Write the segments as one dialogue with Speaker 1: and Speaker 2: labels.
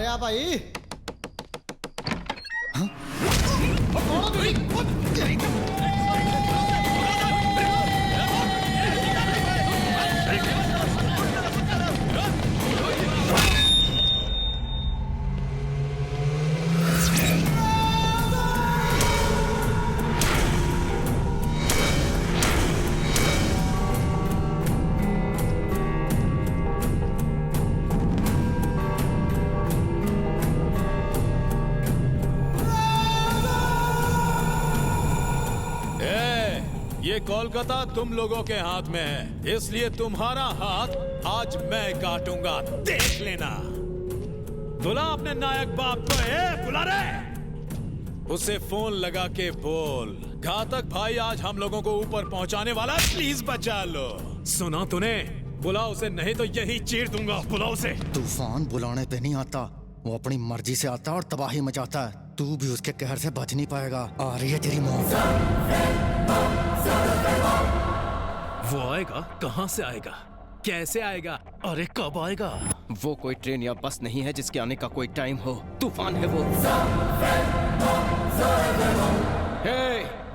Speaker 1: आया भाई।
Speaker 2: ये कोलकाता तुम लोगों के हाथ में है, इसलिए तुम्हारा हाथ आज मैं काटूंगा, देख लेना। बुला अपने नायक बाप को। बुला रे। उसे फोन लगा के बोल, घातक भाई आज हम लोगों को ऊपर पहुंचाने वाला, प्लीज बचा लो। सुना तूने? बुला उसे, नहीं तो यही चीर दूंगा। बुला उसे।
Speaker 1: तूफान बुलाने पे नहीं आता, वो अपनी मर्जी से आता और तबाही मचाता है। तू भी उसके कहर से बच नहीं पाएगा। आ रही है तेरी मौत।
Speaker 2: वो आएगा, कहां से आएगा, कैसे आएगा, अरे कब आएगा?
Speaker 3: वो कोई ट्रेन या बस नहीं है जिसके आने का कोई टाइम हो। तूफान है वो।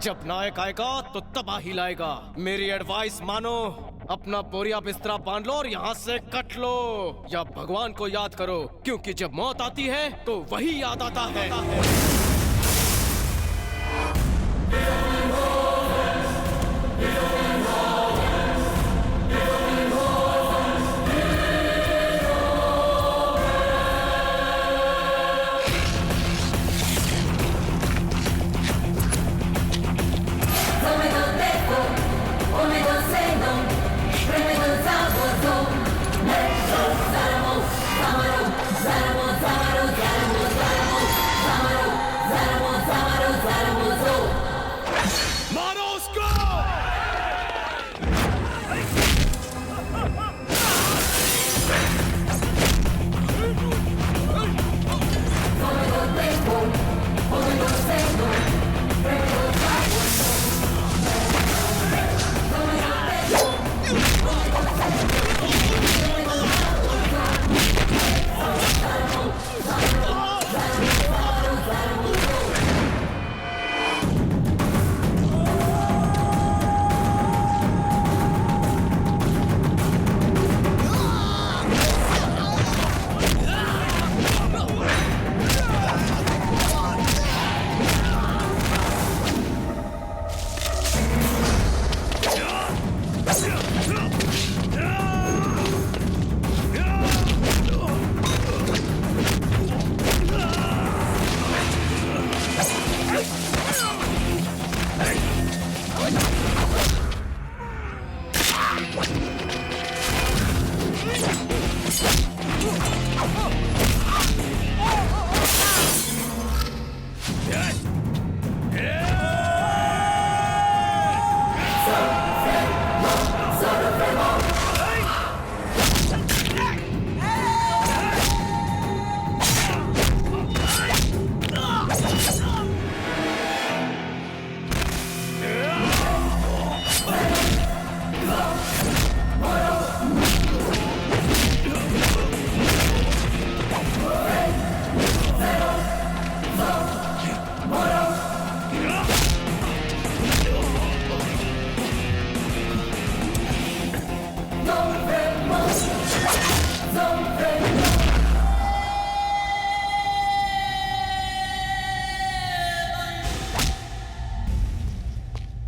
Speaker 3: जब नायक आएगा तो तबाही लाएगा। मेरी एडवाइस मानो, अपना बोरिया बिस्तरा बांध लो और यहाँ से कट लो, या भगवान को याद करो, क्योंकि जब मौत आती है तो वही याद आता है।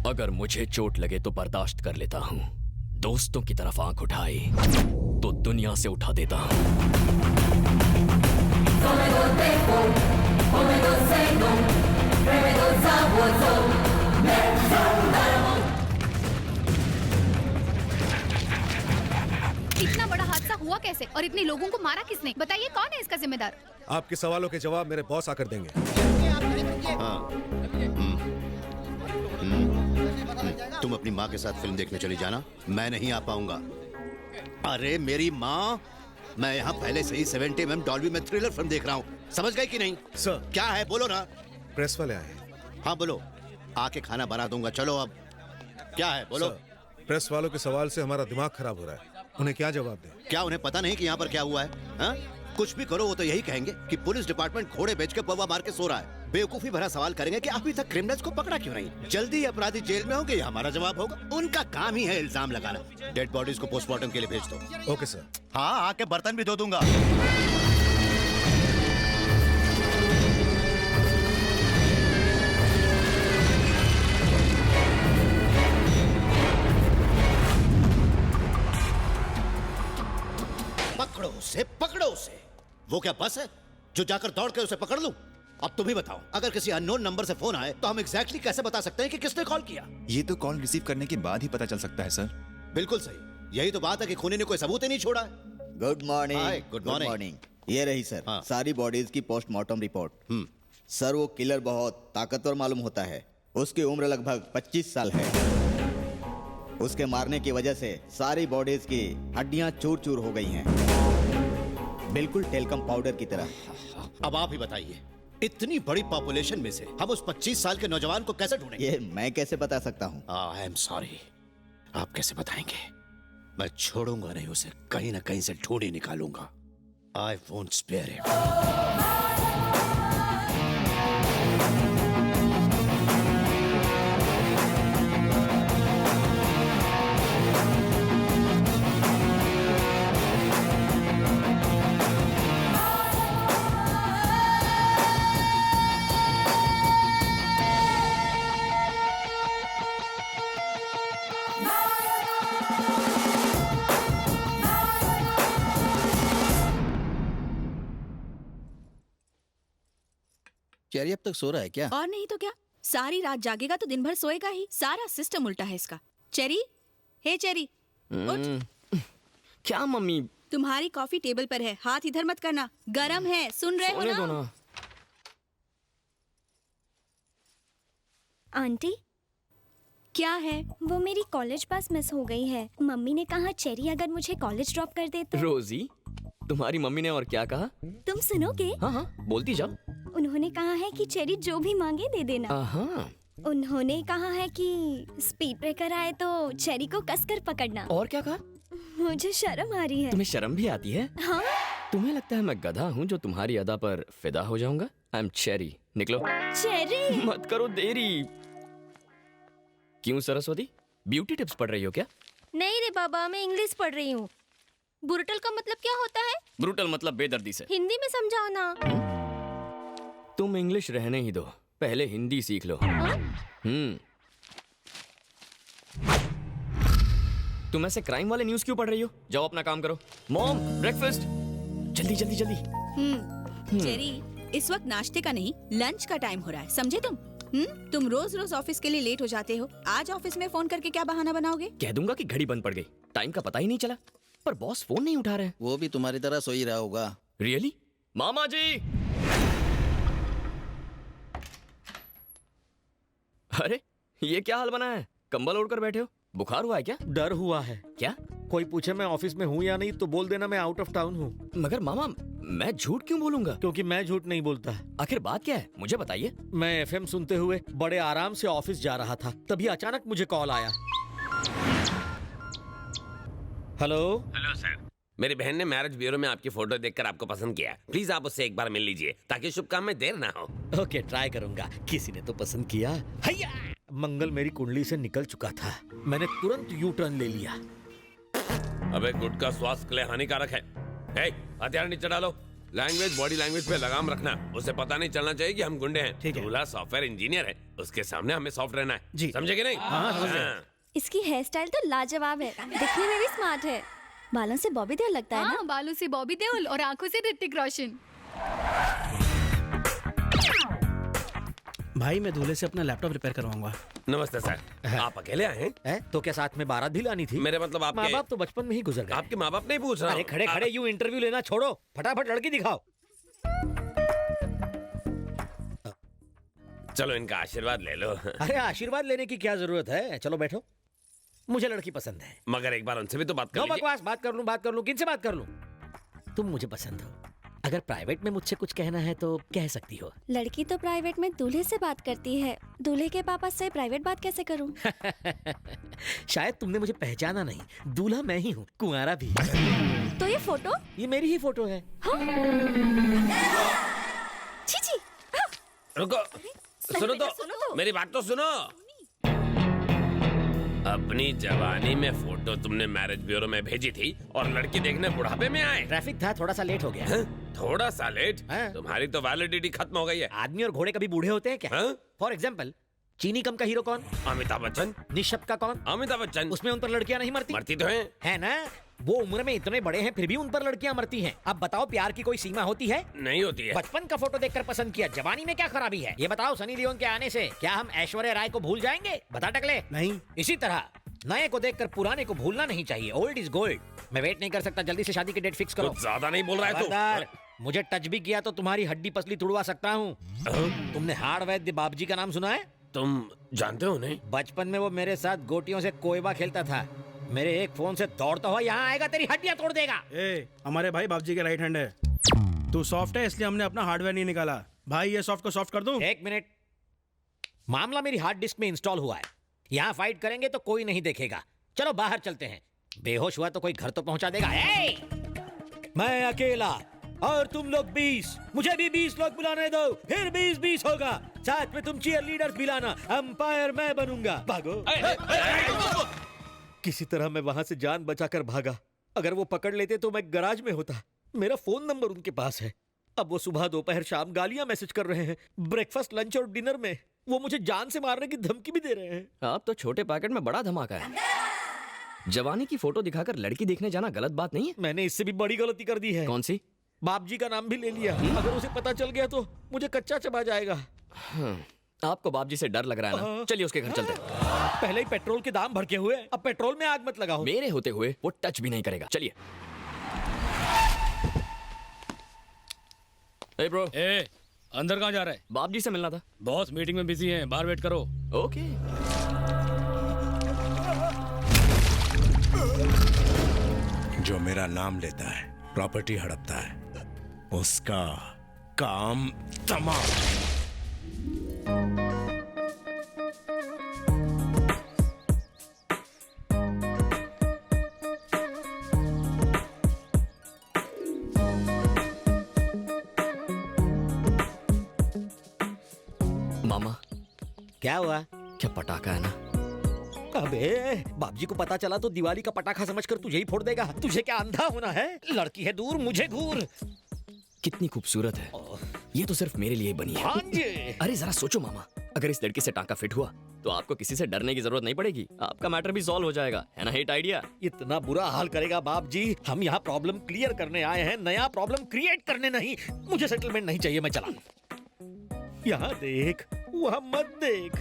Speaker 3: अगर मुझे चोट लगे तो बर्दाश्त कर लेता हूं, दोस्तों की तरफ आंख उठाई तो दुनिया से उठा देता हूं।
Speaker 4: इतना बड़ा हादसा हुआ कैसे और इतने लोगों को मारा किसने? बताइए, कौन है इसका जिम्मेदार?
Speaker 5: आपके सवालों के जवाब मेरे बॉस आकर देंगे।
Speaker 6: तुम अपनी माँ के साथ फिल्म देखने चली जाना, मैं नहीं आ पाऊंगा। अरे मेरी माँ, मैं यहाँ पहले से ही 70mm डॉल्बी में थ्रिलर फिल्म देख रहा हूँ, समझ गए कि नहीं?
Speaker 5: सर,
Speaker 6: क्या है बोलो ना।
Speaker 5: प्रेस वाले आए हैं।
Speaker 6: हाँ बोलो, आके खाना बना दूंगा। चलो अब क्या है बोलो।
Speaker 5: सर, प्रेस वालों के सवाल से हमारा दिमाग खराब हो रहा है, उन्हें क्या जवाब दें?
Speaker 6: क्या उन्हें पता नहीं कि यहाँ पर क्या हुआ है? हा? कुछ भी करो वो तो यही कहेंगे कि पुलिस डिपार्टमेंट घोड़े बेच के पौवा मार के सो रहा है। बेवकूफी भरा सवाल करेंगे कि अभी तक क्रिमिनल्स को पकड़ा क्यों नहीं। जल्दी अपराधी जेल में होंगे, ये हमारा जवाब होगा। उनका काम ही है इल्जाम लगाना। डेड बॉडीज को पोस्टमार्टम के लिए भेज दो।
Speaker 5: Okay sir.
Speaker 7: हाँ, आके बर्तन भी धो दूंगा।
Speaker 6: पकड़ो उसे। वो क्या बस है जो जाकर दौड़ के उसे पकड़ लूं? अब तुम ही बताओ, अगर किसी अननोन नंबर से फोन आए तो हम एग्जैक्टली कैसे बता सकते हैं कि किसने कॉल किया?
Speaker 7: ये तो कॉल रिसीव करने के बाद ही पता चल सकता है सर।
Speaker 6: बिल्कुल सही, यही तो बात है कि खूनी ने कोई सबूत ही नहीं छोड़ा है।
Speaker 8: Good morning.
Speaker 6: Hi, good morning.
Speaker 8: ये रही सर
Speaker 6: हाँ।
Speaker 8: सारी बॉडीज की पोस्टमार्टम रिपोर्ट। सर वो किलर बहुत ताकतवर मालूम होता है। उसकी उम्र लगभग 25 साल है। उसके मारने की वजह से सारी बॉडीज की हड्डियां चूर चूर हो गई हैं, बिल्कुल टेलकम पाउडर की तरह।
Speaker 6: अब आप ही बताइए, इतनी बड़ी पॉपुलेशन में से हम उस 25 साल के नौजवान को कैसे ढूंढेंगे?
Speaker 8: ये मैं कैसे बता सकता हूँ?
Speaker 6: आई एम सॉरी, आप कैसे बताएंगे? मैं छोड़ूंगा नहीं उसे, कहीं ना कहीं से ढूंढ ही निकालूंगा। I won't spare him.
Speaker 9: Cherry अब तक सो रहा है क्या?
Speaker 10: और नहीं तो क्या, सारी रात जागेगा तो दिन भर सोएगा ही। सारा सिस्टम उल्टा है इसका। चेरी, हे चेरी, उठ।
Speaker 3: क्या मम्मी?
Speaker 10: तुम्हारी कॉफी टेबल पर है, हाथ इधर मत करना, गरम है। सुन रहे हो
Speaker 3: सोने दो
Speaker 10: ना?
Speaker 3: ना।
Speaker 11: आंटी,
Speaker 10: क्या है?
Speaker 11: वो मेरी कॉलेज पास मिस हो गई है। मम्मी ने कहा चेरी अगर मुझे कॉलेज ड्रॉप कर दे तो।
Speaker 3: रोजी, तुम्हारी मम्मी ने और क्या कहा?
Speaker 11: तुम सुनोगे?
Speaker 3: हाँ हाँ, बोलती जाओ।
Speaker 11: उन्होंने कहा है कि चेरी जो भी मांगे दे देना।
Speaker 3: हाँ।
Speaker 11: उन्होंने कहा है कि स्पीड ब्रेकर आए तो चेरी को कसकर पकड़ना।
Speaker 3: और क्या कहा?
Speaker 11: मुझे शर्म आ रही है।
Speaker 3: तुम्हें शर्म भी आती है?
Speaker 11: हाँ।
Speaker 3: तुम्हें लगता है मैं गधा हूँ जो तुम्हारी अदा पर फिदा हो जाऊंगा? आई एम चेरी, निकलो।
Speaker 11: चेरी,
Speaker 3: मत करो देरी। क्यों सरस्वती, ब्यूटी टिप्स पढ़ रही हो क्या?
Speaker 11: नहीं रे बाबा, मैं इंग्लिश पढ़ रही हूँ। ब्रूटल का मतलब क्या होता है?
Speaker 3: ब्रूटल मतलब बेदर्दी से।
Speaker 11: हिंदी में समझाओ ना।
Speaker 3: तुम इंग्लिश रहने ही दो, पहले हिंदी सीख लो। तुम ऐसे क्राइम वाले न्यूज़ क्यों पढ़ रही हो? जाओ अपना काम करो। मॉम, ब्रेकफास्ट, जल्दी जल्दी जल्दी।
Speaker 10: चेरी, इस वक्त नाश्ते का नहीं, लंच का टाइम हो रहा है, समझे तुम? तुम रोज रोज ऑफिस के लिए लेट हो जाते हो। आज ऑफिस में फोन करके क्या बहाना बनाओगे?
Speaker 3: कह दूंगा कि घड़ी बंद पड़ गई, टाइम का पता ही नहीं चला। पर बॉस फोन नहीं उठा रहे।
Speaker 9: वो भी तुम्हारी तरह सो ही रहा होगा।
Speaker 3: रियली? मामा जी! अरे ये क्या हाल बना है? कंबल ओढ़कर बैठे हो, बुखार हुआ है क्या?
Speaker 12: डर हुआ है।
Speaker 3: क्या?
Speaker 12: कोई पूछे मैं ऑफिस में हूँ या नहीं तो बोल देना मैं आउट ऑफ टाउन हूँ।
Speaker 3: मगर मामा, मैं झूठ क्यों बोलूंगा?
Speaker 12: क्योंकि मैं झूठ नहीं बोलता।
Speaker 3: आखिर बात क्या है, मुझे बताइए।
Speaker 12: मैं एफएम सुनते हुए बड़े आराम से ऑफिस जा रहा था, तभी अचानक मुझे कॉल आया। हेलो।
Speaker 13: हेलो सर, मेरी बहन ने मैरिज ब्यूरो में आपकी फोटो देखकर आपको पसंद किया। प्लीज आप उससे एक बार मिल लीजिए ताकि शुभ काम में देर ना हो।
Speaker 12: ओके, ट्राई करूंगा। किसी ने तो पसंद किया। हैया! मंगल मेरी कुंडली से निकल चुका था, मैंने तुरंत यू टर्न ले लिया।
Speaker 13: अबे गुटखा स्वास्थ्य के लिए हानिकारक है। हे, हथियार नीचे डालो। लैंग्वेज, बॉडी लैंग्वेज पे लगाम रखना। उसे पता नहीं चलना चाहिए कि हम गुंडे हैं।
Speaker 12: ठीक है।
Speaker 13: दूल्हा सॉफ्टवेयर इंजीनियर है, उसके सामने हमें सॉफ्ट रहना है।
Speaker 12: जी।
Speaker 13: समझे कि नहीं?
Speaker 12: हाँ, समझ गया।
Speaker 11: इसकी हेयर स्टाइल तो लाजवाब है, दिखने में भी स्मार्ट है। बालों से बॉबी देओल लगता है ना?
Speaker 4: हाँ, बालों से बॉबी देओल और आंखों से ऋतिक रोशन।
Speaker 12: भाई मैं दूल्हे से अपना लैपटॉप रिपेयर करवाऊंगा।
Speaker 13: नमस्ते सर, आप अकेले आए हैं?
Speaker 12: तो क्या साथ में बारात भी लानी थी?
Speaker 13: मेरे मतलब आपके
Speaker 12: माँ बाप तो बचपन में ही गुजर गए।
Speaker 13: आपके माँ बाप नहीं पूछ रहा
Speaker 12: अरे
Speaker 13: हूँ।
Speaker 12: खड़े खड़े यूं इंटरव्यू लेना छोड़ो, फटाफट लड़की दिखाओ।
Speaker 13: चलो इनका आशीर्वाद ले लो।
Speaker 12: अरे आशीर्वाद लेने की क्या जरूरत है, चलो बैठो। मुझे लड़की पसंद है।
Speaker 13: मगर एक बार उनसे भी तो बात कर
Speaker 12: नो
Speaker 13: लीजिए।
Speaker 12: बकवास, बात कर लूं किनसे बात कर लूं? तुम मुझे पसंद हो, अगर प्राइवेट में मुझसे कुछ कहना है तो कह सकती हो।
Speaker 11: लड़की तो प्राइवेट में दूल्हे से बात करती है, दूल्हे के पापा से प्राइवेट बात कैसे करूं?
Speaker 12: शायद तुमने मुझे पहचाना नहीं, दूल्हा मैं ही हूँ, कुंवारा भी।
Speaker 11: तो ये फोटो?
Speaker 12: ये मेरी ही फोटो है।
Speaker 11: छी छी।
Speaker 13: रुको, सुनो तो, मेरी बात तो सुनो। अपनी जवानी में फोटो तुमने मैरिज ब्यूरो में भेजी थी और लड़की देखने बुढ़ापे में आए।
Speaker 12: ट्रैफिक था, थोड़ा सा लेट हो गया।
Speaker 13: थोड़ा सा लेट? तुम्हारी तो वैलिडिटी खत्म हो गई है।
Speaker 12: आदमी और घोड़े कभी बूढ़े होते हैं क्या? फॉर एग्जाम्पल, चीनी कम का हीरो कौन?
Speaker 13: अमिताभ बच्चन।
Speaker 12: निशब्द का कौन?
Speaker 13: अमिताभ बच्चन।
Speaker 12: उसमें उन पर लड़कियां नहीं मरती?
Speaker 13: मरती तो हैं।
Speaker 12: है ना? वो उम्र में इतने बड़े हैं फिर भी उन पर लड़कियां मरती हैं। अब बताओ, प्यार की कोई सीमा होती है?
Speaker 13: नहीं होती है।
Speaker 12: बचपन का फोटो देखकर पसंद किया, जवानी में क्या खराबी है? ये बताओ, सनी लियोन के आने से क्या हम ऐश्वर्या राय को भूल जाएंगे? बता टकले।
Speaker 3: नहीं।
Speaker 12: इसी तरह नए को देखकर पुराने को भूलना नहीं चाहिए। Old is gold. मैं वेट नहीं कर सकता, जल्दी से शादी की डेट फिक्स करो।
Speaker 13: कुछ ज्यादा नहीं बोल रहा है
Speaker 12: तू? मुझे टच भी किया तो तुम्हारी हड्डी पसली तुड़वा सकता हूँ। तुमने हाड़ वैद्य बाबूजी का नाम सुना है?
Speaker 13: तुम जानते हो नहीं?
Speaker 12: बचपन में वो मेरे साथ गोटियों से कोयबा खेलता था। मेरे एक फोन से दौड़ता हुआ यहाँ आएगा, तेरी हड्डियां तोड़ देगा।
Speaker 3: हमारे भाई बाबूजी के राइट हैंड है। तू सॉफ्ट है इसलिए हमने अपना हार्डवेयर नहीं निकाला। भाई ये सॉफ्ट को सॉफ्ट कर दूं?
Speaker 12: एक मिनट, मामला मेरी हार्ड डिस्क में इंस्टॉल हुआ है। यहाँ फाइट करेंगे तो कोई नहीं देखेगा। चलो बाहर चलते हैं। बेहोश हुआ तो कोई घर तो पहुंचा देगा। मैं अकेला और तुम लोग 20, मुझे भी 20 लोग बुलाने दो, फिर 20-20 होगा। साथ में तुम चीयर लीडर्स भी लाना। अंपायर मैं बनूंगा। भागो। किसी तरह मैं वहां से जान बचाकर भागा। अगर वो पकड़ लेते तो मैं गराज में होता। मेरा फोन नंबर उनके पास है। अब वो सुबह दोपहर शाम गालियां मैसेज कर रहे हैं। ब्रेकफास्ट लंच और डिनर में वो मुझे जान से मारने की धमकी भी दे रहे हैं।
Speaker 14: आप तो छोटे पैकेट में बड़ा धमाका है। जवानी की फोटो दिखाकर लड़की देखने जाना गलत बात नहीं है?
Speaker 12: मैंने इससे भी बड़ी गलती कर दी है।
Speaker 14: कौन सी?
Speaker 12: बाप जी का नाम भी ले लिया। अगर उसे पता चल गया तो मुझे कच्चा चबा जाएगा।
Speaker 14: आपको बाप जी से डर लग रहा है ना? चलिए उसके घर चलते हैं।
Speaker 12: पहले ही पेट्रोल के दाम भड़के हुए, अब पेट्रोल में आग मत लगाओ।
Speaker 14: मेरे होते हुए वो टच भी नहीं करेगा। चलिए। ए ब्रो।
Speaker 3: अंदर कहाँ जा रहा है?
Speaker 14: बाप जी से मिलना था।
Speaker 3: बॉस मीटिंग में बिजी हैं, बाहर वेट करो।
Speaker 14: ओके।
Speaker 5: जो मेरा नाम लेता है, प्रॉपर्टी हड़पता है, उसका काम तमाम।
Speaker 14: मामा
Speaker 12: क्या हुआ?
Speaker 14: क्या पटाखा है ना?
Speaker 12: अबे बाबूजी को पता चला तो दिवाली का पटाखा समझकर तुझे ही फोड़ देगा। तुझे क्या अंधा होना है? लड़की है दूर, मुझे घूर।
Speaker 14: कितनी खूबसूरत है। ये तो सिर्फ मेरे लिए बनी है।
Speaker 12: हाँ जी।
Speaker 14: अरे जरा सोचो मामा, अगर इस लड़की से टांका फिट हुआ तो आपको किसी से डरने की जरूरत नहीं पड़ेगी। आपका मैटर भी सॉल्व हो जाएगा, है ना? Hit idea.
Speaker 12: इतना बुरा हाल करेगा बाप जी? हम यहाँ प्रॉब्लम क्लियर करने आए हैं, नया प्रॉब्लम क्रिएट करने नहीं। मुझे सेटलमेंट नहीं चाहिए, मैं चला। यहाँ देख, वहाँ मत देख।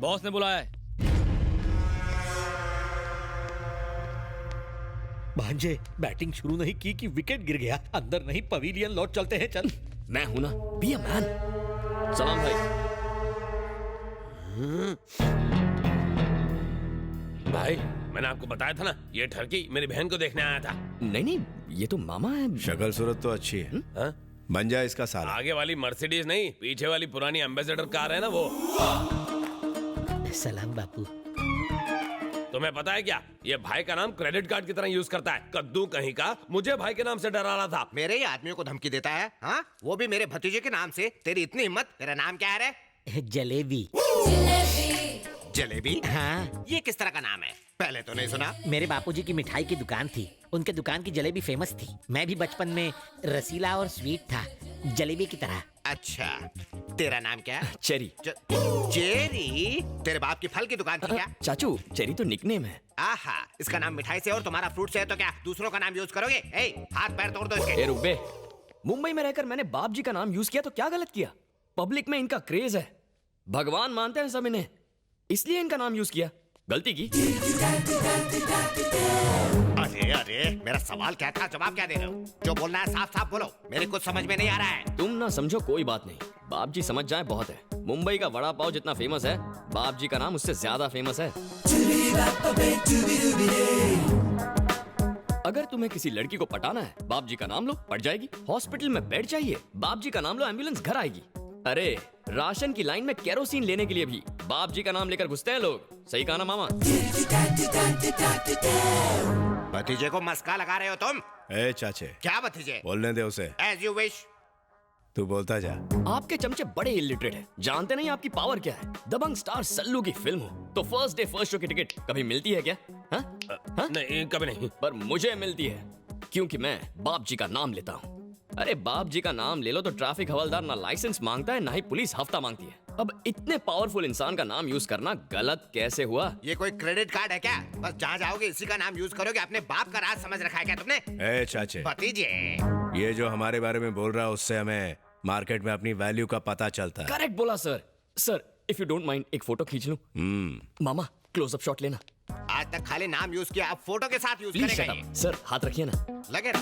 Speaker 3: बॉस ने बुलाया है।
Speaker 12: भांजे, बैटिंग शुरू नहीं की कि विकेट गिर गया। अंदर नहीं, पवेलियन लौट चलते हैं। चल।
Speaker 14: मैं हूं ना, बी अ मैन। सलाम भाई।
Speaker 13: भाई मैंने आपको बताया था ना, ये ठरकी मेरी बहन को देखने आया था।
Speaker 14: नहीं नहीं, ये तो मामा है।
Speaker 5: शक्ल सूरत तो अच्छी है। बन जाए इसका साला।
Speaker 13: आगे वाली मर्सिडीज नहीं, पीछे वाली पुरानी एम्बेसडर कार है ना वो।
Speaker 12: सलाम बापू।
Speaker 13: तुम्हें पता है क्या, ये भाई का नाम क्रेडिट कार्ड की तरह यूज करता है। कद्दू कहीं का मुझे भाई के नाम से डरा रहा था।
Speaker 15: मेरे ही आदमियों को धमकी देता है, हाँ? वो भी मेरे भतीजे के नाम से। तेरी इतनी हिम्मत? तेरा नाम क्या है रे?
Speaker 12: जलेबी।
Speaker 15: जलेबी?
Speaker 12: हाँ।
Speaker 15: ये किस तरह का नाम है? पहले तो नहीं सुना।
Speaker 12: मेरे बापूजी की मिठाई की दुकान थी, उनके दुकान की जलेबी फेमस थी। मैं भी बचपन में रसीला और स्वीट था, जलेबी की तरह।
Speaker 15: अच्छा, तेरा नाम क्या है?
Speaker 14: चेरी।
Speaker 15: चेरी? तेरे बाप की फल की दुकान थी क्या?
Speaker 14: चाचू, चेरी तो निकनेम है।
Speaker 15: आहा, इसका नाम मिठाई से और तुम्हारा फ्रूट से है तो क्या दूसरों का नाम यूज करोगे? हाथ पैर तोड़ दो इसके।
Speaker 14: रुक बे। मुंबई में रहकर मैंने बाप जी का नाम यूज किया तो क्या गलत किया? पब्लिक में इनका क्रेज है, भगवान मानते हैं सब इन्हें, इसलिए इनका नाम यूज किया। गलती की।
Speaker 15: अरे अरे, मेरा सवाल क्या था, जवाब क्या दे रहे हो? जो बोलना है साफ साफ बोलो, मेरे कुछ समझ में नहीं आ रहा है।
Speaker 14: तुम ना समझो कोई बात नहीं, बाप जी समझ जाए बहुत है। मुंबई का वड़ा पाव जितना फेमस है, बाप जी का नाम उससे ज्यादा फेमस है। अगर तुम्हें किसी लड़की को पटाना है, बाप जी का नाम लो, पट जाएगी। हॉस्पिटल में बेड चाहिए, बाप जी का नाम लो, एम्बुलेंस घर आएगी। अरे राशन की लाइन में केरोसिन लेने के लिए भी बाप जी का नाम लेकर घुसते हैं लोग। सही कहा ना मामा?
Speaker 15: भतीजे को मस्का लगा रहे हो तुम?
Speaker 5: ए चाचे,
Speaker 15: क्या भतीजे?
Speaker 5: बोलने दे उसे।
Speaker 15: As you wish.
Speaker 5: तू बोलता जा।
Speaker 14: आपके चमचे बड़े इलिटरेट हैं। जानते नहीं आपकी पावर क्या है? दबंग स्टार सल्लू की फिल्म हो तो फर्स्ट डे फर्स्ट शो की टिकट कभी मिलती है क्या?
Speaker 13: नहीं, कभी नहीं।
Speaker 14: पर मुझे मिलती है, क्योंकि मैं बाप जी का नाम लेता हूँ। अरे बाप जी का नाम ले लो तो ट्रैफिक हवलदार ना लाइसेंस मांगता है, ना ही पुलिस हफ्ता मांगती है। अब इतने पावरफुल इंसान का नाम यूज करना गलत कैसे हुआ?
Speaker 15: ये कोई क्रेडिट कार्ड है क्या? बस जहाँ जाओगे इसी का नाम यूज करोगे। अपने बाप का राज समझ रखा है क्या तुमने?
Speaker 5: ए चाचे,
Speaker 15: भतीजे,
Speaker 5: ये जो हमारे बारे में बोल रहा है उससे हमें मार्केट में अपनी वैल्यू का पता चलता है।
Speaker 14: करेक्ट बोला sir. Sir if you don't mind एक फोटो खींच लूं? मामा क्लोजअप शॉट लेना।
Speaker 15: आज तक खाली नाम यूज किया, अब फोटो के साथ यूज
Speaker 14: प्लीज
Speaker 15: करेंगे।
Speaker 14: सर हाथ रखिए ना।
Speaker 15: लगे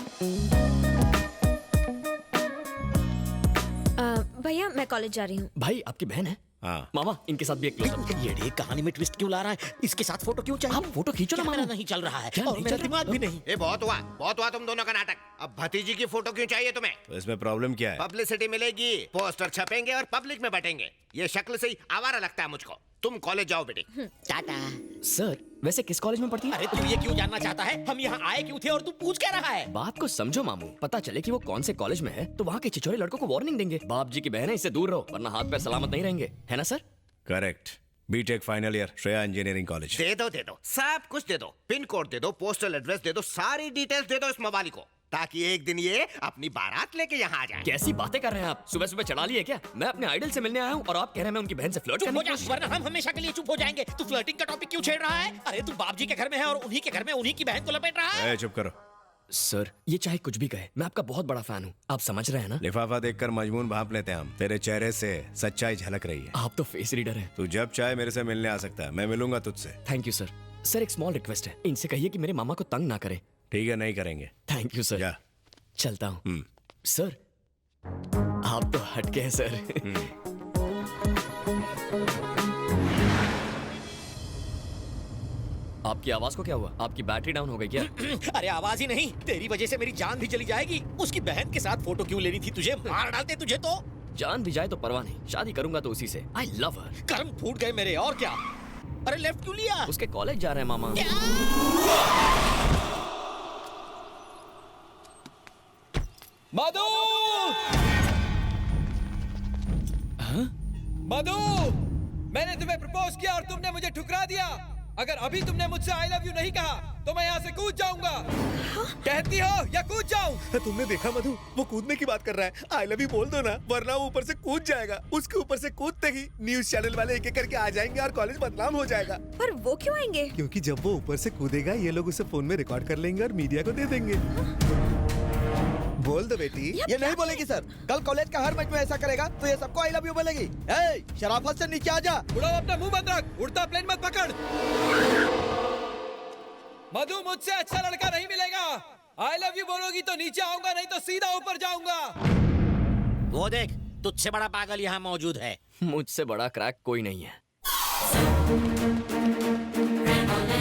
Speaker 11: भैया मैं कॉलेज जा रही हूँ।
Speaker 14: भाई आपकी बहन है?
Speaker 5: हाँ।
Speaker 14: मामा इनके साथ भी एक क्लोजअप।
Speaker 12: ये कहानी में ट्विस्ट क्यों ला रहा है? इसके साथ फोटो क्यों चाहिए?
Speaker 14: आप फोटो खींचो ना मामा।
Speaker 12: नहीं चल रहा है
Speaker 14: क्या
Speaker 12: और
Speaker 14: नहीं
Speaker 12: मेरा
Speaker 14: चल
Speaker 12: दिमाग भी नहीं।
Speaker 15: ये बहुत हुआ तुम दोनों का नाटक। अब भतीजी की फोटो क्यों चाहिए तुम्हें?
Speaker 5: तो इसमें प्रॉब्लम क्या है?
Speaker 15: पब्लिसिटी मिलेगी, पोस्टर छपेंगे और पब्लिक में बटेंगे। ये शक्ल से ही आवारा लगता है मुझको। तुम कॉलेज जाओ बेटी।
Speaker 12: टाटा।
Speaker 14: सर वैसे किस कॉलेज में पढ़ती है?
Speaker 12: अरे तू ये क्यों जानना चाहता है? हम यहाँ आए क्यों थे और तू पूछ क्या रहा है?
Speaker 14: बात को समझो मामू। पता चले कि वो कौन से कॉलेज में है तो वहाँ के छिछोरे लड़कों को वार्निंग देंगे। बाप जी की बहन है, इससे दूर रहो वरना हाथ पैर सलामत नहीं रहेंगे, है ना sir?
Speaker 5: Correct. BTech final year, Shreya engineering college.
Speaker 15: दे दो सब कुछ दे दो। पिन कोड दे दो, पोस्टल एड्रेस दे दो, सारी डिटेल्स दे दो इस मवाली को, ताकि एक दिन ये अपनी बारात लेके यहाँ आ जाए।
Speaker 14: कैसी बातें कर रहे हैं आप? सुबह सुबह चढ़ा लिए क्या? मैं अपने आइडल से मिलने आया हूँ और आप कह रहे हैं मैं उनकी बहन से फ्लर्ट करने की कोशिश।
Speaker 12: वरना हम हमेशा के लिए चुप हो जाएंगे। तू फ्लर्टिंग का टॉपिक क्यों छेड़ रहा है? अरे तू बाप जी के घर में है और उन्हीं के घर में उन्हीं की बहन को लपेट रहा है।
Speaker 5: चुप करो
Speaker 14: सर। ये चाहे कुछ भी कहे, मैं आपका बहुत बड़ा फैन हूँ, आप समझ रहे हैं ना?
Speaker 5: लिफाफा देखकर मजमून भांप लेते हैं हम। तेरे चेहरे से सच्चाई झलक रही है।
Speaker 14: आप तो फेस रीडर हैं।
Speaker 5: तू जब चाहे मेरे से मिलने आ सकता है, मैं मिलूंगा तुझसे।
Speaker 14: Thank you sir. सर एक स्मॉल रिक्वेस्ट है, इनसे कहिए कि मेरे मामा को तंग ना करे।
Speaker 5: ठीक है, नहीं करेंगे।
Speaker 14: Thank you sir. चलता हूँ। सर आप तो हटके हैं सर। आपकी आवाज को क्या हुआ? आपकी बैटरी डाउन हो गई क्या?
Speaker 12: अरे आवाज ही नहीं, तेरी वजह से मेरी जान भी चली जाएगी। उसकी बहन के साथ फोटो क्यों लेनी थी तुझे? मार डालते तुझे तो।
Speaker 14: जान भी जाए तो परवाह नहीं, शादी करूंगा तो उसी से। आई लव हर।
Speaker 12: कर्म फूट गए मेरे, और क्या। अरे लेफ्ट क्यों लिया?
Speaker 14: उसके कॉलेज जा रहे हैं मामा।
Speaker 2: मधु! मधु! मैंने तुम्हें प्रपोज किया और तुमने मुझे ठुकरा दिया। अगर अभी तुमने मुझसे आई लव यू नहीं कहा तो मैं यहाँ से कूद जाऊंगा। कहती हो या कूद जाऊं?
Speaker 16: तुमने देखा मधु, वो कूदने की बात कर रहा है। आई लव यू बोल दो ना, वरना वो ऊपर से कूद जाएगा। उसके ऊपर से कूदते ही न्यूज चैनल वाले एक एक करके आ जाएंगे और कॉलेज बदनाम हो जाएगा।
Speaker 10: पर वो क्यों आएंगे?
Speaker 16: क्योंकि जब वो ऊपर से कूदेगा ये लोग उसे फोन में रिकॉर्ड कर लेंगे और मीडिया को दे देंगे। बोल दो बेटी।
Speaker 8: ये नहीं बोलेगी सर। कल कॉलेज का हर मैच में ऐसा करेगा तो ये सबको आई लव यू बोलेगी। ए, शराफत से नीचे आ जा।
Speaker 2: उड़ो, अपना मुंह बंद रख। उड़ता प्लेन मत पकड़। मधु, मुझसे अच्छा लड़का नहीं मिलेगा। आई लव यू बोलोगी तो नीचे आऊंगा, नहीं तो सीधा ऊपर जाऊंगा।
Speaker 12: वो देख, तुझसे बड़ा पागल यहाँ मौजूद है।
Speaker 14: मुझसे बड़ा क्रैक कोई नहीं है।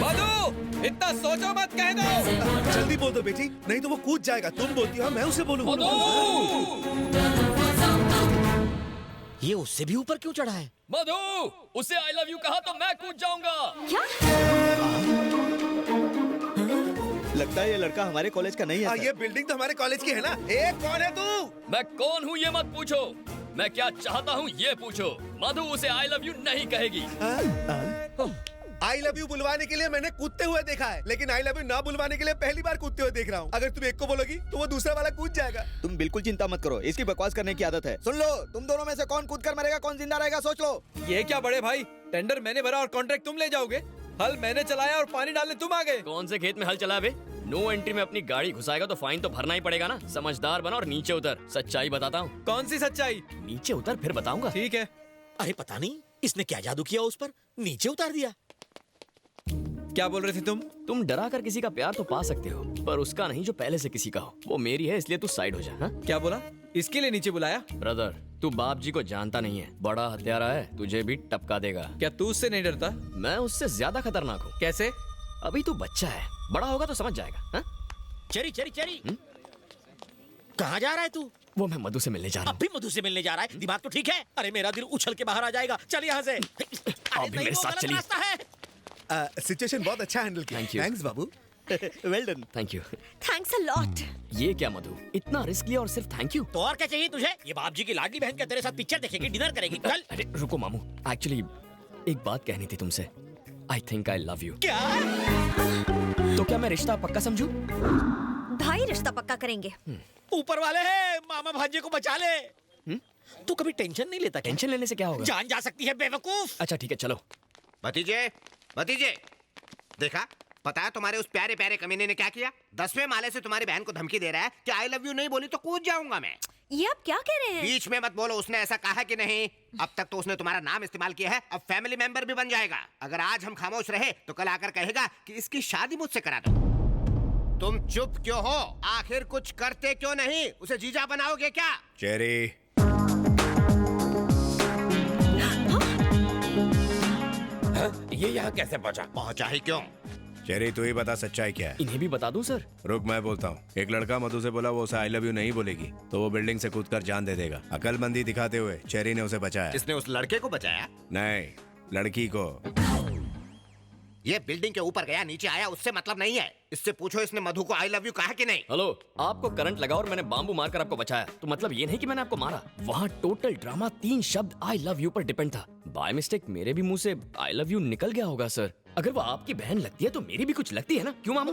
Speaker 2: मधु, इतना सोचो मत, कह दो।
Speaker 16: जल्दी बोल दो बेटी, नहीं तो वो कूद जाएगा। तुम बोलती हो मैं उसे बोलूंगा।
Speaker 12: ये उससे भी ऊपर क्यों चढ़ा है?
Speaker 14: मधु, उसे आई लव यू कहा तो मैं कूद जाऊंगा।
Speaker 10: क्या?
Speaker 8: लगता है ये लड़का हमारे कॉलेज का नहीं है सर।
Speaker 16: ये बिल्डिंग तो हमारे कॉलेज की है ना। ए, कौन है तू?
Speaker 14: मैं कौन हूँ ये मत पूछो, मैं क्या चाहता हूँ ये पूछो। मधु उसे आई लव यू नहीं कहेगी।
Speaker 16: आई लव यू बुलवाने के लिए मैंने कूदते हुए देखा है, लेकिन आई लव यू ना बुलवाने के लिए पहली बार कूदते हुए देख रहा हूँ। अगर तुम एक को बोलोगी तो वो दूसरा वाला कूद जाएगा।
Speaker 8: तुम बिल्कुल चिंता मत करो, इसकी बकवास करने की आदत है। सुन लो, तुम दोनों में से कौन कूद कर मरेगा, कौन जिंदा रहेगा, सोच लो।
Speaker 2: ये क्या बड़े भाई, टेंडर मैंने भरा और कॉन्ट्रैक्ट तुम ले जाओगे। हल मैंने चलाया और पानी डालने तुम आ गए।
Speaker 14: कौन से खेत में हल चला बे? नो एंट्री में अपनी गाड़ी घुसाएगा तो फाइन तो भरना ही पड़ेगा ना। समझदार बना और नीचे उतर। सच्चाई बताता हूँ।
Speaker 2: कौन सी सच्चाई?
Speaker 14: नीचे उतर फिर बताऊंगा।
Speaker 2: ठीक है।
Speaker 12: अरे पता नहीं इसने क्या जादू किया उस पर, नीचे उतार दिया।
Speaker 2: क्या बोल रहे थे तुम?
Speaker 14: तुम डरा कर किसी का प्यार तो पा सकते हो, पर उसका नहीं जो पहले से किसी का हो। वो मेरी है, इसलिए तू साइड हो जा। हा?
Speaker 2: क्या बोला? इसके लिए नीचे बुलाया?
Speaker 14: ब्रदर, तू बाप जी को जानता नहीं है, बड़ा हत्यारा है, तुझे भी टपका देगा।
Speaker 2: क्या तू उससे नहीं डरता?
Speaker 14: मैं उससे ज्यादा खतरनाक हूँ।
Speaker 2: कैसे?
Speaker 14: अभी तू बच्चा है, बड़ा होगा तो समझ जाएगा। हा?
Speaker 12: चेरी चेरी चेरी कहाँ जा रहा है तू?
Speaker 14: वो मैं मधु से मिलने जा रहा हूँ।
Speaker 12: अब भी मधु से मिलने जा रहा है? दिमाग तो ठीक है? अरे मेरा दिल उछल के बाहर आ जाएगा। चल यहाँ से।
Speaker 14: आप भी मेरे साथ चलिए।
Speaker 16: सिचुएशन बहुत अच्छा हैंडल किया।
Speaker 14: Thank you.
Speaker 16: Thanks Babu. Well done.
Speaker 14: Thank you.
Speaker 10: Thanks a lot.
Speaker 14: ये क्या मधु, इतना रिस्क लिया और सिर्फ थैंक यू?
Speaker 12: तो और क्या चाहिए तुझे? ये बाप जी की लाडली बहन क्या तेरे साथ पिक्चर देखेगी, डिनर करेगी? चल।
Speaker 14: अरे रुको मामू, एक्चुअली एक बात कहनी थी तुमसे। I think I love you.
Speaker 12: क्या?
Speaker 14: तो क्या मैं रिश्ता पक्का समझूं?
Speaker 10: भाई रिश्ता पक्का करेंगे।
Speaker 12: ऊपर वाले है, मामा भांजे को बचा ले। तू कभी टेंशन नहीं लेता?
Speaker 14: टेंशन लेने से क्या होगा?
Speaker 12: जान जा सकती है बेवकूफ।
Speaker 14: अच्छा ठीक है चलो।
Speaker 15: भतीजे, भतीजे, देखा? पता है तुम्हारे उस प्यारे प्यारे कमीने ने क्या किया? 10वें माले से तुम्हारी बहन को धमकी दे रहा है कि आई लव यू नहीं बोली तो कूद जाऊंगा मैं।
Speaker 10: ये आप क्या कह रहे हैं?
Speaker 15: बीच में मत बोलो, उसने ऐसा कहा कि नहीं? अब तक तो उसने तुम्हारा नाम इस्तेमाल किया है, अब फैमिली मेंबर भी बन जाएगा। अगर आज हम खामोश रहे तो कल आकर कहेगा कि इसकी शादी मुझसे करा दो। तुम चुप क्यों हो? आखिर कुछ करते क्यों नहीं? उसे जीजा बनाओगे क्या?
Speaker 5: चेरी,
Speaker 13: ये यहाँ कैसे पहुँचा?
Speaker 15: पहुँचा ही क्यों?
Speaker 5: चेरी तू ही बता सच्चाई क्या है?
Speaker 14: इन्हें भी बता दूं सर?
Speaker 5: रुक मैं बोलता हूँ। एक लड़का मधु से बोला वो उसे आई लव यू नहीं बोलेगी तो वो बिल्डिंग से कूदकर जान दे देगा। अकलमंदी दिखाते हुए चेरी ने उसे बचाया।
Speaker 15: इसने उस लड़के को बचाया?
Speaker 5: नहीं, लड़की को।
Speaker 15: ये बिल्डिंग के ऊपर गया नीचे आया उससे मतलब नहीं है। इससे पूछो इसने मधु को आई लव यू कहा कि नहीं?
Speaker 14: हेलो, आपको करंट लगा और मैंने बांबू मारकर आपको बचाया, तो मतलब ये नहीं कि मैंने आपको मारा। वहाँ टोटल ड्रामा 3 शब्द आई लव यू पर डिपेंड था। बाय मिस्टेक मेरे भी मुंह से आई लव यू निकल गया होगा सर। अगर वो आपकी बहन लगती है तो मेरी भी कुछ लगती है ना, क्यों मामू?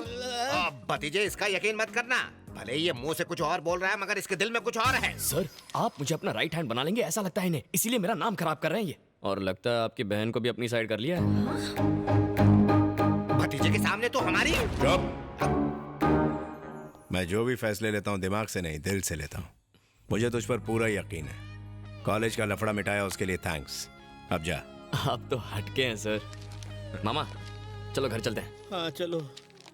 Speaker 15: भतीजे इसका यकीन मत करना। भले ही ये मुंह से कुछ और बोल रहा है मगर इसके दिल में कुछ और है।
Speaker 14: सर आप मुझे अपना राइट हैंड बना लेंगे ऐसा लगता है इन्हें, इसीलिए मेरा नाम खराब कर रहे हैं ये। और लगता है आपकी बहन को भी अपनी साइड कर लिया है।
Speaker 15: भतीजे के सामने तो हमारी।
Speaker 5: मैं जो भी फैसले लेता हूँ दिमाग से नहीं दिल से लेता हूँ। मुझे तुझ पर पूरा यकीन है। कॉलेज का लफड़ा मिटाया उसके लिए थैंक्स। अब जा।
Speaker 14: आप तो हटके हैं सर। मामा चलो घर चलते हैं।
Speaker 12: हाँ चलो।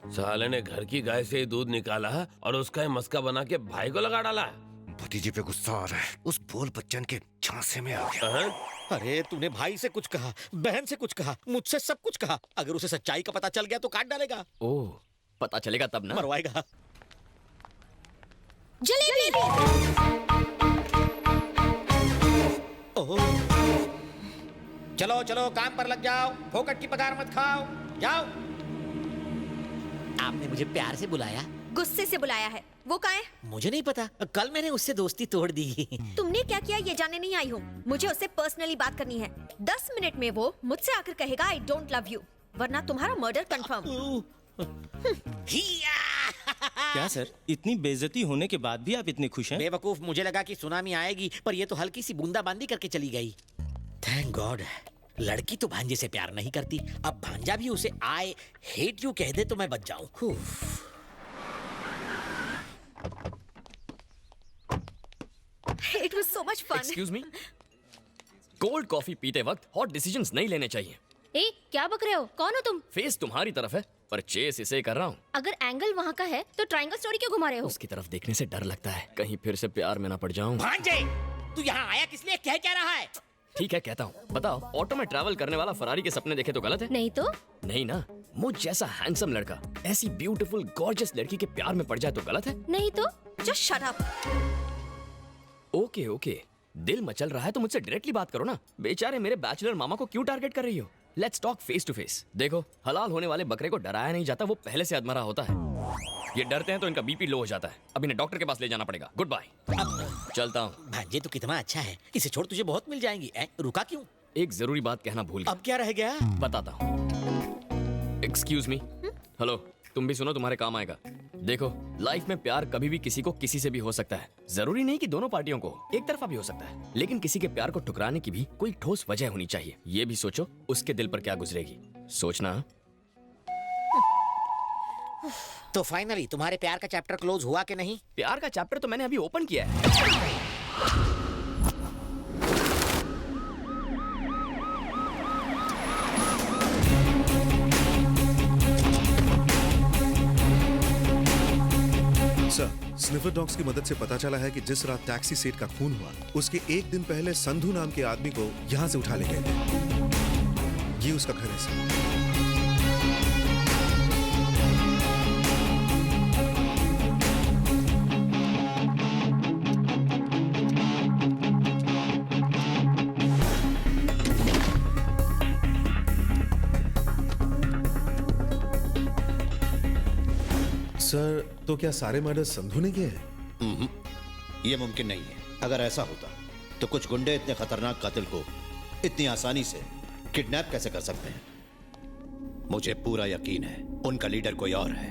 Speaker 13: साले ने घर की गाय से ही दूध निकाला और उसका ही मस्का बना के भाई को लगा डाला।
Speaker 15: भतीजे पे गुस्सा आ रहा है। उस बोल बच्चन के झांसे में आ गया।
Speaker 12: अरे तूने भाई से कुछ कहा, बहन से कुछ कहा, मुझसे सब कुछ कहा। अगर उसे सच्चाई का पता चल गया तो काट डालेगा।
Speaker 14: ओह पता चलेगा तब ना।
Speaker 12: मरवाएगा।
Speaker 10: जलेबी।
Speaker 12: ओह चलो चलो काम पर लग जाओ, फोकट की पगार मत खाओ, जाओ। आपने मुझे प्यार से बुलाया?
Speaker 10: गुस्से से बुलाया है। वो कहाँ है?
Speaker 12: मुझे नहीं पता, कल मैंने उससे दोस्ती तोड़ दी।
Speaker 10: तुमने क्या किया ये जानने नहीं आई हूँ। मुझे उससे पर्सनली बात करनी है। 10 मिनट में वो मुझसे आकर कहेगा आई डोंट लव यू, वरना तुम्हारा मर्डर कंफर्म।
Speaker 17: क्या सर, इतनी बेइज्जती होने के बाद भी आप इतने खुश हैं?
Speaker 12: बेवकूफ, मुझे लगा कि सुनामी आएगी पर ये तो हल्की सी बूंदाबांदी करके चली गई। Thank God. लड़की तो भांजे से प्यार नहीं करती, अब भांजा भी उसे आई हेट यू कह दे तो मैं बच जाऊं।
Speaker 10: It was so much fun.
Speaker 14: Excuse me, cold coffee पीते वक्त हॉट डिसीजंस नहीं लेने चाहिए।
Speaker 11: ए, क्या बक रहे हो? कौन हो तुम?
Speaker 14: फेस तुम्हारी तरफ है पर चेस इसे कर रहा हूँ।
Speaker 11: अगर एंगल वहाँ का है तो ट्रायंगल स्टोरी क्यों घुमा रहे हो?
Speaker 14: उसकी तरफ देखने से डर लगता है, कहीं फिर से प्यार में ना पड़ जाऊं।
Speaker 12: भांजे, तू यहाँ आया किस लिए? क्या रहा है?
Speaker 14: ठीक है कहता हूँ। बताओ, ऑटो में ट्रैवल करने वाला फरारी के सपने देखे तो गलत है?
Speaker 11: नहीं तो?
Speaker 14: नहीं ना। मुझ जैसा हैंडसम लड़का ऐसी ब्यूटीफुल गॉर्जियस लड़की के प्यार में पड़ जाए तो गलत है?
Speaker 11: नहीं तो?
Speaker 10: Just shut up.
Speaker 14: Okay okay, दिल मचल रहा है तो मुझसे डायरेक्टली बात करो ना। बेचारे मेरे बैचलर मामा को क्यों टारगेट कर रही हो? Let's talk face to face. देखो, हलाल होने वाले बकरे को डराया नहीं जाता, वो पहले से अधमरा होता है। ये डरते हैं तो इनका बीपी लो हो जाता है। अब इन्हें डॉक्टर के पास ले जाना पड़ेगा। Good bye. चलता हूँ।
Speaker 12: भांजे तो कितना अच्छा है, इसे छोड़ तुझे बहुत मिल जाएंगी। रुका क्यों?
Speaker 14: एक जरूरी बात कहना भूल गया।
Speaker 12: अब क्या रह गया?
Speaker 14: बताता हूँ। Excuse me. हेलो, तुम भी सुनो, तुम्हारे काम आएगा। देखो, लाइफ में प्यार कभी भी किसी को किसी से भी हो सकता है। जरूरी नहीं कि दोनों पार्टियों को, एक तरफा भी हो सकता है। लेकिन किसी के प्यार को ठुकराने की भी कोई ठोस वजह होनी चाहिए। ये भी सोचो उसके दिल पर क्या गुजरेगी। सोचना।
Speaker 12: तो फाइनली तुम्हारे प्यार का चैप्टर क्लोज हुआ कि नहीं?
Speaker 14: प्यार का चैप्टर तो मैंने अभी ओपन किया है।
Speaker 16: सर, स्निफर डॉग्स की मदद से पता चला है कि जिस रात टैक्सी सेठ का खून हुआ उसके एक दिन पहले संधू नाम के आदमी को यहाँ से उठा ले गए थे। ये उसका घर है सर। सर, तो क्या सारे मर्डर संधू ने किए हैं?
Speaker 6: ये मुमकिन नहीं है। अगर ऐसा होता तो कुछ गुंडे इतने खतरनाक कातिल को इतनी आसानी से किडनैप कैसे कर सकते हैं? मुझे पूरा यकीन है उनका लीडर कोई और है।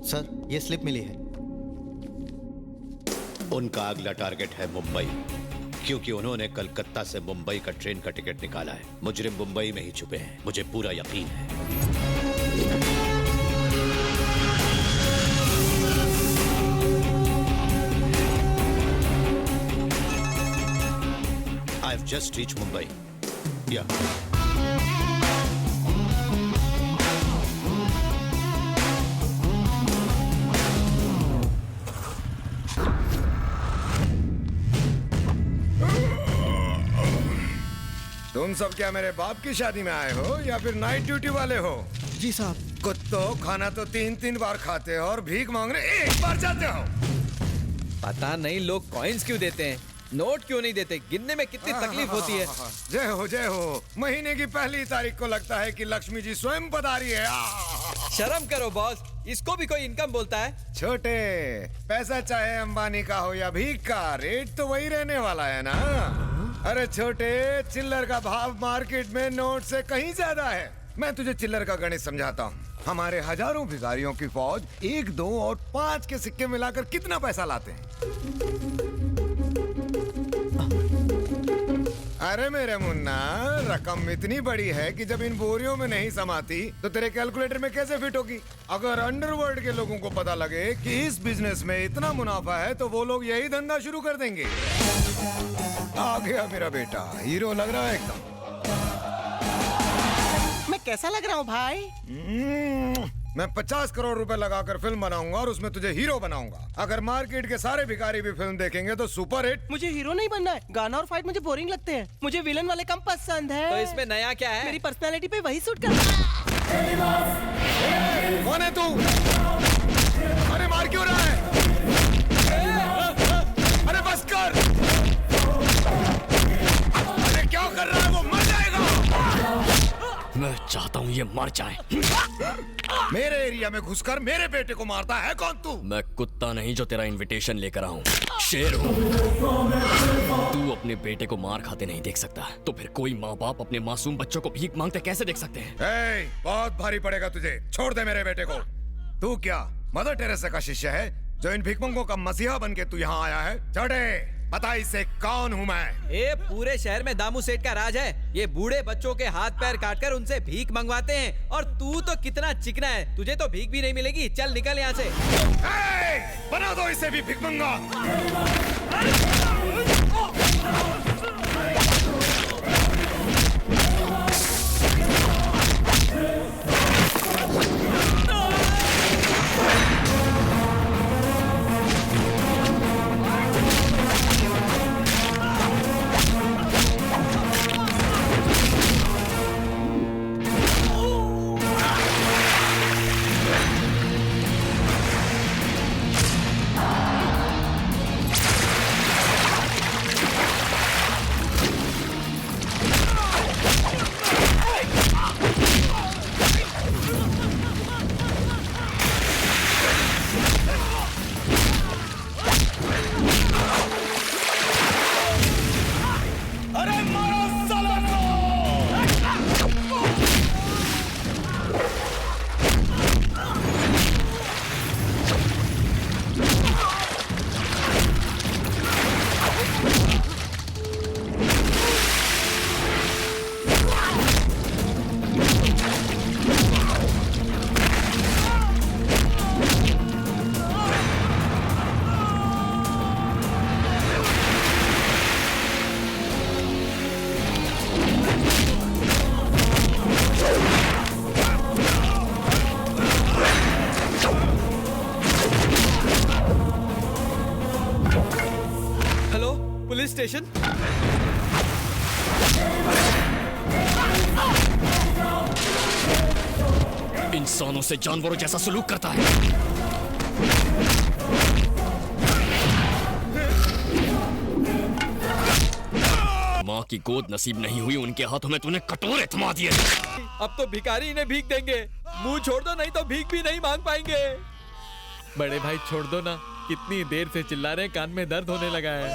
Speaker 1: सर, ये स्लिप मिली है।
Speaker 6: उनका अगला टारगेट है मुंबई, क्योंकि उन्होंने कलकत्ता से मुंबई का ट्रेन का टिकट निकाला है। मुजरिम मुंबई में ही छुपे हैं, मुझे पूरा यकीन है। I've just reached Mumbai. Yeah.
Speaker 18: तुम सब क्या मेरे बाप की शादी में आए हो या फिर नाइट ड्यूटी वाले हो?
Speaker 1: जी साहब।
Speaker 18: कुत्तो, खाना तो 3-3 बार खाते हो और भीख मांगने एक बार जाते हो।
Speaker 19: पता नहीं लोग कॉइन्स क्यों देते हैं, नोट क्यों नहीं देते? गिनने में कितनी तकलीफ होती है।
Speaker 18: जय हो जय हो। महीने की पहली तारीख को लगता है कि लक्ष्मी जी स्वयं पधारी है।
Speaker 19: शर्म करो बॉस, इसको भी कोई इनकम बोलता है?
Speaker 18: छोटे, पैसा चाहे अंबानी का हो या भीख का, रेट तो वही रहने वाला है ना। अरे छोटे, चिल्लर का भाव मार्केट में नोट से कहीं ज्यादा है। मैं तुझे चिल्लर का गणित समझाता हूँ। हमारे हजारों भिखारियों की फौज 1, 2 और 5 के सिक्के मिलाकर कितना पैसा लाते हैं? अरे मेरे मुन्ना, रकम इतनी बड़ी है कि जब इन बोरियों में नहीं समाती तो तेरे कैलकुलेटर में कैसे फिट होगी? अगर अंडरवर्ल्ड के लोगों को पता लगे कि इस बिजनेस में इतना मुनाफा है तो वो लोग यही धंधा शुरू कर देंगे। आ गया मेरा बेटा, हीरो लग रहा है एकदम।
Speaker 20: मैं कैसा लग रहा हूँ भाई?
Speaker 18: मैं 50 करोड़ रुपए लगाकर फिल्म बनाऊंगा और उसमें तुझे हीरो बनाऊंगा। अगर मार्केट के सारे भिखारी भी फिल्म देखेंगे तो सुपर हिट।
Speaker 20: मुझे हीरो नहीं बनना है, गाना और फाइट मुझे बोरिंग लगते हैं। मुझे विलन वाले कम पसंद है।
Speaker 19: तो इसमें नया क्या है?
Speaker 20: मेरी पर्सनालिटी पे वही सूट करता है।
Speaker 18: कौन है तू? अरे मार क्यों रहा है? अरे बस कर। अरे क्या कर रहा है? वो मर जाएगा।
Speaker 14: मैं चाहता हूँ ये मर जाए।
Speaker 18: मेरे एरिया में घुसकर मेरे बेटे को मारता है कौन तू?
Speaker 14: मैं कुत्ता नहीं जो तेरा इनविटेशन लेकर आऊं, शेर हूँ। तू अपने बेटे को मार खाते नहीं देख सकता, तो फिर कोई माँ बाप अपने मासूम बच्चों को भीख मांगते कैसे देख सकते हैं?
Speaker 18: बहुत भारी पड़ेगा तुझे, छोड़ दे मेरे बेटे को। तू क्या मदर टेरेसा का शिष्य है जो इन भिखमंगों का मसीहा बन के तू यहाँ आया है? चढ़े, बता इसे कौन हूँ मैं?
Speaker 19: ये पूरे शहर में दामू सेठ का राज है। ये बूढ़े बच्चों के हाथ पैर काटकर उनसे भीख मंगवाते हैं। और तू तो कितना चिकना है, तुझे तो भीख भी नहीं मिलेगी। चल निकल यहाँ से।
Speaker 18: बना दो इसे भी भिखमंगा।
Speaker 19: Police station.
Speaker 14: इंसानों से जानवरों जैसा सलूक करता है। माँ की गोद नसीब नहीं हुई, उनके हाथों में तूने कटोरे थमा दिए।
Speaker 19: अब तो भिखारी इन्हें भीख देंगे। मुंह छोड़ दो, नहीं तो भीख भी नहीं मांग पाएंगे।
Speaker 2: बड़े भाई छोड़ दो ना, कितनी देर से चिल्ला रहे, कान में दर्द होने लगा है।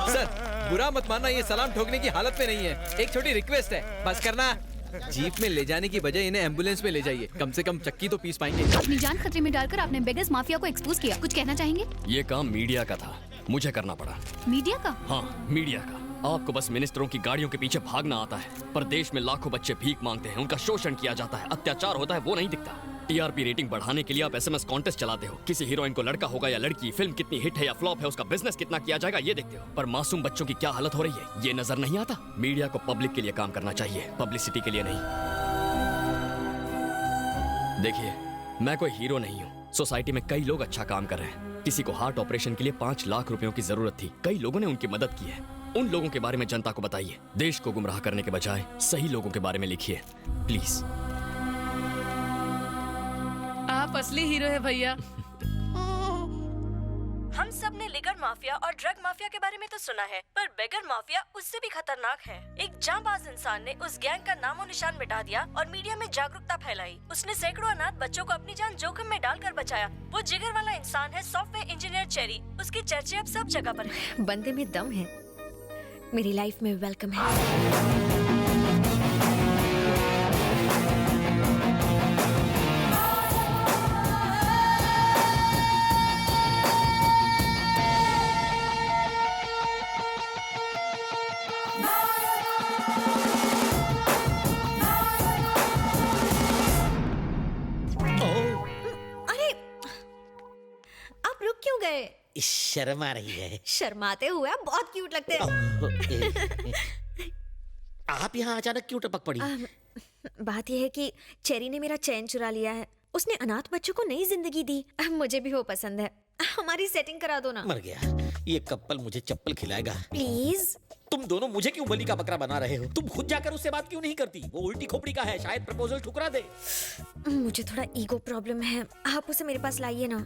Speaker 19: सर बुरा मत मानना, ये सलाम ठोकने की हालत में नहीं है। एक छोटी रिक्वेस्ट है, बस करना। जीप में ले जाने की बजाय इन्हें एम्बुलेंस में ले जाइए, कम से कम चक्की तो पीस पाएंगे।
Speaker 4: अपनी जान खतरे में डालकर आपने बेगस माफिया को एक्सपोज किया, कुछ कहना चाहेंगे?
Speaker 14: ये काम मीडिया का था, मुझे करना पड़ा।
Speaker 4: मीडिया का?
Speaker 14: हाँ, मीडिया का। आपको बस मिनिस्टरों की गाड़ियों के पीछे भागना आता है, पर देश में लाखों बच्चे भीख मांगते हैं, उनका शोषण किया जाता है, अत्याचार होता है, वो नहीं दिखता। टीआरपी रेटिंग बढ़ाने के लिए आप एसएमएस कॉन्टेस्ट चलाते हो, किसी हीरोइन को लड़का होगा या लड़की, फिल्म कितनी हिट है या फ्लॉप है, उसका बिजनेस कितना किया जाएगा ये देखते हो, पर मासूम बच्चों की क्या हालत हो रही है ये नजर नहीं आता। मीडिया को पब्लिक के लिए काम करना चाहिए, पब्लिसिटी के लिए नहीं। देखिए, मैं कोई हीरो नहीं हूँ, सोसाइटी में कई लोग अच्छा काम कर रहे हैं। किसी को हार्ट ऑपरेशन के लिए 5 लाख रुपयों की जरूरत थी, कई लोगों ने उनकी मदद की है। उन लोगों के बारे में जनता को बताइए, देश को गुमराह करने के बजाय सही लोगों के बारे में लिखिए प्लीज।
Speaker 21: आप असली हीरो है भैया।
Speaker 11: हम सब ने लिकर माफिया और ड्रग माफिया के बारे में तो सुना है, पर बेगर माफिया उससे भी खतरनाक है। एक जांबाज इंसान ने उस गैंग का नामो निशान मिटा दिया और मीडिया में जागरूकता फैलाई। उसने सैकड़ों अनाथ बच्चों को अपनी जान जोखिम में डालकर बचाया। वो जिगर वाला इंसान है सॉफ्टवेयर इंजीनियर चेरी। उसकी चर्चे अब सब जगह पर है।
Speaker 10: बंदे में दम है, मेरी लाइफ में वेलकम है।
Speaker 12: शर्म आ रही है।
Speaker 10: शर्माते हुए आप बहुत क्यूट लगते हैं।
Speaker 12: आप यहाँ अचानक क्यों टपक पड़ी?
Speaker 10: बात यह है कि चेरी ने मेरा चैन चुरा लिया है। उसने अनाथ बच्चों को नई जिंदगी दी। मुझे भी वो पसंद है। हमारी सेटिंग करा दो ना।
Speaker 12: मर गया ये कपल, मुझे चप्पल खिलाएगा।
Speaker 10: प्लीज।
Speaker 12: तुम दोनों मुझे क्यों बलि का बकरा बना रहे हो? तुम खुद जाकर उससे बात क्यों नहीं करती? वो उल्टी खोपड़ी का है, शायद प्रपोजल ठुकरा दे।
Speaker 10: मुझे थोड़ा ईगो प्रॉब्लम है, आप उसे मेरे पास लाइए ना।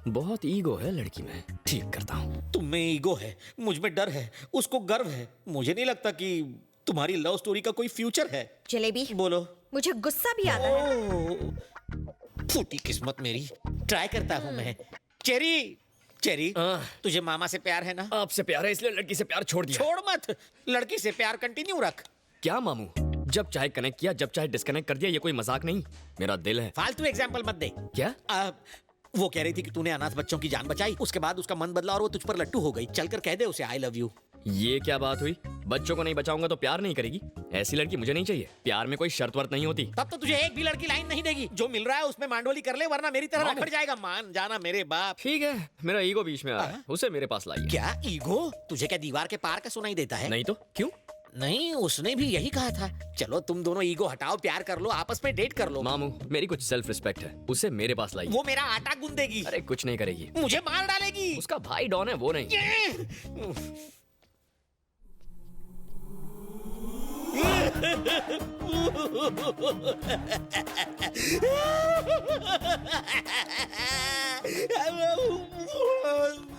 Speaker 14: बहुत ईगो है लड़की में, ठीक करता हूँ।
Speaker 12: तुम में ईगो है, मुझ में डर है, उसको गर्व है। मुझे नहीं लगता कि तुम्हारी लव स्टोरी का कोई फ्यूचर है।
Speaker 10: जलेबी
Speaker 12: बोलो।
Speaker 10: मुझे गुस्सा भी आता है।
Speaker 12: फूटी किस्मत मेरी, ट्राई करता हूँ मैं। चेरी, चेरी, तुझे मामा से प्यार है ना?
Speaker 14: आपसे प्यार है इसलिए लड़की से प्यार छोड़ दिया।
Speaker 12: छोड़ मत, लड़की से प्यार कंटिन्यू रख।
Speaker 14: क्या मामू, जब चाहे कनेक्ट किया, जब चाहे डिस्कनेक्ट कर दिया, ये कोई मजाक नहीं। मेरा दिल है।
Speaker 12: फालतू एग्जांपल मत दे।
Speaker 14: क्या?
Speaker 12: वो कह रही थी कि तूने अनाथ बच्चों की जान बचाई, उसके बाद उसका मन बदला और वो तुझ पर लट्टू हो गई। चलकर कह दे उसे आई लव यू।
Speaker 14: ये क्या बात हुई? बच्चों को नहीं बचाऊंगा तो प्यार नहीं करेगी? ऐसी लड़की मुझे नहीं चाहिए। प्यार में कोई शर्त वर्त नहीं होती।
Speaker 12: तब तो तुझे एक भी लड़की लाइन नहीं देगी। जो मिल रहा है उसमें मांडोली कर ले, वरना मेरी तरह रखड़ जाएगा। मान जाना मेरे बाप।
Speaker 14: ठीक है, मेरा ईगो बीच में आ रहा है, उसे मेरे पास लाइए।
Speaker 12: क्या ईगो? तुझे क्या दीवार के पार का सुनाई देता है?
Speaker 14: नहीं तो क्यों?
Speaker 12: नहीं, उसने भी यही कहा था। चलो तुम दोनों ईगो हटाओ, प्यार कर लो, आपस में डेट कर लो।
Speaker 14: मामू, मेरी कुछ सेल्फ रिस्पेक्ट है, उसे मेरे पास लाइए।
Speaker 12: वो मेरा आटा गूंदेगी।
Speaker 14: अरे कुछ नहीं करेगी,
Speaker 12: मुझे मार डालेगी।
Speaker 14: उसका भाई डॉन है, वो नहीं।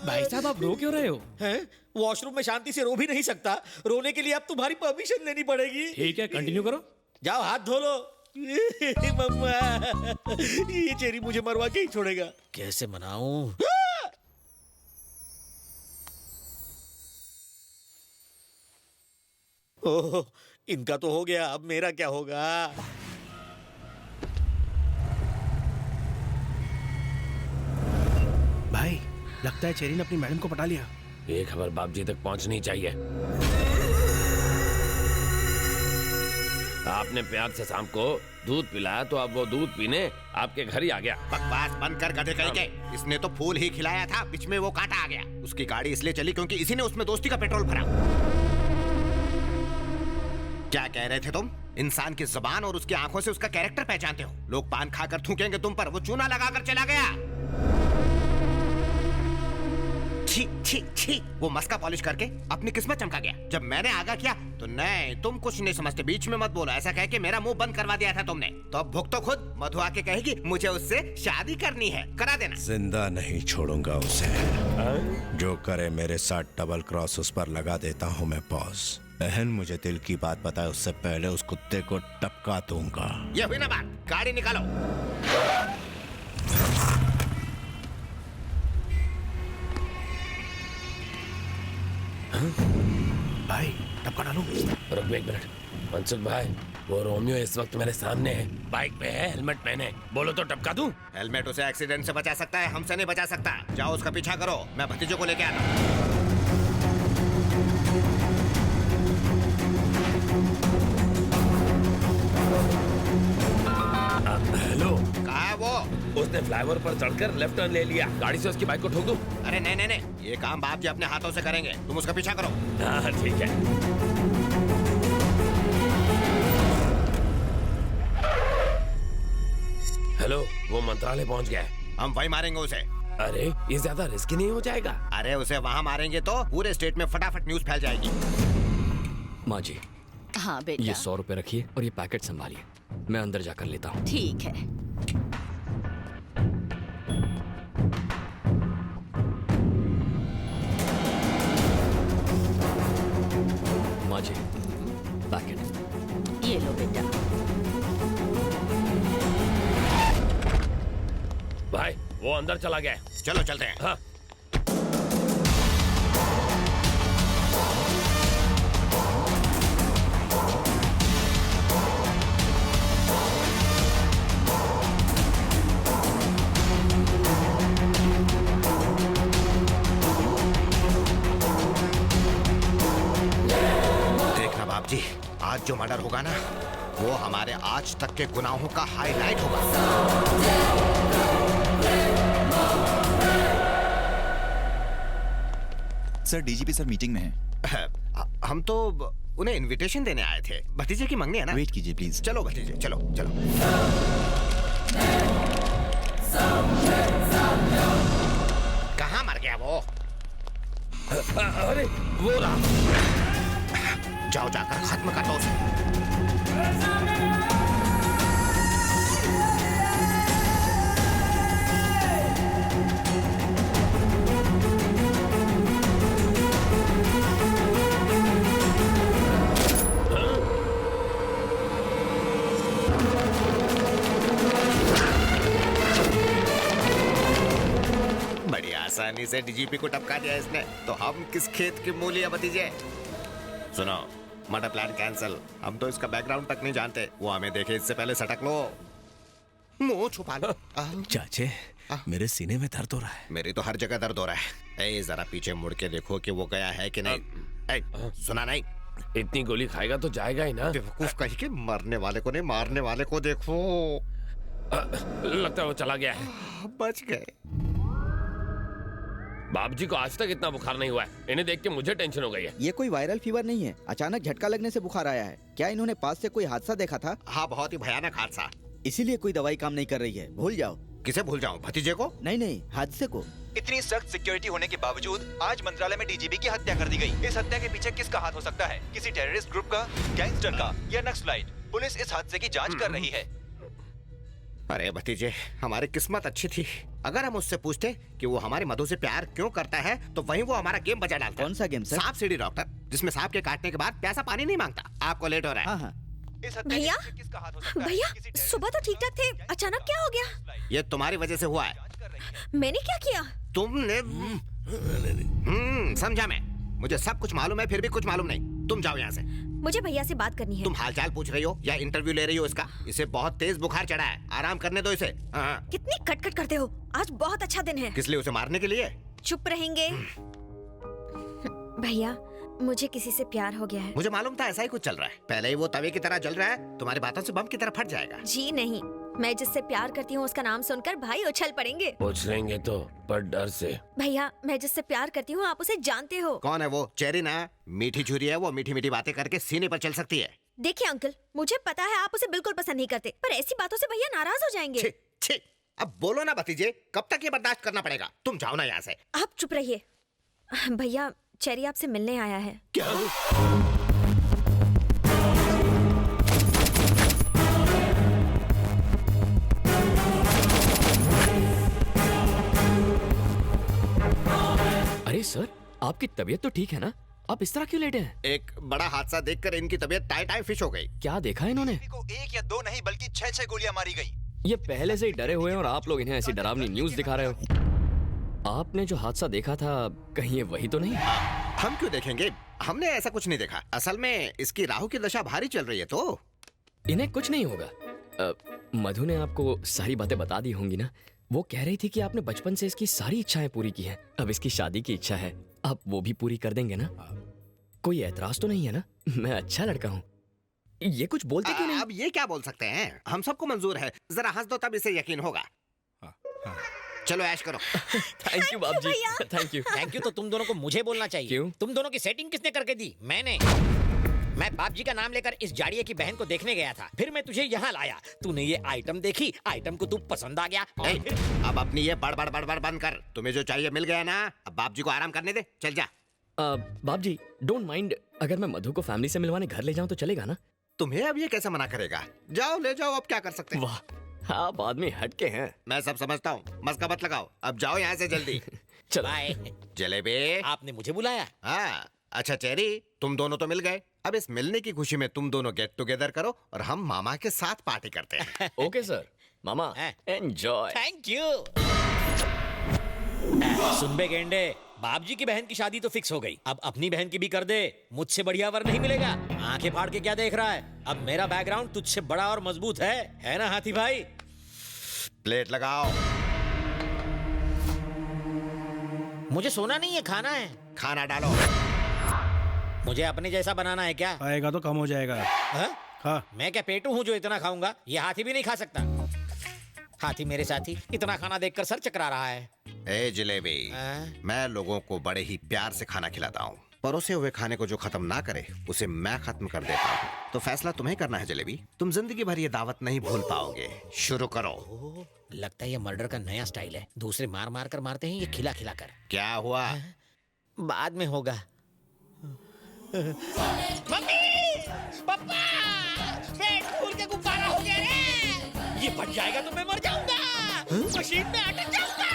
Speaker 19: भाई साहब आप रो क्यों रहे हो?
Speaker 12: हैं? वॉशरूम में शांति से रो भी नहीं सकता, रोने के लिए अब तुम्हारी परमिशन लेनी पड़ेगी।
Speaker 19: ठीक है, कंटिन्यू करो।
Speaker 12: जाओ हाथ धो लो। मम्मा, ये चेरी मुझे मरवा के ही छोड़ेगा।
Speaker 19: कैसे मनाऊं?
Speaker 12: ओह, इनका तो हो गया, अब मेरा क्या होगा?
Speaker 20: भाई, लगता है चेरी ने अपनी मैडम को पटा लिया।
Speaker 13: ये खबर बाप जी तक पहुंचनी चाहिए। आपने प्यार से शाम को दूध पिलाया तो अब वो दूध पीने आपके घर ही आ गया।
Speaker 15: बकवास बंद कर गधे कहीं के। इसने तो फूल ही खिलाया था, बीच में वो कांटा आ गया। उसकी गाड़ी इसलिए चली क्योंकि इसी ने उसमें दोस्ती का पेट्रोल भरा। क्या कह रहे थे तुम? इंसान की जुबान और उसकी आंखों से उसका कैरेक्टर पहचानते हो। लोग पान खाकर थूकेंगे तुम पर, वो चूना लगाकर चला गया। छी छी छी, वो मस्का पॉलिश करके अपनी किस्मत चमका गया। जब मैंने आगा किया तो नहीं, तुम कुछ नहीं समझते, बीच में मत बोलो, ऐसा कह के मेरा मुंह बंद करवा दिया था तुमने। तो अब भुगतो खुद। मधु आके कहेगी मुझे उससे शादी करनी है, करा देना।
Speaker 5: जिंदा नहीं छोड़ूंगा उसे। जो करे मेरे साथ डबल क्रॉस, उस पर लगा देता हूँ मैं पॉज। बहन मुझे दिल की बात बताए उससे पहले उस कुत्ते को टपका दूंगा।
Speaker 15: ये हुई ना बात, गाड़ी निकालो।
Speaker 13: भाई टपका डालू। रुक एक मिनट। मनसुख भाई, वो रोमियो इस वक्त मेरे सामने है, बाइक पे है, हेलमेट पहने, बोलो तो टपका दूं?
Speaker 15: हेलमेट उसे एक्सीडेंट से बचा सकता है, हमसे नहीं बचा सकता। जाओ उसका पीछा करो, मैं भतीजों को लेके आता हूँ।
Speaker 13: हेलो,
Speaker 15: कहाँ है वो?
Speaker 13: उसने फ्लाईओवर पर चढ़कर लेफ्ट टर्न ले लिया। गाड़ी से उसकी बाइक को ठोक दूं?
Speaker 15: अरे नहीं नहीं नहीं, ये काम बाप जी अपने हाथों से करेंगे, तुम उसका पीछा करो।
Speaker 13: हाँ ठीक है। हेलो, वो मंत्रालय पहुंच गया है।
Speaker 15: हम वही मारेंगे उसे।
Speaker 13: अरे ये ज्यादा रिस्की नहीं हो जाएगा?
Speaker 15: अरे उसे वहाँ मारेंगे तो पूरे स्टेट में फटाफट न्यूज फैल जाएगी।
Speaker 14: माँ जी,
Speaker 7: हाँ बेटा,
Speaker 14: ये 100 रुपए रखिए और ये पैकेट संभालिए, मैं अंदर जाकर लेता हूँ।
Speaker 7: ठीक है।
Speaker 14: माँ जी, पैकेट।
Speaker 7: ये लो बेटा।
Speaker 13: भाई वो अंदर चला गया है।
Speaker 15: चलो चलते हैं।
Speaker 13: हाँ।
Speaker 15: देखना बाप जी, आज जो मर्डर होगा ना, वो हमारे आज तक के गुनाहों का हाईलाइट होगा।
Speaker 22: सर डीजीपी सर मीटिंग में हैं।
Speaker 15: हम तो उन्हें इनविटेशन देने आए थे। भतीजे की मंगनी है ना।
Speaker 22: वेट कीजिए प्लीज।
Speaker 15: चलो भतीजे, चलो चलो। कहाँ मर गया वो?
Speaker 13: अरे वो रहा।
Speaker 15: जाओ जाकर खत्म कर दो उसे। बड़ी आसानी से डीजीपी को टपका दिया इसने, तो हम किस खेत की मूली है भतीजे? सुनो, मर्डर प्लान कैंसिल। हम तो इसका बैकग्राउंड तक नहीं जानते, वो हमें देखे इससे पहले सटक लो। मुंह छुपा लो।
Speaker 5: चाचे, मेरे सीने में दर्द हो रहा है।
Speaker 15: मेरी तो हर जगह दर्द हो रहा है। ए, जरा पीछे मुड़ के देखो कि वो गया है कि नहीं। ए, सुना नहीं?
Speaker 13: इतनी गोली खाएगा तो जाएगा ही ना।
Speaker 15: बेवकूफ कहीं के, मरने वाले को नहीं मारने वाले को देखो।
Speaker 13: लगता है वो चला गया है।
Speaker 15: बच गए।
Speaker 13: बाप जी को आज तक इतना बुखार नहीं हुआ है। इन्हें देख के मुझे टेंशन हो गई है।
Speaker 8: ये कोई वायरल फीवर नहीं है, अचानक झटका लगने से बुखार आया है। क्या इन्होंने पास से कोई हादसा देखा था?
Speaker 15: हाँ, बहुत ही भयानक हादसा।
Speaker 8: इसीलिए कोई दवाई काम नहीं कर रही है। भूल जाओ।
Speaker 15: किसे भूल जाऊं? भतीजे को?
Speaker 8: नहीं नहीं, हादसे को।
Speaker 22: इतनी सख्त सिक्योरिटी होने के बावजूद आज मंत्रालय में डीजीपी की हत्या कर दी गई। इस हत्या के पीछे किसका हाथ हो सकता है? किसी टेररिस्ट ग्रुप का, गैंगस्टर का या नक्सलाइट? पुलिस इस हादसे की जांच कर रही है।
Speaker 15: अरे भतीजे, हमारी किस्मत अच्छी थी। अगर हम उससे पूछते कि वो हमारी मधु से प्यार क्यों करता है, तो वहीं वो हमारा गेम बजा डालता।
Speaker 8: कौन सा गेम सर?
Speaker 15: सांप सीढ़ी डॉक्टर, जिसमें सांप के काटने के बाद प्यासा पानी नहीं मांगता। आपको लेट हो रहा है।
Speaker 8: हाँ हाँ।
Speaker 10: भैया, भैया सुबह तो ठीक ठाक थे, अचानक क्या हो गया?
Speaker 15: ये तुम्हारी वजह से हुआ है।
Speaker 10: मैंने क्या किया?
Speaker 15: तुमने समझा मैं। मुझे सब कुछ मालूम है, फिर भी कुछ मालूम नहीं। तुम जाओ यहाँ से।
Speaker 10: मुझे भैया से बात करनी है।
Speaker 15: तुम हालचाल पूछ रही हो या इंटरव्यू ले रही हो इसका? इसे बहुत तेज बुखार चढ़ा है, आराम करने दो इसे।
Speaker 10: कितनी कटकट करते हो। आज बहुत अच्छा दिन है।
Speaker 15: किस लिए? उसे मारने के लिए?
Speaker 10: चुप रहेंगे? भैया, मुझे किसी से प्यार हो गया है।
Speaker 15: मुझे मालूम था ऐसा ही कुछ चल रहा है। पहले ही वो तवे की तरह जल रहा है, तुम्हारी बातों से बम की तरह फट जाएगा।
Speaker 10: जी नहीं, मैं जिससे प्यार करती हूँ उसका नाम सुनकर भाई उछल पड़ेंगे।
Speaker 13: उछलेंगे तो, पर डर से।
Speaker 10: भैया, मैं जिससे प्यार करती हूँ आप उसे जानते हो।
Speaker 15: कौन है वो? चेरी ना? मीठी छुरी है वो, मीठी मीठी बातें करके सीने पर चल सकती है।
Speaker 10: देखिए अंकल, मुझे पता है आप उसे बिल्कुल पसंद नहीं करते, पर ऐसी बातों से भैया नाराज हो जाएंगे।
Speaker 15: छी, अब बोलो ना भतीजे, कब तक ये बर्दाश्त करना पड़ेगा? तुम जाओ ना यहाँ से।
Speaker 10: आप चुप रहिए। भैया, चेरी आपसे मिलने आया है।
Speaker 15: क्या?
Speaker 14: अरे सर, आपकी तबीयत तो ठीक है ना? आप इस तरह क्यों लेटे हैं?
Speaker 15: एक बड़ा हादसा देखकर इनकी तबीयत टाई फिश हो गई।
Speaker 14: क्या देखा इन्होंने?
Speaker 22: को 1 या 2 नहीं बल्कि 6 गोलियां मारी गई।
Speaker 14: ये पहले से ही डरे हुए हैं और आप लोग इन्हें ऐसी डरावनी न्यूज दिखा रहे हो। आपने जो हादसा देखा था कहीं ये वही तो नहीं?
Speaker 15: हम क्यों देखेंगे, हमने ऐसा कुछ नहीं देखा। असल में इसकी राहु की दशा भारी चल रही है तो
Speaker 14: इन्हें कुछ नहीं होगा। मधु ने आपको सारी बातें बता दी होंगी ना? वो कह रही थी कि आपने बचपन से इसकी सारी इच्छाएं पूरी की हैं। अब इसकी शादी की इच्छा है, आप वो भी पूरी कर देंगे ना? कोई ऐतराज तो नहीं है ना? मैं अच्छा लड़का हूँ। ये कुछ बोलते क्यों नहीं?
Speaker 15: अब ये क्या बोल सकते हैं, हम सबको मंजूर है। जरा हंस दो तब इसे यकीन होगा। चलो ऐश करो।
Speaker 14: थैंक यू बाप जी, थैंक यू।
Speaker 12: थैंक यू तो तुम दोनों को मुझे बोलना चाहिए।
Speaker 14: क्यों?
Speaker 12: तुम दोनों की सेटिंग किसने करके दी? मैंने। मैं बाप जी का नाम लेकर इस जाड़िये की बहन को देखने गया था, फिर मैं तुझे यहाँ लाया। तूने ये आइटम देखी, आइटम को तू पसंद आ गया और फिर...
Speaker 15: अब अपनी ये बड़ बंद कर। तुम्हें जो चाहिए मिल गया ना, अब बाप जी को आराम करने दे, चल जा।
Speaker 14: बाप जी डोंट माइंड, अगर मैं मधु को फैमिली से मिलवाने घर ले जाऊं तो चलेगा ना?
Speaker 15: तुम्हें अब ये कैसे मना करेगा? जाओ ले जाओ, अब क्या कर सकते हैं।
Speaker 14: वाह आप आदमी हटके हैं।
Speaker 15: मैं सब समझता हूँ, मस्का मत लगाओ। अब जाओ यहाँ से जल्दी।
Speaker 14: चलो।
Speaker 15: जलेबी
Speaker 12: आपने मुझे बुलाया?
Speaker 15: हाँ। अच्छा चेरी, तुम दोनों तो मिल गए। अब इस मिलने की खुशी में तुम दोनों गेट टुगेदर करो और हम मामा के साथ पार्टी करते हैं।
Speaker 14: Okay sir. मामा एंजॉय।
Speaker 12: Thank you. सुन बे गेंडे, बाप जी की बहन की शादी तो फिक्स हो गई, अब अपनी बहन की भी कर दे। मुझसे बढ़िया वर नहीं मिलेगा। आंखें फाड़ के क्या देख रहा है? अब मेरा बैकग्राउंड तुझसे बड़ा और मजबूत है ना हाथी भाई?
Speaker 15: प्लेट लगाओ।
Speaker 12: मुझे सोना नहीं है, खाना है।
Speaker 15: खाना डालो।
Speaker 12: मुझे अपने जैसा बनाना है क्या?
Speaker 7: आएगा तो कम हो जाएगा।
Speaker 12: हाँ? मैं क्या पेटू हूँ जो इतना खाऊंगा? ये हाथी भी नहीं खा सकता। हाथी मेरे साथी इतना खाना देखकर सर चकरा रहा है।
Speaker 15: ए जलेबी, मैं लोगों को बड़े ही प्यार से खाना खिलाता हूँ। परोसे हुए खाने को जो खत्म ना करे उसे मैं खत्म कर देता हूँ। तो फैसला तुम्हें करना है जलेबी। तुम जिंदगी भर ये दावत नहीं भूल पाओगे। शुरू करो।
Speaker 12: लगता है ये मर्डर का नया स्टाइल है। दूसरे मार मार कर मारते हैं, ये खिला खिला कर।
Speaker 15: क्या हुआ?
Speaker 12: बाद में होगा। मम्मी, पापा, पेट फूल के गुब्बारा हो गया रे। ये फट जाएगा तो मैं मर जाऊंगा। मशीन में अटक जाऊंगा।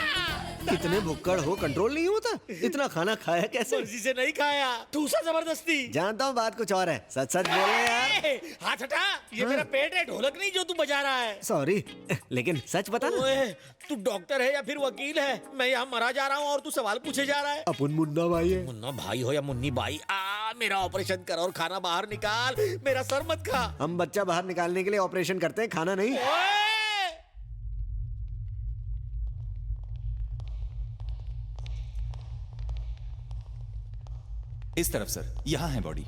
Speaker 9: इतने भुक्कड़ हो, कंट्रोल नहीं होता? इतना खाना खाया कैसे?
Speaker 12: मर्जी से नहीं खाया, दूसरा जबरदस्ती।
Speaker 9: जानता हूँ बात कुछ और है, सच सच बोल रहे यार।
Speaker 12: हाथ हटा, ये मेरा पेट है, ढोलक नहीं जो तू बजा रहा है।
Speaker 9: सॉरी, लेकिन सच बता ना।
Speaker 12: तू डॉक्टर है या फिर वकील है? मैं यहाँ मरा जा रहा हूँ और तू सवाल पूछे जा रहा है।
Speaker 9: अपन मुन्ना भाई है।
Speaker 12: मुन्ना भाई हो या मुन्नी बाई, मेरा ऑपरेशन कर और खाना बाहर निकाल। मेरा सर मत खा।
Speaker 9: हम बच्चा बाहर निकालने के लिए ऑपरेशन करते हैं, खाना नहीं।
Speaker 22: इस तरफ सर, यहाँ है बॉडी।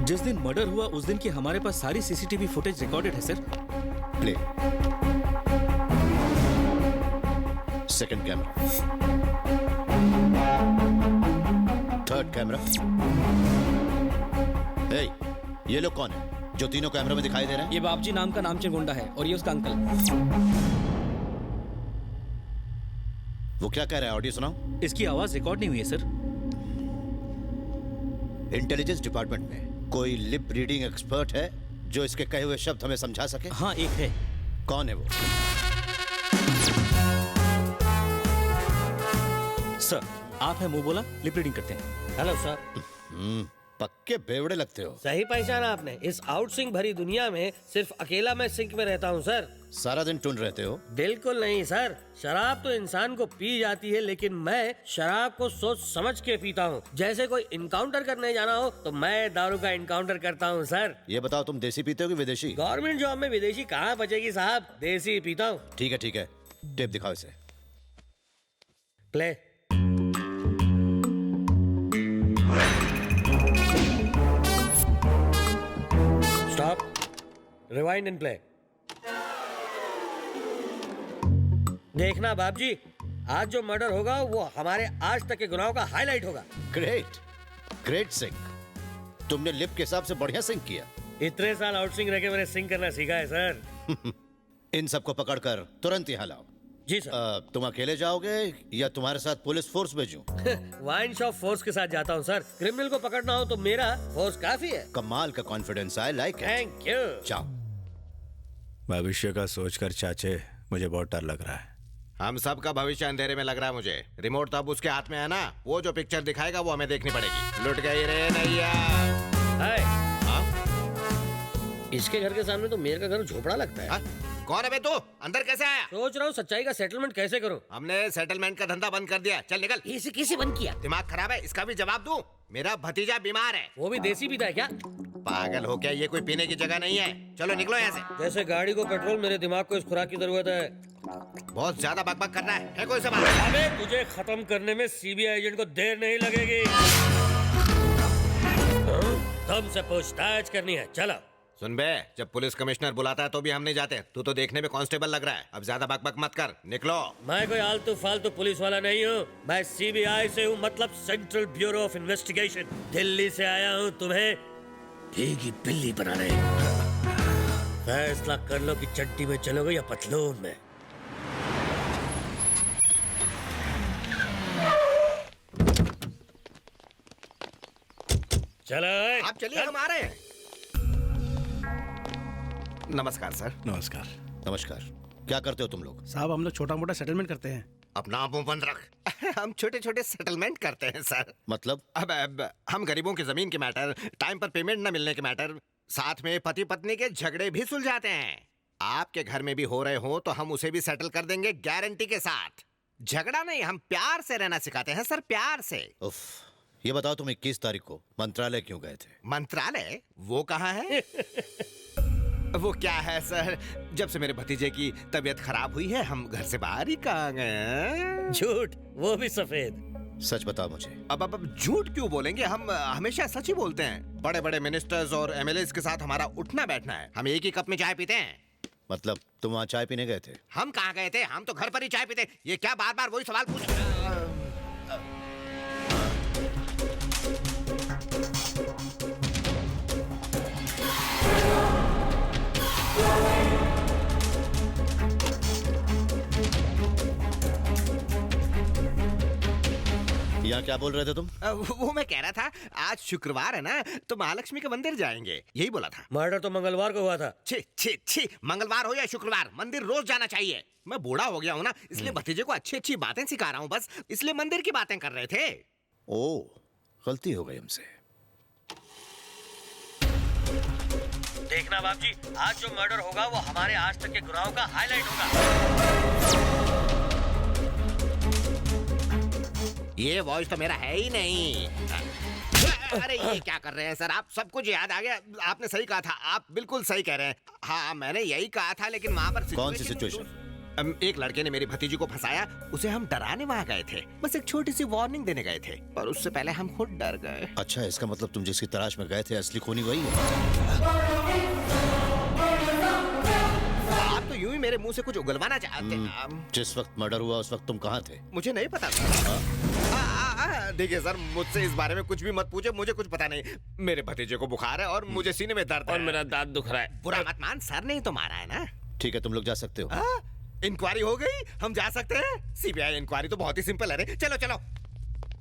Speaker 17: जिस दिन मर्डर हुआ उस दिन की हमारे पास सारी सीसीटीवी फुटेज रिकॉर्डेड है sir.
Speaker 6: Play. Second camera, third camera. Hey, ये लोग कौन है जो तीनों कैमरे में दिखाई दे रहे हैं?
Speaker 17: ये बापजी नाम का नामचीन गुंडा है और ये उसका अंकल।
Speaker 6: वो क्या कह रहा है? ऑडियो सुनाओ।
Speaker 17: इसकी आवाज रिकॉर्ड नहीं हुई है सर।
Speaker 6: इंटेलिजेंस डिपार्टमेंट में कोई लिप रीडिंग एक्सपर्ट है जो इसके कहे हुए शब्द हमें समझा सके?
Speaker 17: हाँ, एक है।
Speaker 6: कौन है वो?
Speaker 17: सर, आप है मुंह बोला, लिप रीडिंग करते हैं।
Speaker 23: Hello sir.
Speaker 6: पक्के बेवड़े लगते हो।
Speaker 23: सही पहचाना आपने। इस आउटसिंक भरी दुनिया में सिर्फ अकेला मैं सिंक में रहता हूँ सर।
Speaker 6: सारा दिन टून रहते हो?
Speaker 23: बिल्कुल नहीं सर, शराब तो इंसान को पी जाती है, लेकिन मैं शराब को सोच समझ के पीता हूँ। जैसे कोई इनकाउंटर करने जाना हो तो मैं दारू का इनकाउंटर करता हूँ सर।
Speaker 6: ये बताओ, तुम देसी पीते हो कि विदेशी?
Speaker 23: गवर्नमेंट जॉब में विदेशी कहाँ बचेगी साहब, देसी पीता हूँ।
Speaker 6: ठीक है ठीक है, टेप दिखाओ इसे।
Speaker 23: Play. Stop, rewind and play. देखना बाप जी, आज जो मर्डर होगा वो हमारे आज तक के गुनाहों का हाईलाइट होगा।
Speaker 6: Great, great sync. तुमने लिप के हिसाब से बढ़िया सिंक किया।
Speaker 23: इतने साल आउटसिंग रह के मैंने सिंक करना सीखा है सर।
Speaker 6: इन सबको पकड़कर तुरंत यहाँ लाओ।
Speaker 23: जी सर।
Speaker 6: तुम अकेले जाओगे या तुम्हारे साथ पुलिस फोर्स भेजूं?
Speaker 23: वाइन शॉप फोर्स के साथ जाता हूँ सर। क्रिमिनल को पकड़ना हो तो मेरा फोर्स काफी है।
Speaker 6: कमाल का confidence, I like it.
Speaker 23: Thank you.
Speaker 6: जाओ।
Speaker 5: भविष्य का सोचकर चाचे मुझे बहुत डर लग रहा है।
Speaker 15: हम सब का भविष्य अंधेरे में लग रहा है मुझे। रिमोट तो अब उसके हाथ में है ना, वो जो पिक्चर दिखाएगा वो हमें देखनी पड़ेगी। लुट गई रे नैया।
Speaker 23: इसके घर के सामने तो मेरे का घर झोपड़ा लगता है।
Speaker 15: कौन है बे तू? अंदर कैसे आया?
Speaker 23: सोच रहा हूँ सच्चाई का सेटलमेंट कैसे करूँ।
Speaker 15: हमने सेटलमेंट का धंधा बंद कर दिया। चल निकल।
Speaker 23: इसे किसे बंद किया?
Speaker 15: दिमाग खराब है, इसका भी जवाब दूं? मेरा भतीजा बीमार है।
Speaker 23: वो भी देसी पीता है क्या?
Speaker 15: पागल हो क्या? ये कोई पीने की जगह नहीं है। चलो निकलो यहाँ से।
Speaker 23: जैसे गाड़ी को पेट्रोल, मेरे दिमाग को इस खुराक की जरूरत है।
Speaker 15: बहुत ज्यादा बकबक कर रहा है कोई सवाल?
Speaker 23: अबे तुझे खत्म करने में सीबीआई एजेंट को देर नहीं लगेगी। तुमसे पूछताछ करनी है, चलो।
Speaker 15: सुन बे, जब पुलिस कमिश्नर बुलाता है तो भी हम नहीं जाते। तू तो देखने में कांस्टेबल लग रहा है। अब ज्यादा बकबक मत कर, निकलो।
Speaker 23: मैं कोई आलतू फालतू पुलिस वाला नहीं हूँ। मैं सीबीआई से हूँ, मतलब central bureau of investigation. Delhi से आया हूँ तुम्हें भीगी बिल्ली बनाने। फैसला कर लो कि चड्डी में चलोगे या पतलून में। चलो
Speaker 15: आप चलिए, हम आ रहे हैं। नमस्कार सर।
Speaker 5: नमस्कार।
Speaker 6: नमस्कार। क्या करते हो तुम लोग?
Speaker 3: साहब हम लोग छोटा मोटा सेटलमेंट करते हैं।
Speaker 15: अपना मुंह बंद रख। हम छोटे छोटे सेटलमेंट करते हैं सर।
Speaker 6: मतलब?
Speaker 15: अब हम गरीबों की जमीन के मैटर, टाइम पर पेमेंट न मिलने के मैटर, साथ में पति पत्नी के झगड़े भी सुलझाते हैं। आपके घर में भी हो रहे हो तो हम उसे भी सेटल कर देंगे, गारंटी के साथ। झगड़ा नहीं, हम प्यार से रहना सिखाते हैं सर, प्यार से।
Speaker 6: उफ, ये बताओ तुम 21 तारीख को मंत्रालय क्यों गए थे?
Speaker 15: मंत्रालय? वो कहाँ है? वो क्या है सर, जब से मेरे भतीजे की तबीयत खराब हुई है हम घर से बाहर ही कहाँ गए।
Speaker 23: झूठ, वो भी सफेद।
Speaker 6: सच बताओ मुझे।
Speaker 15: अब झूठ क्यों बोलेंगे? हम हमेशा सच ही बोलते हैं। बड़े बड़े मिनिस्टर्स और एमएलएस के साथ हमारा उठना बैठना है। हम एक ही कप में चाय पीते हैं।
Speaker 6: मतलब तुम वहाँ चाय पीने गए थे?
Speaker 15: हम कहाँ गए थे? हम तो घर पर ही चाय पीते। ये क्या बार बार वही सवाल पूछ?
Speaker 6: यहाँ क्या बोल रहे थे तुम?
Speaker 15: वो मैं कह रहा था आज शुक्रवार है ना, तो महालक्ष्मी के मंदिर जाएंगे, यही बोला था।
Speaker 23: मर्डर तो मंगलवार को हुआ था।
Speaker 15: छी छी छी, मंगलवार हो या शुक्रवार, मंदिर रोज जाना चाहिए। मैं बूढ़ा हो गया हूँ ना, इसलिए भतीजे को अच्छी अच्छी बातें सिखा रहा हूँ, बस इसलिए मंदिर की बातें कर रहे थे।
Speaker 6: ओ, गलती हो गई हमसे।
Speaker 23: देखना बाप जी, आज जो मर्डर होगा वो हमारे आज तक के गुनाहों का हाईलाइट होगा।
Speaker 15: ये वॉइस तो मेरा है ही नहीं। अरे ये क्या कर रहे हैं सर आप? सब कुछ याद आ गया। आपने सही कहा था, आप बिल्कुल सही कह रहे हैं। हाँ मैंने यही कहा था, लेकिन वहाँ पर
Speaker 6: कौन सी सिचुएशन?
Speaker 15: एक लड़के ने मेरी भतीजी को फंसाया, उसे हम डराने वहाँ गए थे। बस एक छोटी सी वार्निंग देने गए थे, पर उससे पहले हम खुद डर गए।
Speaker 6: अच्छा, इसका मतलब तुम जिसकी तलाश में गए थे असली खूनी वही है?
Speaker 15: आप तो यूं ही मेरे मुंह से कुछ उगलवाना चाहते।
Speaker 6: जिस वक्त मर्डर हुआ उस वक्त तुम कहाँ थे?
Speaker 15: मुझे नहीं पता था। देखिए सर, मुझसे इस बारे में कुछ भी मत पूछे, मुझे कुछ पता नहीं। मेरे भतीजे को बुखार है और मुझे सीने में दर्द है
Speaker 13: और मेरा दांत दुख रहा है।
Speaker 15: बुरा मत मान, सर ने तो मारा है ना।
Speaker 6: ठीक है, तुम लोग जा सकते हो।
Speaker 15: इंक्वायरी हो गई, हम जा सकते हैं। सीबीआई इंक्वायरी तो बहुत ही सिंपल है रे। चलो चलो।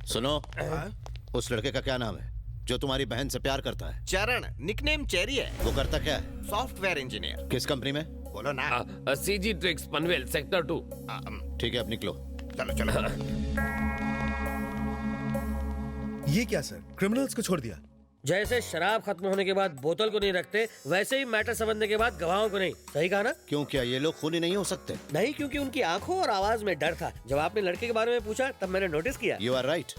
Speaker 6: सुनो, उस लड़के का क्या नाम है जो तुम्हारी बहन से प्यार करता है?
Speaker 15: चरण, निकनेम चेरी है।
Speaker 6: वो करता क्या है?
Speaker 15: Software engineer.
Speaker 6: किस कंपनी में?
Speaker 15: बोलो ना।
Speaker 13: CG tricks Panvel sector 2।
Speaker 6: ठीक है, अब निकलो।
Speaker 15: चलो चलो।
Speaker 7: ये क्या सर, क्रिमिनल्स को छोड़ दिया?
Speaker 23: जैसे शराब खत्म होने के बाद बोतल को नहीं रखते, वैसे ही मैटर समझने के बाद गवाहों को नहीं। सही कहा ना?
Speaker 6: क्यों, क्या ये लोग खूनी नहीं हो सकते?
Speaker 23: नहीं, क्योंकि उनकी आंखों और आवाज में डर था। जब आपने लड़के के बारे में पूछा तब मैंने नोटिस किया।
Speaker 6: यू आर राइट,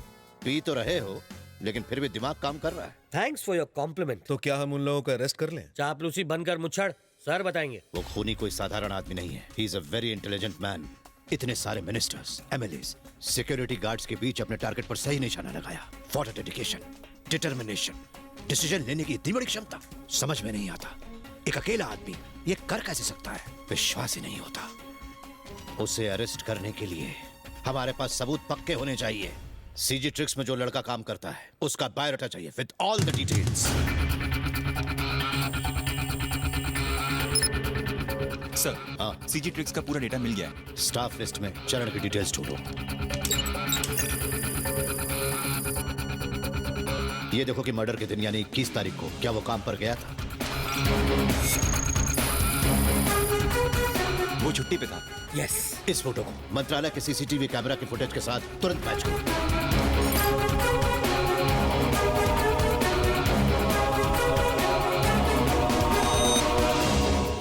Speaker 6: पी तो रहे हो लेकिन फिर भी दिमाग काम कर रहा है।
Speaker 23: Thanks for your compliment.
Speaker 7: तो क्या हम उन लोगों को अरेस्ट कर लें?
Speaker 23: चापलूसी बनकर मुच्छड़, सर बताएंगे।
Speaker 6: वो खूनी कोई साधारण आदमी नहीं है। He is a very intelligent man. इतने सारे मिनिस्टर्स, एमएलएस, सिक्योरिटी गार्ड्स के बीच अपने टारगेट पर सही निशाना लगाया। What a dedication, determination, decision लेने की इतनी बड़ी क्षमता। समझ में नहीं आता एक अकेला आदमी ये कर कैसे सकता है। विश्वास ही नहीं होता। उसे अरेस्ट करने के लिए हमारे पास सबूत पक्के होने चाहिए। सीजी ट्रिक्स में जो लड़का काम करता है उसका बायोडाटा चाहिए with all the details.
Speaker 22: Sir हाँ सीजी ट्रिक्स का पूरा डेटा मिल गया है।
Speaker 6: स्टाफ लिस्ट में चरण की डिटेल्स ढूंढो। ये देखो कि मर्डर के दिन यानी 21 तारीख को क्या वो काम पर गया था?
Speaker 22: वो छुट्टी पे था।
Speaker 6: यस। इस फोटो को मंत्रालय के सीसीटीवी कैमरा के फुटेज के साथ तुरंत मैच करो।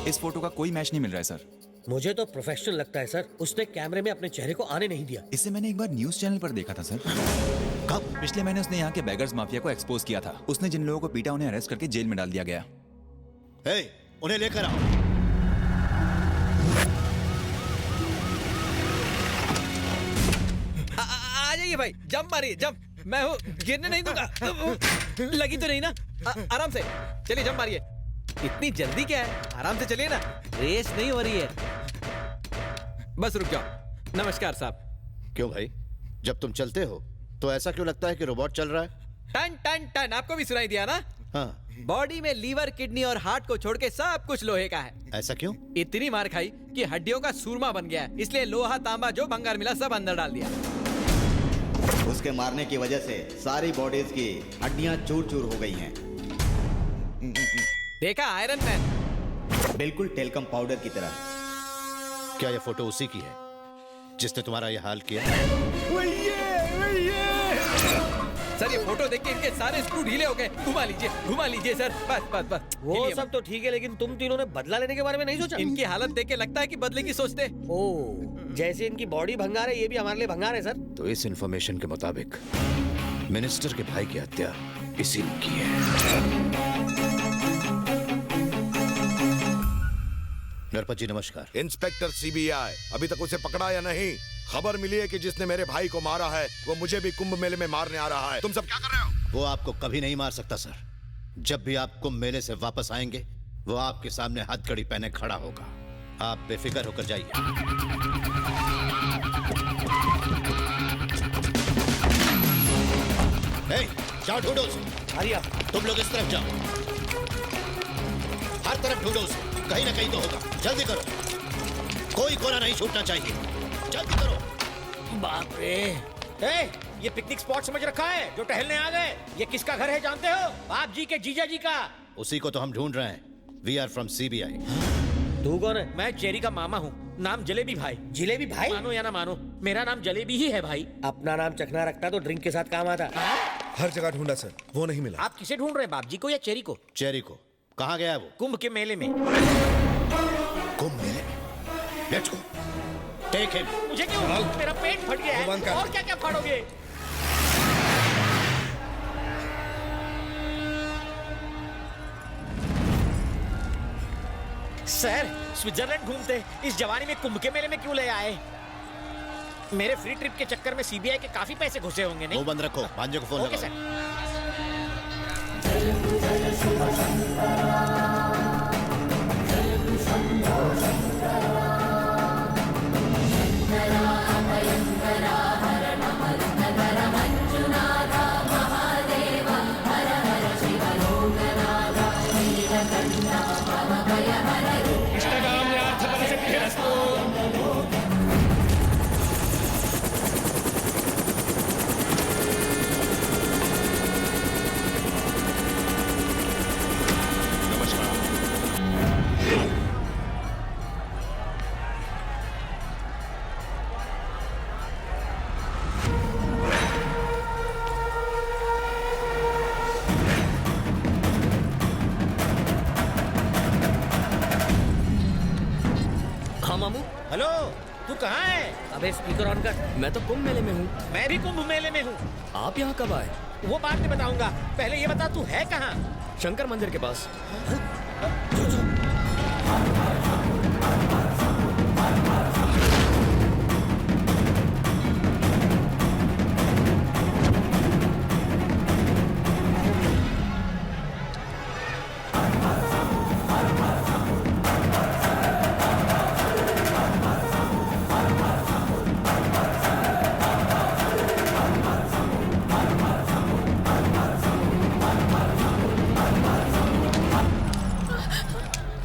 Speaker 22: इस फोटो का कोई मैच नहीं मिल रहा है सर।
Speaker 23: मुझे तो प्रोफेशनल लगता है सर, उसने कैमरे में अपने चेहरे को आने नहीं दिया।
Speaker 22: इसे मैंने एक बार न्यूज चैनल पर देखा था सर। कब? पिछले महीने उसने यहाँ के बेगर्स माफिया को एक्सपोज किया था। उसने जिन लोगों को पीटा उन्हें अरेस्ट करके जेल में डाल दिया गया।
Speaker 6: उन्हें लेकर आओ।
Speaker 19: आ जाइए भाई, जंप मारिए, जंप। मैं हूँ, गिरने नहीं दूंगा। लगी तो नहीं ना? आराम से चलिए, जंप मारिए। इतनी जल्दी क्या है, आराम से चलिए ना, रेस नहीं हो रही है। बस रुक जाओ। नमस्कार साहब।
Speaker 6: क्यों भाई, जब तुम चलते हो तो ऐसा क्यों लगता है कि रोबोट चल रहा है?
Speaker 19: टन टन टन, आपको भी सुनाई दिया ना?
Speaker 6: हाँ।
Speaker 19: बॉडी में लीवर, किडनी और हार्ट को छोड़ के सब कुछ लोहे का है।
Speaker 6: ऐसा क्यों?
Speaker 19: इतनी मार खाई कि हड्डियों का सूरमा बन गया है, इसलिए लोहा तांबा जो भंगार मिला सब अंदर डाल दिया।
Speaker 8: उसके मारने की वजह से सारी बॉडीज की हड्डियां चूर चूर हो गई हैं।
Speaker 19: देखा आयरन मैन?
Speaker 8: बिल्कुल टेल्कम पाउडर की तरह।
Speaker 6: क्या ये फोटो उसी की है जिसने तुम्हारा ये हाल किया?
Speaker 19: सर ये फोटो देख के इनके सारे स्क्रू ढीले हो गए। घुमा लीजिए सर, बस बस बस।
Speaker 23: वो सब तो ठीक है, लेकिन तुम तीनों ने बदला लेने के बारे में नहीं सोचा?
Speaker 19: इनकी हालत देख के लगता है कि बदले की सोचते।
Speaker 23: ओ, जैसे इनकी बॉडी भंगार है, ये भी हमारे लिए भंगार है सर।
Speaker 6: तो इस इंफॉर्मेशन के मुताबिक मिनिस्टर के भाई की हत्या इसी ने की है। नरपत जी नमस्कार।
Speaker 5: इंस्पेक्टर सीबीआई, अभी तक उसे पकड़ा या नहीं? खबर मिली है कि जिसने मेरे भाई को मारा है वो मुझे भी कुंभ मेले में मारने आ रहा है। तुम सब क्या कर रहे हो?
Speaker 6: वो आपको कभी नहीं मार सकता सर। जब भी आप कुंभ मेले से वापस आएंगे वो आपके सामने हथकड़ी पहने खड़ा होगा। आप बेफिक्र होकर जाइए। जाओ ढूंढो उसे। तुम लोग इस तरफ जाओ, हर तरफ ढूंढो उसे, कहीं ना कहीं तो होगा। जल्दी करो, कोई कोना नहीं छूटना चाहिए। जल्दी करो।
Speaker 12: बाप रे, ये पिकनिक स्पॉट समझ रखा है जो टहलने आ गए? ये किसका घर है जानते हो? बाप जी के जीजा जी का।
Speaker 6: उसी को तो हम ढूंढ रहे हैं। We are from CBI.
Speaker 12: तू कौन है? मैं चेरी का मामा हूँ, नाम जलेबी भाई। जलेबी भाई? मानो या ना मानो, मेरा नाम जलेबी ही है भाई।
Speaker 23: अपना नाम चखना रखता तो ड्रिंक के साथ काम आता।
Speaker 7: हर जगह ढूंढा सर, वो नहीं मिला।
Speaker 12: आप किसे ढूंढ रहे हैं, बाप जी को या चेरी को?
Speaker 6: चेरी को। कहाँ गया है वो?
Speaker 12: कुंभ के मेले में।
Speaker 6: कुंभ मेले? Let's go, take him.
Speaker 12: मुझे क्यों? मेरा पेट फट गया है। और क्या क्या फाड़ोगे? सर, स्विट्जरलैंड घूमते इस जवानी में कुंभ के मेले में क्यों ले आए? मेरे फ्री ट्रिप के चक्कर में सीबीआई के काफी पैसे घुसे होंगे नहीं?
Speaker 6: वो बंद रखो, भांजे को फोन लगाओ।
Speaker 12: Okay sir. हेलो, तू कहाँ है?
Speaker 23: अबे स्पीकर ऑन कर।
Speaker 14: मैं तो कुंभ मेले में हूँ।
Speaker 12: मैं भी कुंभ मेले में हूँ।
Speaker 14: आप यहाँ कब आए?
Speaker 12: वो बाद में बताऊंगा, पहले ये बता तू है कहाँ?
Speaker 14: शंकर मंदिर के पास।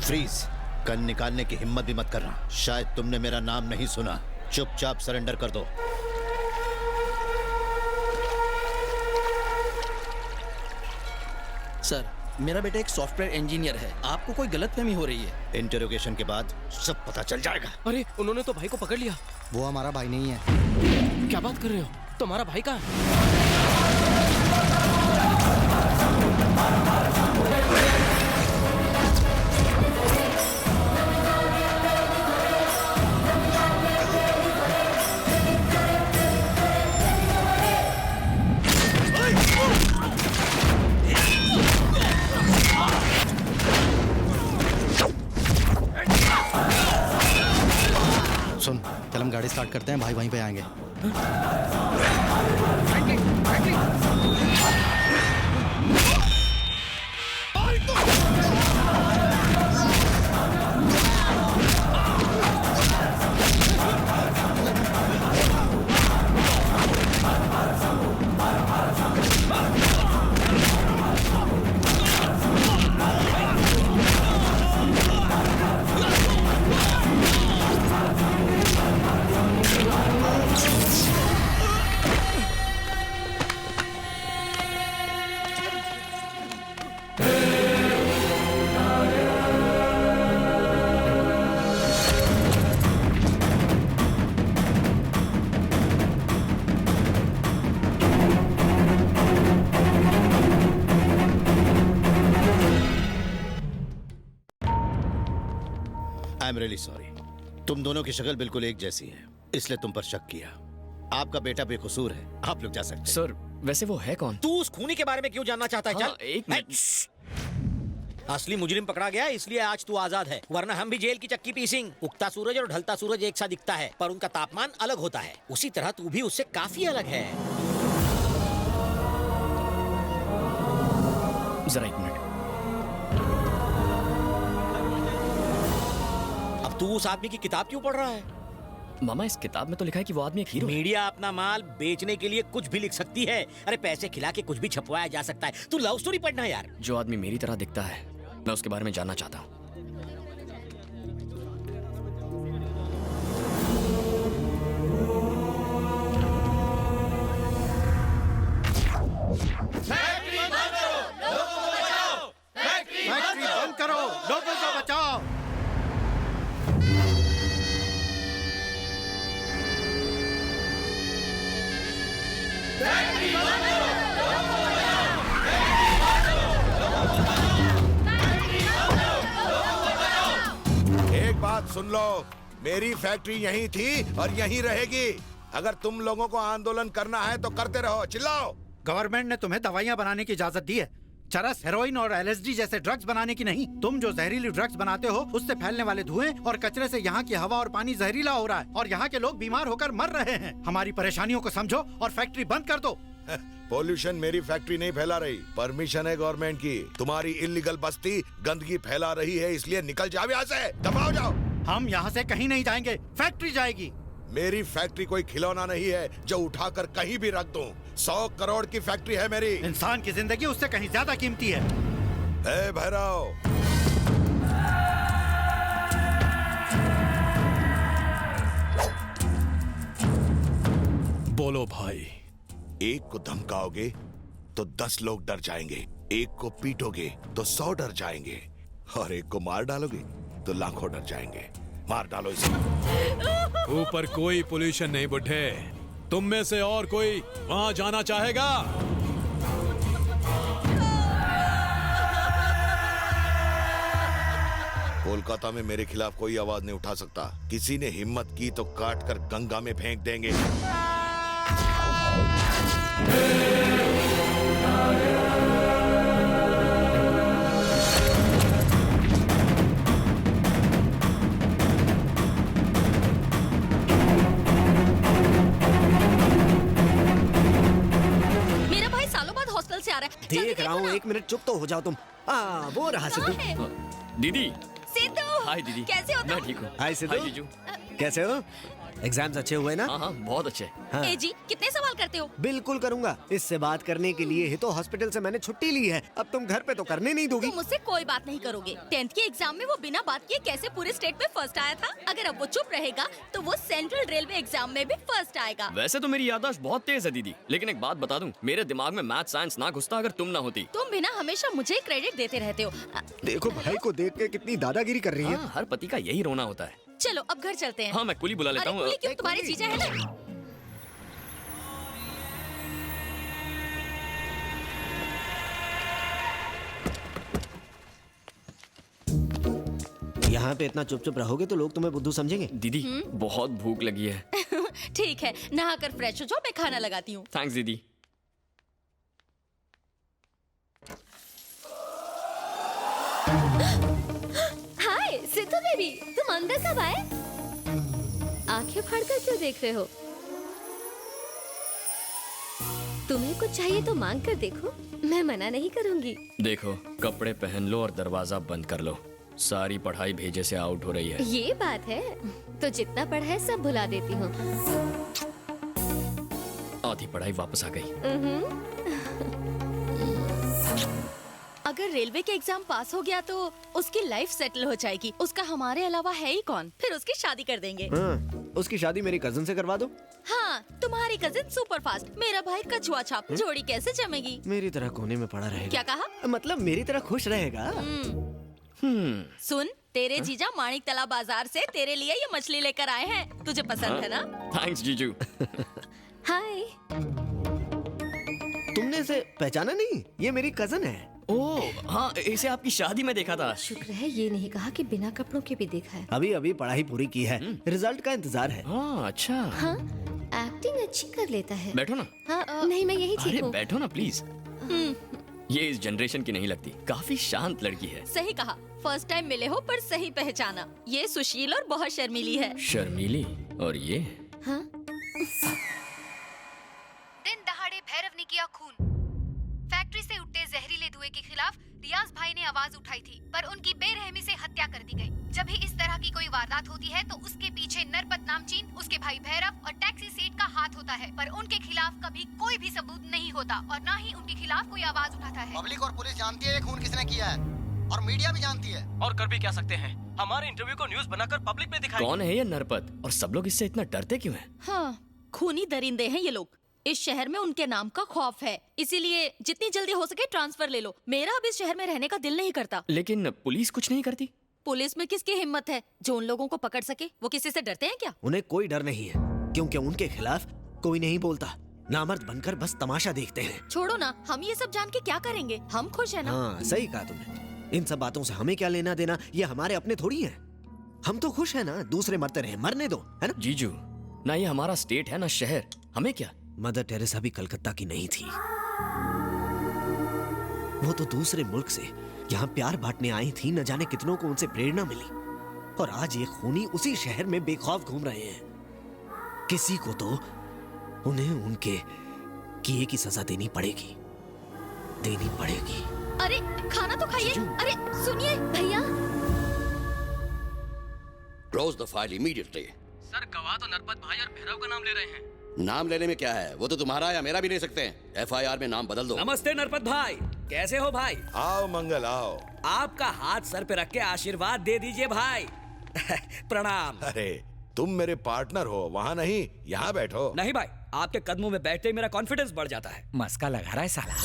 Speaker 6: फ्रीज। गन निकालने की हिम्मत भी मत करना। शायद तुमने मेरा नाम नहीं सुना। चुपचाप सरेंडर कर दो।
Speaker 1: सर, मेरा बेटा एक सॉफ्टवेयर इंजीनियर है। आपको कोई गलतफहमी हो रही है।
Speaker 6: इंटरोगेशन के बाद सब पता चल जाएगा।
Speaker 19: अरे उन्होंने तो भाई को पकड़ लिया।
Speaker 20: वो हमारा भाई नहीं है।
Speaker 19: क्या बात कर रहे हो? तुम्हारा भाई कहाँ है?
Speaker 20: सुन, चल हम गाड़ी स्टार्ट करते हैं, भाई वहीं पे आएंगे।
Speaker 6: I am really sorry. तुम दोनों की शक्ल बिल्कुल एक जैसी है, इसलिए तुम पर शक किया। आपका बेटा बेकसूर है, आप लोग जा सकते हैं।
Speaker 14: सर, वैसे वो है कौन?
Speaker 12: तू उस खूनी के बारे में क्यों जानना चाहता है?
Speaker 14: हाँ,
Speaker 12: चल।
Speaker 14: एक मिनट।
Speaker 12: असली मुजरिम पकड़ा गया, इसलिए आज तू आजाद है, वरना हम भी जेल की चक्की पीसिंग। उगता सूरज और ढलता सूरज एक सा दिखता है, पर उनका तापमान अलग होता है। उसी तरह तू भी उससे काफी अलग है।
Speaker 14: जरा एक मिनट।
Speaker 12: अब तू उस आदमी की किताब क्यों पढ़ रहा है?
Speaker 14: मामा, इस किताब में तो लिखा है कि वो आदमी एक हीरो है।
Speaker 12: मीडिया अपना माल बेचने के लिए कुछ भी लिख सकती है। अरे पैसे खिला के कुछ भी छपवाया जा सकता है। तू लव स्टोरी पढ़ना यार।
Speaker 14: जो आदमी मेरी तरह दिखता है, मैं उसके बारे में जानना चाहता हूँ।
Speaker 6: फैक्ट्री बंद करो, लोगों को बचाओ।
Speaker 5: एक बात सुन लो, मेरी फैक्ट्री यहीं थी और यहीं रहेगी। अगर तुम लोगों को आंदोलन करना है तो करते रहो, चिल्लाओ।
Speaker 3: गवर्नमेंट ने तुम्हें दवाइयाँ बनाने की इजाजत दी है, चरस, हेरोइन और LSD जैसे ड्रग्स बनाने की नहीं। तुम जो जहरीली ड्रग्स बनाते हो, उससे फैलने वाले धुएं और कचरे से यहाँ की हवा और पानी जहरीला हो रहा है और यहाँ के लोग बीमार होकर मर रहे हैं। हमारी परेशानियों को समझो और फैक्ट्री बंद कर दो।
Speaker 5: पोल्यूशन मेरी फैक्ट्री नहीं फैला रही, परमिशन है गवर्नमेंट की। तुम्हारी इलीगल बस्ती गंदगी फैला रही है, इसलिए निकल जाओ यहाँ से, दबाओ जाओ।
Speaker 3: हम यहाँ से कहीं नहीं जाएंगे, फैक्ट्री जाएगी।
Speaker 5: मेरी फैक्ट्री कोई खिलौना नहीं है जो उठाकर कहीं भी रख दूं। 100 करोड़ की फैक्ट्री है मेरी।
Speaker 3: इंसान की जिंदगी उससे कहीं ज्यादा कीमती है।
Speaker 5: ए भैरव,
Speaker 2: बोलो भाई।
Speaker 5: एक को धमकाओगे तो 10 लोग डर जाएंगे, एक को पीटोगे तो 100 डर जाएंगे, और एक को मार डालोगे तो लाखों डर जाएंगे। मार डालो इसे।
Speaker 2: ऊपर कोई पोल्यूशन नहीं बुड्ढे। तुम में से और कोई वहां जाना चाहेगा?
Speaker 5: कोलकाता में मेरे खिलाफ कोई आवाज नहीं उठा सकता। किसी ने हिम्मत की तो काट कर गंगा में फेंक देंगे।
Speaker 10: मेरा भाई सालों बाद हॉस्टल से आ रहा है।
Speaker 9: देख रहा हूँ, एक मिनट चुप तो हो जाओ तुम। वो रहा सिद्धू।
Speaker 14: दीदी।
Speaker 10: सिद्धू,
Speaker 14: हाय दीदी।
Speaker 10: कैसे हो तुम?
Speaker 14: मैं ठीक हूँ।
Speaker 9: हाय सिद्धू,
Speaker 14: जीजू।
Speaker 9: कैसे हो? एग्जाम्स अच्छे हुए ना?
Speaker 14: हाँ हाँ बहुत अच्छे।
Speaker 9: हाँ।
Speaker 10: ए जी कितने सवाल करते हो?
Speaker 9: बिल्कुल करूंगा। इससे बात करने के लिए ही तो हॉस्पिटल से मैंने छुट्टी ली है। अब तुम घर पे तो करने नहीं दोगी।
Speaker 10: तुम मुझसे कोई बात नहीं करोगे। 10th के एग्जाम में वो बिना बात किए कैसे पूरे स्टेट में फर्स्ट आया था? अगर अब वो चुप रहेगा तो वो सेंट्रल रेलवे एग्जाम में भी फर्स्ट आएगा।
Speaker 14: वैसे तो मेरी याददाश्त बहुत तेज है दीदी, लेकिन एक बात बता दूं, मेरे दिमाग में मैथ साइंस ना घुसता अगर तुम ना होती।
Speaker 10: तुम भी ना हमेशा मुझे क्रेडिट देते रहते हो।
Speaker 9: देखो भाई को देख के कितनी दादागिरी कर रही है।
Speaker 14: हाँ, हर पति का यही रोना होता है।
Speaker 10: चलो अब घर चलते हैं।
Speaker 14: हाँ मैं कुली बुला लेता
Speaker 10: अरे
Speaker 14: हूँ।
Speaker 10: कुली क्यों? तुम्हारे जीजा है ना।
Speaker 9: यहाँ पे इतना चुप चुप रहोगे तो लोग तुम्हें बुद्धू समझेंगे।
Speaker 14: दीदी बहुत भूख लगी है।
Speaker 10: ठीक है, नहाकर फ्रेश हो जाओ, मैं खाना लगाती हूँ।
Speaker 14: थैंक्स दीदी।
Speaker 10: हाय सिद्धू बेबी, तुम अंदर कब आए? आंखें फाड़कर क्यों देख रहे हो? तुम्हें कुछ चाहिए तो मांग कर देखो, मैं मना नहीं करूंगी।
Speaker 14: देखो कपड़े पहन लो और दरवाजा बंद कर लो। सारी पढ़ाई भेजे से आउट हो रही है।
Speaker 10: ये बात है, तो जितना पढ़ा है सब भुला देती हूँ।
Speaker 14: आधी पढ़ाई वापस आ गई।
Speaker 10: अगर रेलवे के एग्जाम पास हो गया तो उसकी लाइफ सेटल हो जाएगी। उसका हमारे अलावा है ही कौन? फिर उसकी शादी कर देंगे।
Speaker 9: हाँ, उसकी शादी मेरी कजन से करवा दो।
Speaker 10: हाँ, तुम्हारी कजिन सुपर फास्ट, मेरा भाई कछुआ छाप। जोड़ी कैसे जमेगी?
Speaker 9: मेरी तरह कोने में पड़ा रहेगा।
Speaker 10: क्या कहा?
Speaker 9: मतलब मेरी तरह खुश रहेगा।
Speaker 10: सुन, तेरे जीजा माणिक तला बाजार से तेरे लिए ये मछली लेकर आए हैं। तुझे पसंद है ना?
Speaker 14: थैंक्स जीजू।
Speaker 10: हाय।
Speaker 9: तुमने इसे पहचाना नहीं? ये मेरी कजन है।
Speaker 14: ओह हाँ, इसे आपकी शादी में देखा था।
Speaker 10: शुक्र है ये नहीं कहा कि बिना कपड़ों के भी देखा है।
Speaker 9: अभी अभी पढ़ाई पूरी की है, रिजल्ट का इंतजार है।
Speaker 14: हाँ अच्छा।
Speaker 10: हाँ, एक्टिंग अच्छी कर लेता है।
Speaker 14: बैठो ना।
Speaker 10: हाँ, नहीं मैं यही ठीक
Speaker 14: अरे
Speaker 10: हूँ।
Speaker 14: बैठो ना प्लीज। ये इस जनरेशन की नहीं लगती, काफी शांत लड़की है।
Speaker 10: सही कहा, फर्स्ट टाइम मिले हो पर सही पहचाना। ये सुशील और बहुत शर्मीली है।
Speaker 14: शर्मीली? और ये?
Speaker 10: हाँ?
Speaker 4: दिन दहाड़े भैरव ने किया खून। फैक्ट्री से उठते जहरीले धुएं के खिलाफ रियाज भाई ने आवाज उठाई थी, पर उनकी बेरहमी से हत्या कर दी गई। जब भी इस तरह की कोई वारदात होती है तो उसके पीछे नरपत नामचीन, उसके भाई भैरव और टैक्सी सेठ का हाथ होता है, पर उनके खिलाफ कभी कोई भी सबूत नहीं होता और न ही उनके खिलाफ कोई आवाज उठाता है।
Speaker 16: पब्लिक और पुलिस जानती है ये खून किसने किया है, और मीडिया भी जानती है।
Speaker 17: और कर भी क्या सकते हैं? हमारे इंटरव्यू को न्यूज़ बनाकर पब्लिक में दिखाएंगे।
Speaker 14: कौन है ये नरपत और सब लोग इससे इतना डरते क्यों हैं?
Speaker 10: हाँ, खूनी दरिंदे हैं ये लोग। इस शहर में उनके नाम का खौफ है, इसीलिए जितनी जल्दी हो सके ट्रांसफर ले लो। मेरा अब इस शहर में रहने का दिल नहीं करता।
Speaker 14: लेकिन पुलिस कुछ नहीं करती?
Speaker 10: पुलिस में किसकी हिम्मत है जो उन लोगों को पकड़ सके? वो किसी से डरते हैं क्या?
Speaker 9: उन्हें कोई डर नहीं है, क्योंकि उनके खिलाफ कोई नहीं बोलता। नामर्द बनकर बस तमाशा देखते हैं।
Speaker 10: छोड़ो ना, हम ये सब जान के क्या करेंगे? हम खुश है ना?
Speaker 9: हाँ सही कहा तुमने। इन सब बातों से हमें क्या लेना देना? ये हमारे अपने थोड़ी हैं। हम तो खुश है ना, दूसरे मरते रहे, मरने दो, है ना?
Speaker 14: जीजू, ना ये हमारा स्टेट है ना शहर, हमें क्या?
Speaker 9: मदर टेरेसा भी कलकत्ता की नहीं थी। वो तो दूसरे मुल्क से यहाँ प्यार बांटने आई थी। न जाने कितनों को उनसे प्रेरणा मिली, और आज ये खूनी उसी शहर में बेखौफ घूम रहे हैं। किसी को तो उन्हें उनके किए की सजा देनी पड़ेगी, देनी पड़ेगी।
Speaker 10: अरे खाना तो खाइए। अरे सुनिए भैया।
Speaker 18: Close the file immediately.
Speaker 17: Sir गवाह तो नरपत भाई और भैरव का नाम ले रहे हैं।
Speaker 18: नाम लेने में क्या है, वो तो तुम्हारा या मेरा भी ले सकते हैं। एफआईआर में नाम बदल दो।
Speaker 12: नमस्ते नरपत भाई, कैसे हो भाई?
Speaker 5: आओ मंगल आओ।
Speaker 12: आपका हाथ सर पे रख के आशीर्वाद दे दीजिए भाई। प्रणाम।
Speaker 5: अरे तुम मेरे पार्टनर हो, वहाँ नहीं यहाँ बैठो।
Speaker 12: नहीं भाई, आपके कदमों में बैठते ही मेरा कॉन्फिडेंस बढ़ जाता है।
Speaker 3: मस्का लगा रहा है साला।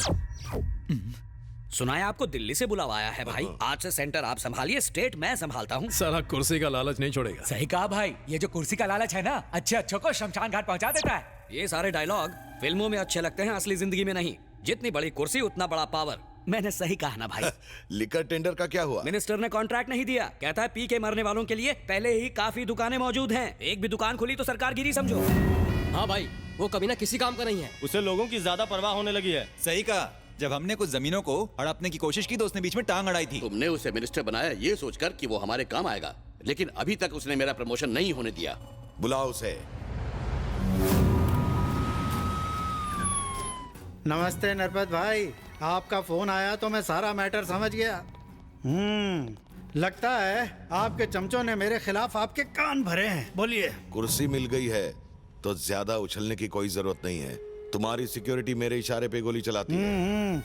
Speaker 12: सुना है आपको दिल्ली से बुलावा आया है भाई। आज से सेंटर आप संभालिए, स्टेट मैं संभालता हूँ।
Speaker 2: साला कुर्सी का लालच नहीं छोड़ेगा।
Speaker 3: सही कहा भाई, ये जो कुर्सी का लालच है ना, अच्छे अच्छों को शमशान घाट पहुंचा देता है।
Speaker 12: ये सारे डायलॉग फिल्मों में अच्छे लगते हैं, असली जिंदगी में नहीं। जितनी बड़ी कुर्सी उतना बड़ा पावर। मैंने सही कहा ना भाई?
Speaker 5: लिकर टेंडर का क्या हुआ?
Speaker 12: मिनिस्टर ने कॉन्ट्रैक्ट नहीं दिया, कहता है पी के मरने वालों के लिए पहले ही काफी दुकानें मौजूद हैं। एक भी दुकान खुली तो सरकार गिरी समझो।
Speaker 19: हाँ भाई, वो कभी ना किसी काम का नहीं है।
Speaker 17: उसे लोगों की ज्यादा परवाह होने लगी है।
Speaker 22: सही कहा। जब हमने कुछ जमीनों को हड़पने की कोशिश की तो उसने बीच में टांग अड़ाई थी।
Speaker 18: तुमने उसे मिनिस्टर बनाया ये सोचकर कि वो हमारे काम आएगा, लेकिन अभी तक उसने मेरा प्रमोशन नहीं होने दिया।
Speaker 5: बुलाओ उसे।
Speaker 3: नमस्ते नरपत भाई, आपका फोन आया तो मैं सारा मैटर समझ गया। लगता है आपके चमचों ने मेरे खिलाफ आपके कान भरे हैं। बोलिए।
Speaker 5: कुर्सी मिल गई है तो ज्यादा उछलने की कोई जरूरत नहीं है। तुम्हारी सिक्योरिटी मेरे इशारे पे गोली चलाती है।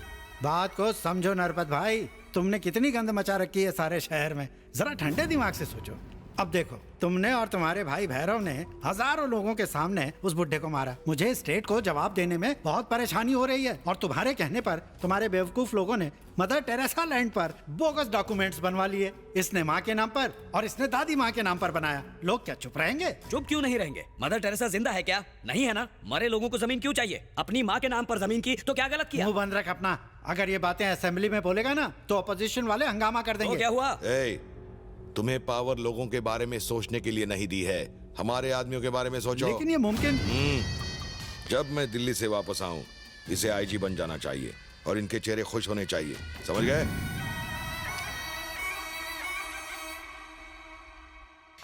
Speaker 3: बात को समझो नरपत भाई, तुमने कितनी गंद मचा रखी है सारे शहर में। जरा ठंडे दिमाग से सोचो। अब देखो, तुमने और तुम्हारे भाई भैरव ने हजारों लोगों के सामने उस बुड्ढे को मारा। मुझे स्टेट को जवाब देने में बहुत परेशानी हो रही है और तुम्हारे कहने पर तुम्हारे बेवकूफ लोगों ने मदर टेरेसा लैंड पर बोगस डॉक्यूमेंट्स बनवा लिए। इसने माँ के नाम पर और इसने दादी माँ के नाम पर बनाया। लोग क्या चुप रहेंगे?
Speaker 11: चुप क्यों नहीं रहेंगे? मदर टेरेसा जिंदा है क्या? नहीं है ना? मरे लोगों को जमीन क्यों चाहिए? अपनी माँ के नाम पर जमीन की तो क्या गलत किया?
Speaker 3: मुंह बंद रख अपना। अगर ये बातें असेंबली में बोलेगा ना तो अपोजिशन वाले हंगामा कर देंगे।
Speaker 11: तो क्या हुआ?
Speaker 5: तुम्हें पावर लोगों के बारे में सोचने के लिए नहीं दी है, हमारे आदमियों के बारे में सोचो।
Speaker 3: लेकिन ये मुमकिन।
Speaker 5: जब मैं दिल्ली से वापस आऊं, इसे आईजी बन जाना चाहिए और इनके चेहरे खुश होने चाहिए। समझ गए?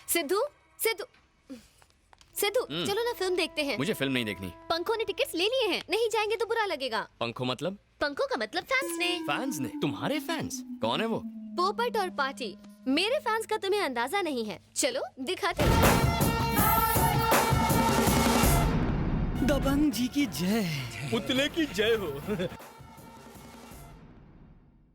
Speaker 13: सिद्धू सिद्धू सिद्धू, चलो ना फिल्म देखते हैं।
Speaker 14: मुझे फिल्म नहीं देखनी।
Speaker 13: पंखों ने टिकट्स ले लिए हैं, नहीं जाएंगे तो बुरा लगेगा।
Speaker 14: पंखों मतलब?
Speaker 13: पंखों का मतलब फैंस ने।
Speaker 14: फैंस ने? तुम्हारे फैंस? कौन है वो?
Speaker 13: पोपट और पार्टी। मेरे फैंस का तुम्हें अंदाजा नहीं है। चलो दिखाते हैं।
Speaker 11: दबंग जी की जय।
Speaker 19: पुतले की जय हो।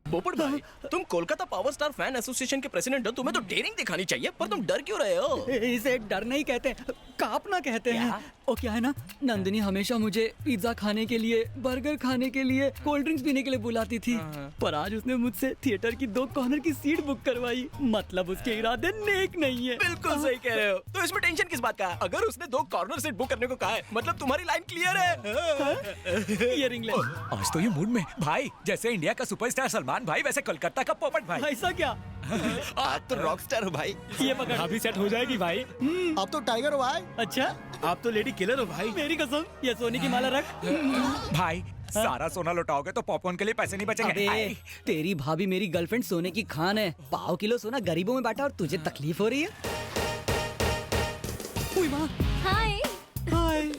Speaker 19: पोपट भाई, तुम Kolkata power star fan association के प्रेसिडेंट हो, तुम्हें तो डेयरिंग दिखानी चाहिए, पर तुम डर क्यों रहे हो?
Speaker 11: इसे डर नहीं कहते, कांपना कहते हैं। और क्या है ना, नंदिनी हमेशा मुझे पिज्जा खाने के लिए, बर्गर खाने के लिए, कोल्ड ड्रिंक्स पीने के लिए बुलाती थी, पर आज उसने मुझसे थिएटर की 2 कॉर्नर की सीट बुक करवाई। मतलब उसके इरादे नेक नहीं है।
Speaker 19: बिल्कुल सही कह रहे हो। तो इसमें टेंशन किस बात का? अगर उसने 2 कॉर्नर सीट बुक करने को कहा है, मतलब तुम्हारी लाइन क्लियर है।
Speaker 11: ये रिंग ले।
Speaker 21: आज तो ये मूड में भाई, जैसे इंडिया का सुपरस्टार सलमान भाई, वैसे कोलकाता का पोपट भाई।
Speaker 11: ऐसा क्या?
Speaker 19: आप तो रॉकस्टार हो भाई।
Speaker 11: ये पकड़।
Speaker 21: अभी सेट हो जाएगी भाई।
Speaker 11: आप तो टाइगर हो भाई। अच्छा,
Speaker 19: आप तो लेडी किलर हो भाई।
Speaker 11: मेरी कसम, ये सोने की माला रख।
Speaker 21: भाई सारा सोना लौटाओगे तो पॉपकॉर्न के लिए पैसे नहीं बचेंगे।
Speaker 11: अबे, तेरी भाभी मेरी गर्लफ्रेंड सोने की खान है। 5 किलो सोना गरीबों में बांटा और तुझे तकलीफ हो रही है?
Speaker 13: हाय
Speaker 11: हाय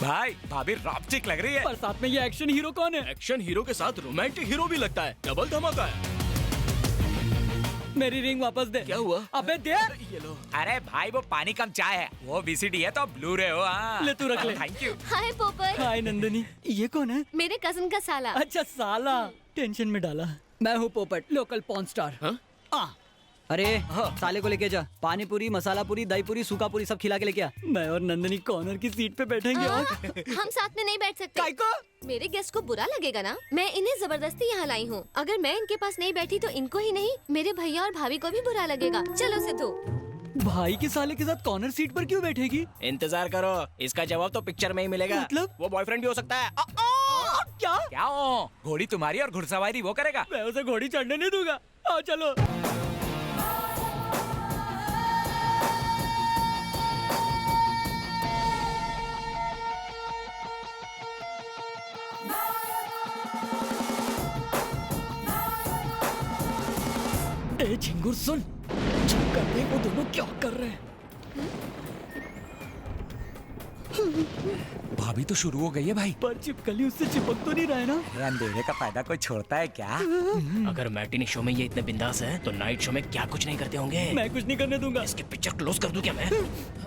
Speaker 21: भाई, भाभी रॉपचिक लग रही है।
Speaker 11: पर साथ में ये एक्शन हीरो कौन है?
Speaker 19: एक्शन हीरो के साथ रोमांटिक हीरो भी लगता है। डबल धमाका है।
Speaker 11: मेरी रिंग वापस दे।
Speaker 19: क्या हुआ?
Speaker 11: अबे दे।
Speaker 19: ये लो।
Speaker 21: अरे भाई, वो पानी कम चाय है, वो बीसीडी है तो ब्लू रे हो।
Speaker 11: ले तू रख ले।
Speaker 21: Thank you.
Speaker 13: हाय पोपट।
Speaker 11: हाय नंदिनी। ये कौन है?
Speaker 13: मेरे कजन का साला।
Speaker 11: अच्छा साला, टेंशन में डाला। मैं हूँ पोपट, लोकल पॉर्न स्टार। अरे साले को लेके जा। पानी पूरी, मसाला पूरी, दही पूरी, सूखा पूरी सब खिला के लेके आ। मैं और नंदनी कॉर्नर की सीट पे बैठेंगे।
Speaker 13: हम साथ में नहीं बैठ सकते।
Speaker 11: काय को?
Speaker 13: मेरे गेस्ट को बुरा लगेगा ना। मैं इन्हें जबरदस्ती यहाँ लाई हूँ। अगर मैं इनके पास नहीं बैठी तो इनको ही नहीं, मेरे भैया और भाभी को भी बुरा लगेगा। चलो सिद्धू।
Speaker 11: भाई के साले के साथ कॉर्नर सीट पर क्यों बैठेगी?
Speaker 19: इंतजार करो, इसका जवाब तो पिक्चर में ही मिलेगा।
Speaker 11: मतलब?
Speaker 19: वो बॉयफ्रेंड भी हो सकता है।
Speaker 11: क्या?
Speaker 21: क्या हो? घोड़ी तुम्हारी और घुड़सवारी वो करेगा।
Speaker 11: मैं उसे घोड़ी चढ़ने नहीं दूंगा। आओ चलो। ए झिंगुर सुन, चुप कर दे, वो दोनों क्या कर रहे हैं?
Speaker 21: भाभी तो शुरू हो गई है भाई।
Speaker 11: पर चिपकली उससे चिपक तो नहीं रहा है ना?
Speaker 21: अंधेरे का फायदा कोई छोड़ता है क्या?
Speaker 19: अगर मैटिनी शो में ये इतने बिंदास हैं, तो नाइट शो में क्या कुछ नहीं करते होंगे?
Speaker 11: मैं कुछ नहीं करने दूंगा।
Speaker 19: इसकी पिक्चर क्लोज कर दूं क्या मैं?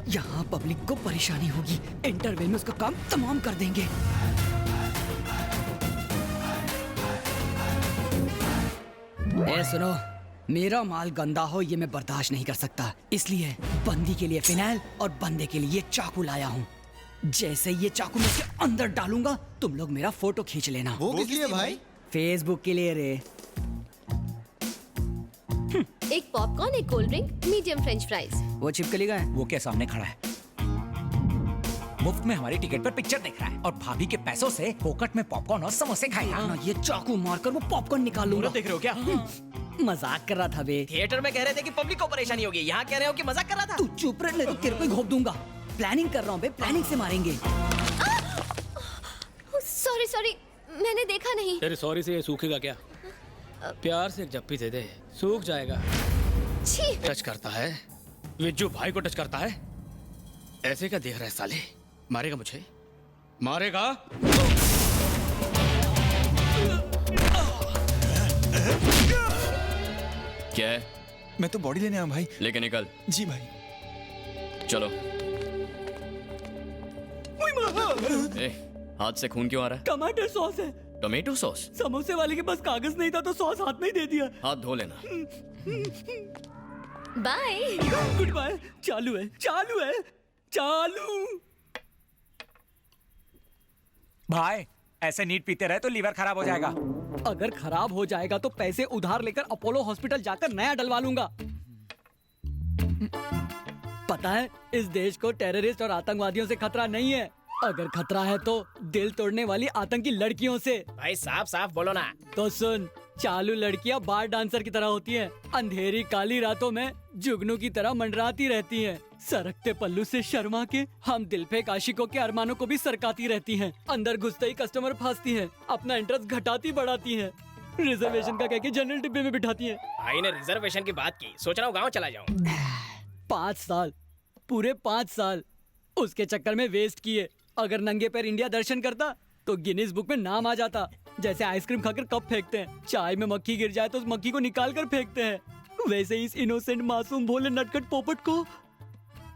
Speaker 11: यहाँ पब्लिक को परेशानी होगी, इंटरवल में उसका काम तमाम कर देंगे। ए सुनो, मेरा माल गंदा हो ये मैं बर्दाश्त नहीं कर सकता, इसलिए बंदी के लिए फिनाइल और बंदे के लिए चाकू लाया हूँ। जैसे ये चाकू मैं इसके अंदर डालूंगा, तुम लोग मेरा फोटो खींच लेना।
Speaker 16: वो किस लिए भाई?
Speaker 11: फेसबुक के लिए रे।
Speaker 13: एक पॉपकॉर्न, एक cold drink, medium French fries.
Speaker 11: वो छिपकली का है?
Speaker 21: वो क्या सामने खड़ा है, मुफ्त में हमारी टिकट पर पिक्चर देख रहा है और भाभी के पैसों से पोकट में पॉपकॉर्न और समोसे खाएगा।
Speaker 11: ना ये चाकू मारकर वो पॉपकॉर्न निकाल लूंगा।
Speaker 19: देख रहे हो क्या?
Speaker 11: मजाक कर रहा था बे।
Speaker 19: थिएटर में कह रहे थे कि पब्लिक को परेशानी होगी, यहाँ कह रहे हो कि मजाक कर रहा था।
Speaker 11: तू चुप रह, नहीं तो तेरे को घोप दूंगा। प्लानिंग कर रहा हूँ बे, प्लानिंग से मारेंगे।
Speaker 13: सॉरी सॉरी, मैंने देखा नहीं।
Speaker 23: तेरे सॉरी से ये सूखेगा क्या? प्यार से एक जप्पी दे दे, सूख जाएगा।
Speaker 13: छी।
Speaker 23: टच करता है, विज्जू भाई को टच करता है। ऐसे क्या देख रहा है साले? मारेगा मुझे, मारेगा।
Speaker 14: क्या है?
Speaker 22: मैं तो बॉडी लेने आया भाई।
Speaker 14: लेके निकल।
Speaker 22: जी भाई।
Speaker 14: चलो। ए, हाथ से खून क्यों आ रहा है?
Speaker 11: टमाटर सॉस है।
Speaker 14: Tomato sauce?
Speaker 11: समोसे वाले के पास कागज नहीं था तो सॉस हाथ में ही दे दिया।
Speaker 14: हाथ धो लेना।
Speaker 13: बाय।
Speaker 11: Good bye. चालू है, चालू है, चालू।
Speaker 21: भाई ऐसे नीट पीते रहे तो लीवर खराब हो जाएगा।
Speaker 11: अगर खराब हो जाएगा तो पैसे उधार लेकर अपोलो हॉस्पिटल जाकर नया डलवा लूंगा। पता है इस देश को टेररिस्ट और आतंकवादियों से खतरा नहीं है। अगर खतरा है तो दिल तोड़ने वाली आतंकी लड़कियों से।
Speaker 7: भाई साफ साफ बोलो ना।
Speaker 11: तो सुन, चालू लड़कियां बार डांसर की तरह होती हैं। अंधेरी काली रातों में जुगनू की तरह मंडराती रहती हैं। सरकते पल्लू से शर्मा के हम दिल पे आशिकों के अरमानों को भी सरकाती रहती हैं। अंदर घुसते ही कस्टमर फांसती हैं, अपना इंटरेस्ट घटाती बढ़ाती हैं, रिजर्वेशन का कह के जनरल डिब्बे में बिठाती हैं।
Speaker 7: भाई ने रिजर्वेशन की बात की, सोच रहा हूँ गाँव चला जाऊँ।
Speaker 11: 5 साल, पूरे 5 साल उसके चक्कर में वेस्ट किए। अगर नंगे पैर इंडिया दर्शन करता तो गिनीज बुक में नाम आ जाता। जैसे आइसक्रीम खाकर कप फेंकते हैं, चाय में मक्खी गिर जाए तो उस मक्खी को निकाल कर फेंकते हैं, वैसे ही इस इनोसेंट मासूम भोले नटखट पोपट को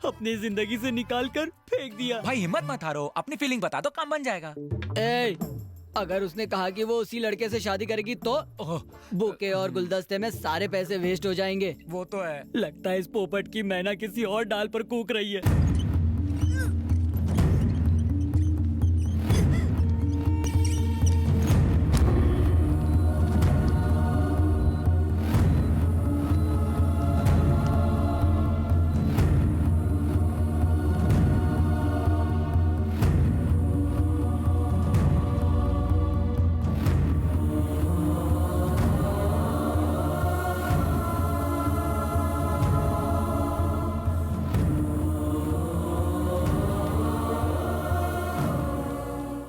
Speaker 11: अपनी जिंदगी से निकाल कर फेंक दिया।
Speaker 21: भाई हिम्मत मत हारो, अपनी फीलिंग बता दो, काम बन जाएगा।
Speaker 11: ए, अगर उसने कहा कि वो उसी लड़के से शादी करेगी तो बुके और गुलदस्ते में सारे पैसे वेस्ट हो जाएंगे।
Speaker 21: वो तो है।
Speaker 11: लगता है इस पोपट की मैना किसी और डाल पर कूक रही है।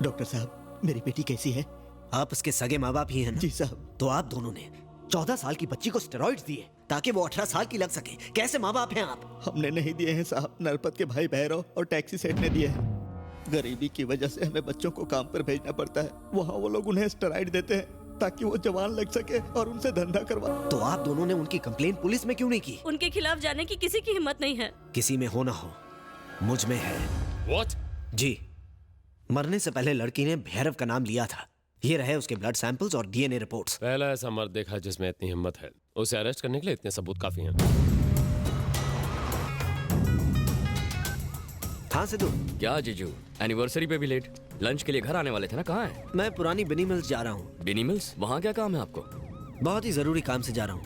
Speaker 6: डॉक्टर साहब, मेरी बेटी कैसी है?
Speaker 9: आप उसके सगे माँ बाप ही हैं ना?
Speaker 6: जी साहब।
Speaker 9: तो आप दोनों ने 14 साल की बच्ची को स्टेरॉइड्स दिए ताकि वो 18 साल की लग सके। कैसे माँ बाप हैं आप?
Speaker 6: हमने नहीं दिए हैं साहब, नरपत के भाई भैरव और टैक्सी सेठ ने दिए हैं। गरीबी की वजह से हमें बच्चों को काम पर भेजना पड़ता है। वहाँ वो लोग उन्हें स्टेरॉइड देते हैं ताकि वो जवान लग सके और उनसे धंधा करवा।
Speaker 9: तो आप दोनों ने उनकी कंप्लेन पुलिस में क्यों नहीं की?
Speaker 8: उनके खिलाफ जाने की किसी की हिम्मत नहीं है।
Speaker 9: किसी में हो ना हो, मुझ में है।
Speaker 14: What?
Speaker 9: जी, मरने से पहले लड़की ने भैरव का नाम लिया था। ये रहे उसके ब्लड सैंपल्स और डीएनए रिपोर्ट्स।
Speaker 15: पहला ऐसा मर्द देखा जिसमें इतनी हिम्मत है। उसे अरेस्ट करने के लिए इतने सबूत काफी हैं।
Speaker 9: हाँ सिद्धू।
Speaker 14: क्या जीजू, एनिवर्सरी पे भी लेट? लंच के लिए घर आने वाले थे ना, कहाँ है?
Speaker 9: मैं पुरानी बिनी मिल्स जा रहा हूँ।
Speaker 14: बिनी मिल्स? वहाँ क्या काम है आपको?
Speaker 9: बहुत ही जरूरी काम से जा रहा हूँ।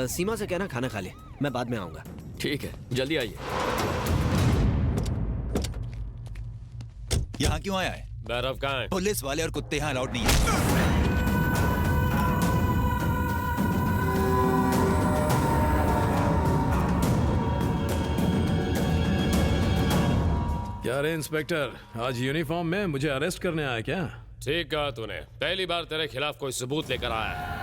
Speaker 9: सीमा से कहना खाना खा ले, मैं बाद में आऊंगा।
Speaker 14: ठीक है, जल्दी आइए।
Speaker 22: यहाँ क्यों आया है?
Speaker 15: भैरव कहाँ है?
Speaker 22: पुलिस वाले और कुत्ते यहाँ अलाउड नहीं है।
Speaker 2: क्या रे इंस्पेक्टर, आज यूनिफॉर्म में मुझे अरेस्ट करने आया क्या?
Speaker 15: ठीक कहा तूने, पहली बार तेरे खिलाफ कोई सबूत लेकर आया है।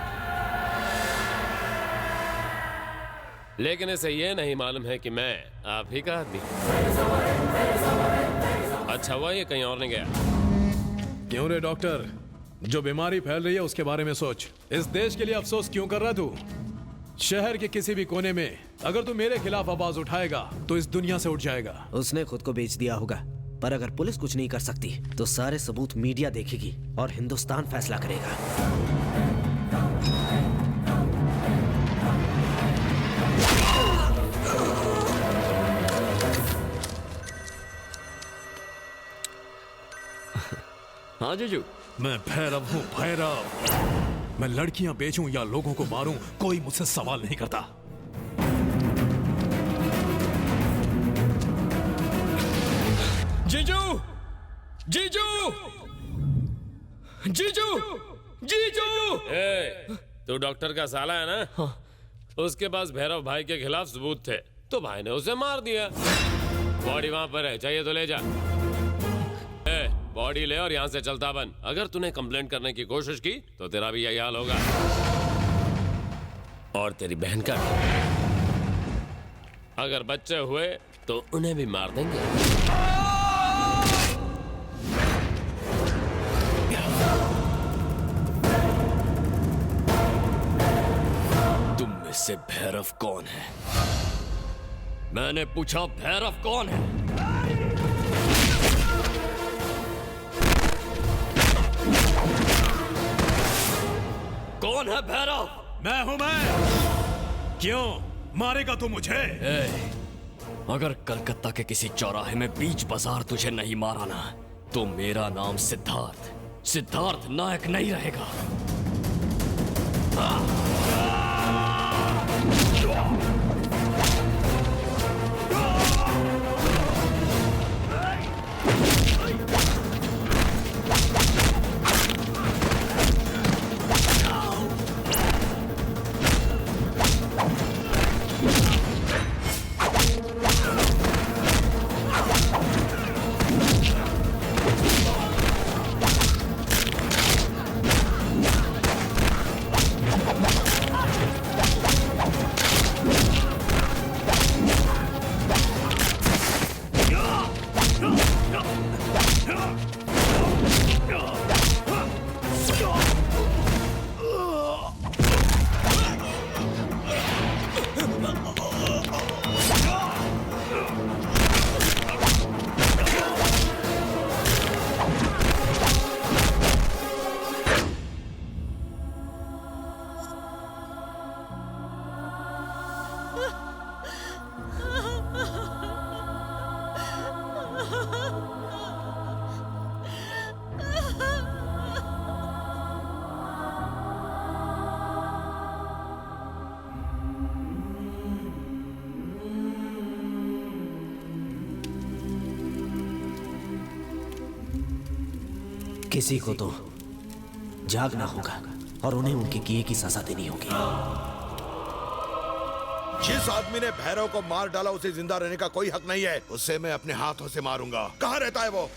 Speaker 15: लेकिन इसे ये नहीं मालूम है कि मैं आप ही का आदमी। अच्छा हुआ ये कहीं और नहीं गया।
Speaker 2: क्यों रे डॉक्टर, जो बीमारी फैल रही है उसके बारे में सोच। इस देश के लिए अफसोस क्यों कर रहा तू? शहर के किसी भी कोने में अगर तू मेरे खिलाफ आवाज उठाएगा तो इस दुनिया से उठ जाएगा।
Speaker 9: उसने खुद को बेच दिया होगा, पर अगर पुलिस कुछ नहीं कर सकती तो सारे सबूत मीडिया देखेगी और हिंदुस्तान फैसला करेगा।
Speaker 14: हाँ जीजू।
Speaker 2: मैं भैरव हूँ, भैरव। मैं लड़कियां बेचूं या लोगों को मारूं, कोई मुझसे सवाल नहीं करता।
Speaker 15: जीजू, जीजू, जीजू, जीजू। तू डॉक्टर का साला है ना? हाँ। उसके पास भैरव भाई के खिलाफ सबूत थे तो भाई ने उसे मार दिया। बॉडी वहां पर है, चाहिए तो ले जा। बॉडी ले और यहाँ से चलता बन। अगर तूने कंप्लेंट करने की कोशिश की तो तेरा भी यही हाल होगा, और तेरी बहन का भी। अगर बच्चे हुए तो उन्हें भी मार देंगे। तुम में
Speaker 14: से भैरव कौन है? मैंने पूछा भैरव कौन है? कौन है भैरव?
Speaker 2: मैं हूं मैं। क्यों मारेगा तू मुझे?
Speaker 14: अगर कलकत्ता के किसी चौराहे में बीच बाजार तुझे नहीं मारा ना, तो मेरा नाम सिद्धार्थ नायक नहीं रहेगा।
Speaker 9: किसी को तो जागना होगा और उन्हें उनके किए की सजा देनी होगी।
Speaker 5: जिस आदमी ने भैरव को मार डाला उसे जिंदा रहने का कोई हक नहीं है। उसे मैं अपने हाथों से मारूंगा। कहाँ रहता है वो?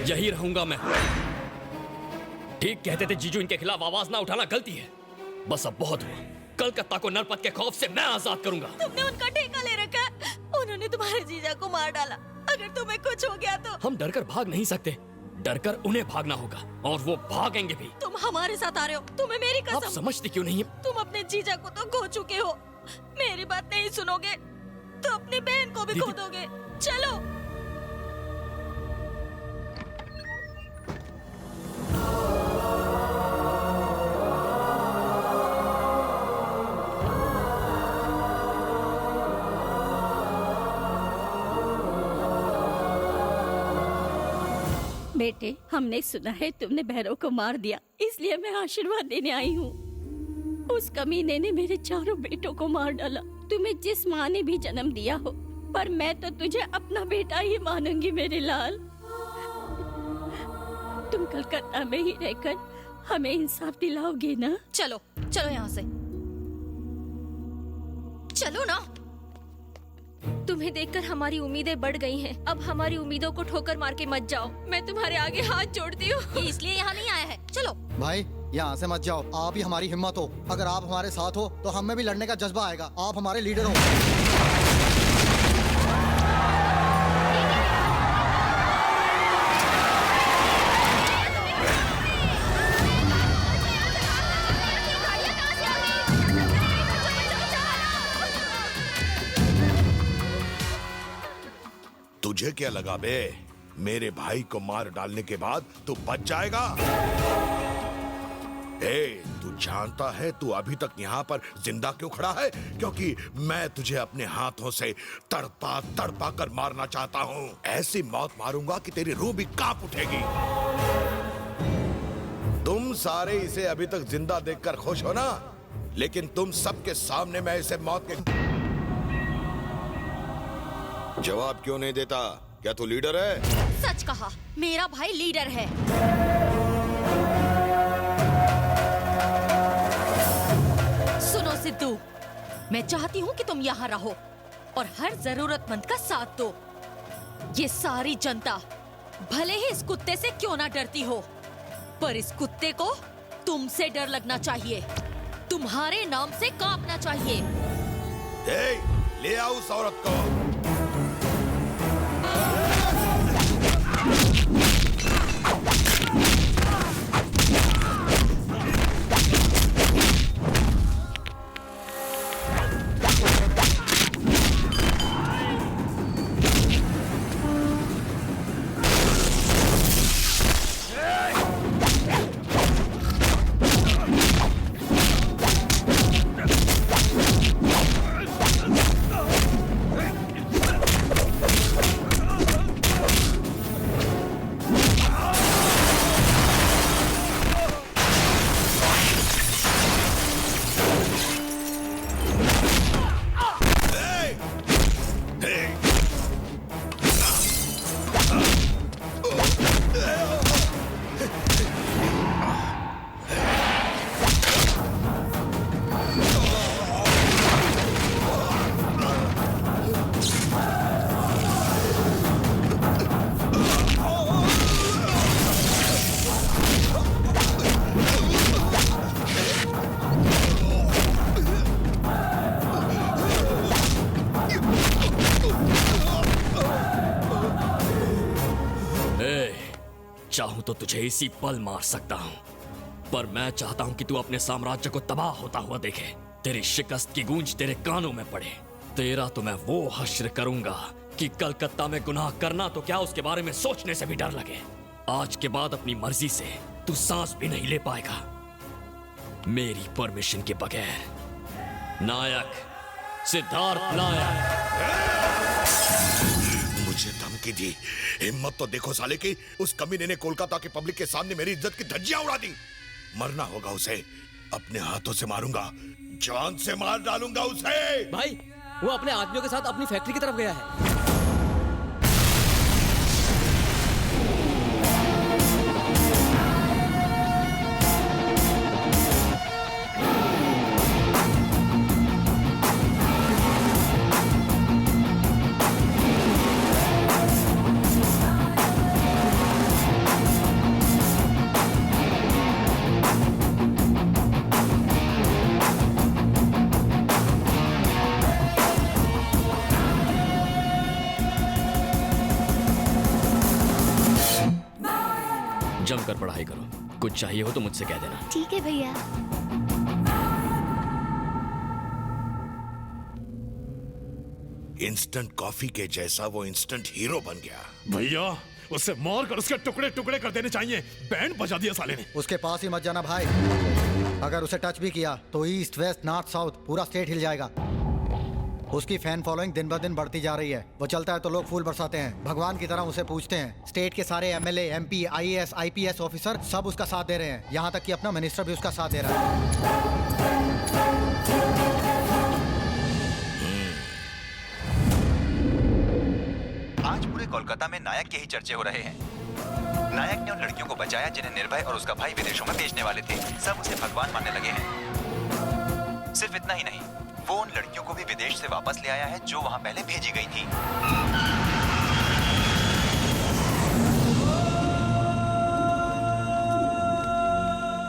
Speaker 14: यही रहूंगा मैं। ठीक कहते थे जीजू, इनके खिलाफ आवाज ना उठाना गलती है। बस अब बहुत हुआ। कलकत्ता को नरपत के खौफ से मैं आजाद करूंगा।
Speaker 8: तुमने उनका ठेका ले रखा है। उन्होंने तुम्हारे जीजा को मार डाला। अगर तुम्हें कुछ हो गया तो
Speaker 14: हम डरकर भाग नहीं सकते, डरकर उन्हें भागना होगा और वो भागेंगे भी।
Speaker 8: तुम हमारे साथ आ रहे हो। तुम्हें मेरी कसम।
Speaker 14: आप समझती क्यों नहीं है?
Speaker 8: तुम अपने जीजा को तो खो चुके हो। मेरी बात नहीं सुनोगे तो अपनी बहन को भी खो दोगे। चलो। बेटे, हमने सुना है तुमने भैरव को मार दिया, इसलिए मैं आशीर्वाद देने आई हूँ। उस कमीने ने मेरे चारों बेटों को मार डाला। तुम्हें जिस माँ ने भी जन्म दिया हो, पर मैं तो तुझे अपना बेटा ही मानूंगी मेरे लाल। तुम कलकत्ता में ही रहकर हमें इंसाफ दिलाओगे ना?
Speaker 10: चलो चलो यहाँ से, चलो ना। तुम्हें देखकर हमारी उम्मीदें बढ़ गई हैं। अब हमारी उम्मीदों को ठोकर मार के मत जाओ। मैं तुम्हारे आगे हाथ जोड़ती हूँ। ये इसलिए यहाँ नहीं आया है। चलो
Speaker 16: भाई, यहाँ से मत जाओ। आप ही हमारी हिम्मत हो। अगर आप हमारे साथ हो तो हमें भी लड़ने का जज्बा आएगा। आप हमारे लीडर हो।
Speaker 5: तुझे क्या लगा बे? मेरे भाई को मार डालने के बाद तू बच जाएगा? तू जानता है तू अभी तक यहाँ पर जिंदा क्यों खड़ा है? क्योंकि मैं तुझे अपने हाथों से तड़पा तड़पा कर मारना चाहता हूँ। ऐसी मौत मारूंगा कि तेरी रूह भी कांप उठेगी। तुम सारे इसे अभी तक जिंदा देखकर खुश हो ना? लेकिन तुम सबके सामने मैं इसे मौत के... जवाब क्यों नहीं देता? क्या तू लीडर है?
Speaker 10: सच कहा, मेरा भाई लीडर है। सुनो सिद्धू, मैं चाहती हूँ कि तुम यहाँ रहो और हर जरूरतमंद का साथ दो। ये सारी जनता भले ही इस कुत्ते से क्यों ना डरती हो, पर इस कुत्ते को तुमसे डर लगना चाहिए, तुम्हारे नाम से कांपना चाहिए।
Speaker 5: ले आओ उस औरत को।
Speaker 14: चाहूं तो तुझे इसी पल मार सकता हूं, पर मैं चाहता हूं कि तू अपने साम्राज्य को तबाह होता हुआ देखे, तेरी शिकस्त की गूंज तेरे कानों में पड़े। तेरा तो मैं वो हश्र करूंगा कि कलकत्ता में गुनाह करना तो क्या, उसके बारे में सोचने से भी डर लगे। आज के बाद अपनी मर्जी से तू सांस भी नहीं ले पाएगा मेरी परमिशन के बगैर। नायक, सिद्धार्थ नायक।
Speaker 5: मुझे धमकी दी, हिम्मत तो देखो साले की। उस कमीने ने कोलकाता के पब्लिक के सामने मेरी इज्जत की धज्जियां उड़ा दी। मरना होगा उसे, अपने हाथों से मारूंगा, जान से मार डालूंगा उसे।
Speaker 19: भाई वो अपने आदमियों के साथ अपनी फैक्ट्री की तरफ गया है।
Speaker 14: जमकर पढ़ाई करो, कुछ चाहिए हो तो मुझसे कह देना।
Speaker 13: ठीक है भैया।
Speaker 5: इंस्टेंट कॉफी के जैसा वो इंस्टेंट हीरो बन गया।
Speaker 2: भैया उसे मार कर उसके टुकड़े टुकड़े कर देने चाहिए। बैंड बजा दिया साले ने।
Speaker 16: उसके पास ही मत जाना भाई, अगर उसे टच भी किया तो ईस्ट वेस्ट नॉर्थ साउथ पूरा स्टेट हिल जाएगा। उसकी फैन फॉलोइंग दिन ब दिन बढ़ती जा रही है। वो चलता है तो लोग फूल बरसाते हैं, भगवान की तरह उसे पूजते हैं। स्टेट के सारे MLA, MP, IAS, IPS officer सब उसका साथ दे रहे हैं, यहाँ तक कि अपना मिनिस्टर भी उसका साथ दे रहा है।
Speaker 22: आज पूरे कोलकाता में नायक के ही चर्चे हो रहे हैं। नायक ने उन लड़कियों को बचाया जिन्हें निर्भय और उसका भाई विदेशों में बेचने वाले थे। सब उसे भगवान मानने लगे हैं। सिर्फ इतना ही नहीं, वो उन लड़कियों को भी विदेश से वापस ले आया है जो वहां पहले भेजी गई थी।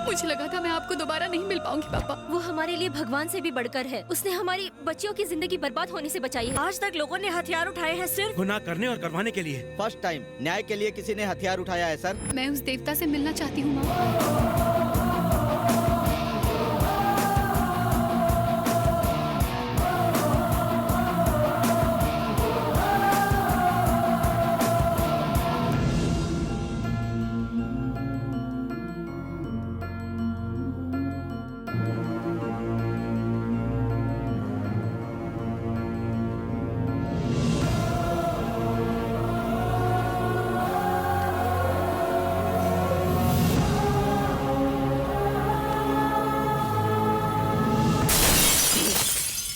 Speaker 1: मुझे लगा था मैं आपको दोबारा नहीं मिल पाऊंगी पापा।
Speaker 8: वो हमारे लिए भगवान से भी बढ़कर है। उसने हमारी बच्चियों की जिंदगी बर्बाद होने से बचाई है। आज तक लोगों ने हथियार उठाए हैं सिर्फ
Speaker 19: गुनाह करने और करवाने के लिए।
Speaker 4: फर्स्ट टाइम न्याय के लिए किसी ने हथियार उठाया है सर।
Speaker 1: मैं उस देवता से मिलना चाहती हूँ माँ।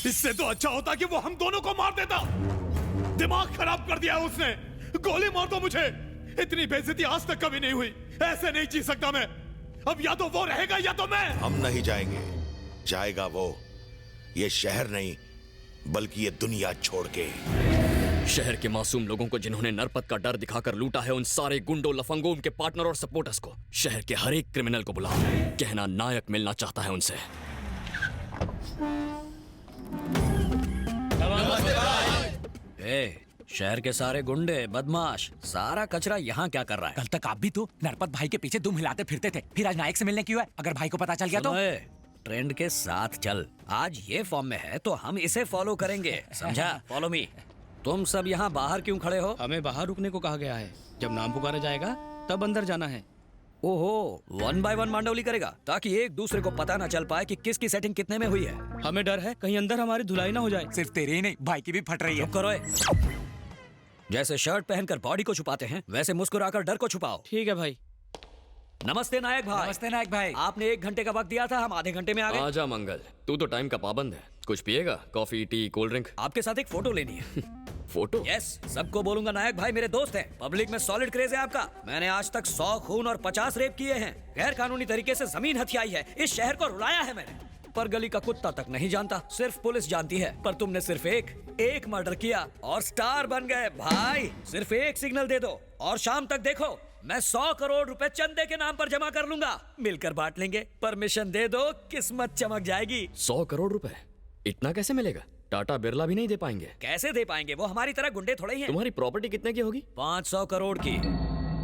Speaker 2: इससे तो अच्छा होता कि वो हम दोनों को मार देता। दिमाग खराब कर दिया उसने। गोली मार दो मुझे। इतनी बेइज्जती आज तक कभी नहीं हुई। ऐसे नहीं जी सकता मैं। अब या तो वो रहेगा या तो मैं।
Speaker 5: हम नहीं जाएंगे, जाएगा वो। ये शहर नहीं बल्कि ये दुनिया छोड़ के।
Speaker 14: शहर के मासूम लोगों को जिन्होंने नरपत का डर दिखाकर लूटा है, उन सारे गुंडों, लफंगों, उनके पार्टनर और सपोर्टर्स को, शहर के हर एक क्रिमिनल को बुलाओ। कहना नायक मिलना चाहता है उनसे।
Speaker 12: शहर के सारे गुंडे, बदमाश, सारा कचरा यहाँ क्या कर रहा है?
Speaker 21: कल तक आप भी तो नरपत भाई के पीछे दुम हिलाते फिरते थे, फिर आज नायक से मिलने क्यों है? अगर भाई को पता चल गया तो?
Speaker 12: ट्रेंड के साथ चल। आज ये फॉर्म में है तो हम इसे फॉलो करेंगे, समझा? Follow me. तुम सब यहाँ बाहर क्यों खड़े हो?
Speaker 23: हमें बाहर रुकने को कहा गया है। जब नाम पुकारा जाएगा तब अंदर जाना है।
Speaker 12: ओहो, 1 बाय 1 मांडवली करेगा ताकि एक दूसरे को पता ना चल पाए कि किसकी सेटिंग कितने में हुई है।
Speaker 23: हमें डर है कहीं अंदर हमारी धुलाई ना हो जाए।
Speaker 21: सिर्फ तेरे ही नहीं, भाई की भी फट रही है।
Speaker 12: चुप करो। जैसे शर्ट पहनकर बॉडी को छुपाते हैं, वैसे मुस्कुराकर डर को छुपाओ।
Speaker 23: ठीक है भाई।
Speaker 12: नमस्ते नायक भाई।
Speaker 21: नमस्ते नायक भाई।
Speaker 12: आपने 1 घंटे का वक्त दिया था, हम आधे घंटे में आ गए।
Speaker 14: आजा मंगल, तू तो टाइम का पाबंद है। कुछ पिएगा? Coffee, T, cold drink?
Speaker 12: आपके साथ एक फोटो लेनी है।
Speaker 14: फोटो?
Speaker 12: यस, सबको बोलूंगा नायक भाई मेरे दोस्त हैं। पब्लिक में सॉलिड क्रेज है आपका। मैंने आज तक 100 खून और 50 रेप किए हैं। गैर कानूनी तरीके से जमीन हथियाई है। इस शहर को रुलाया है मैंने, पर गली का कुत्ता तक नहीं जानता, सिर्फ पुलिस जानती है। पर तुमने सिर्फ एक मर्डर किया और स्टार बन गए भाई। सिर्फ एक सिग्नल दे दो और शाम तक देखो, मैं 100 करोड़ रुपए चंदे के नाम पर जमा कर लूंगा। मिलकर बांट लेंगे। परमिशन दे दो, किस्मत चमक जाएगी।
Speaker 14: 100 करोड़ रुपए? इतना कैसे मिलेगा? टाटा बिरला भी नहीं दे पाएंगे।
Speaker 12: कैसे दे पाएंगे? वो हमारी तरह गुंडे थोड़े ही हैं।
Speaker 14: तुम्हारी प्रॉपर्टी कितने की होगी?
Speaker 12: 500 करोड़ की।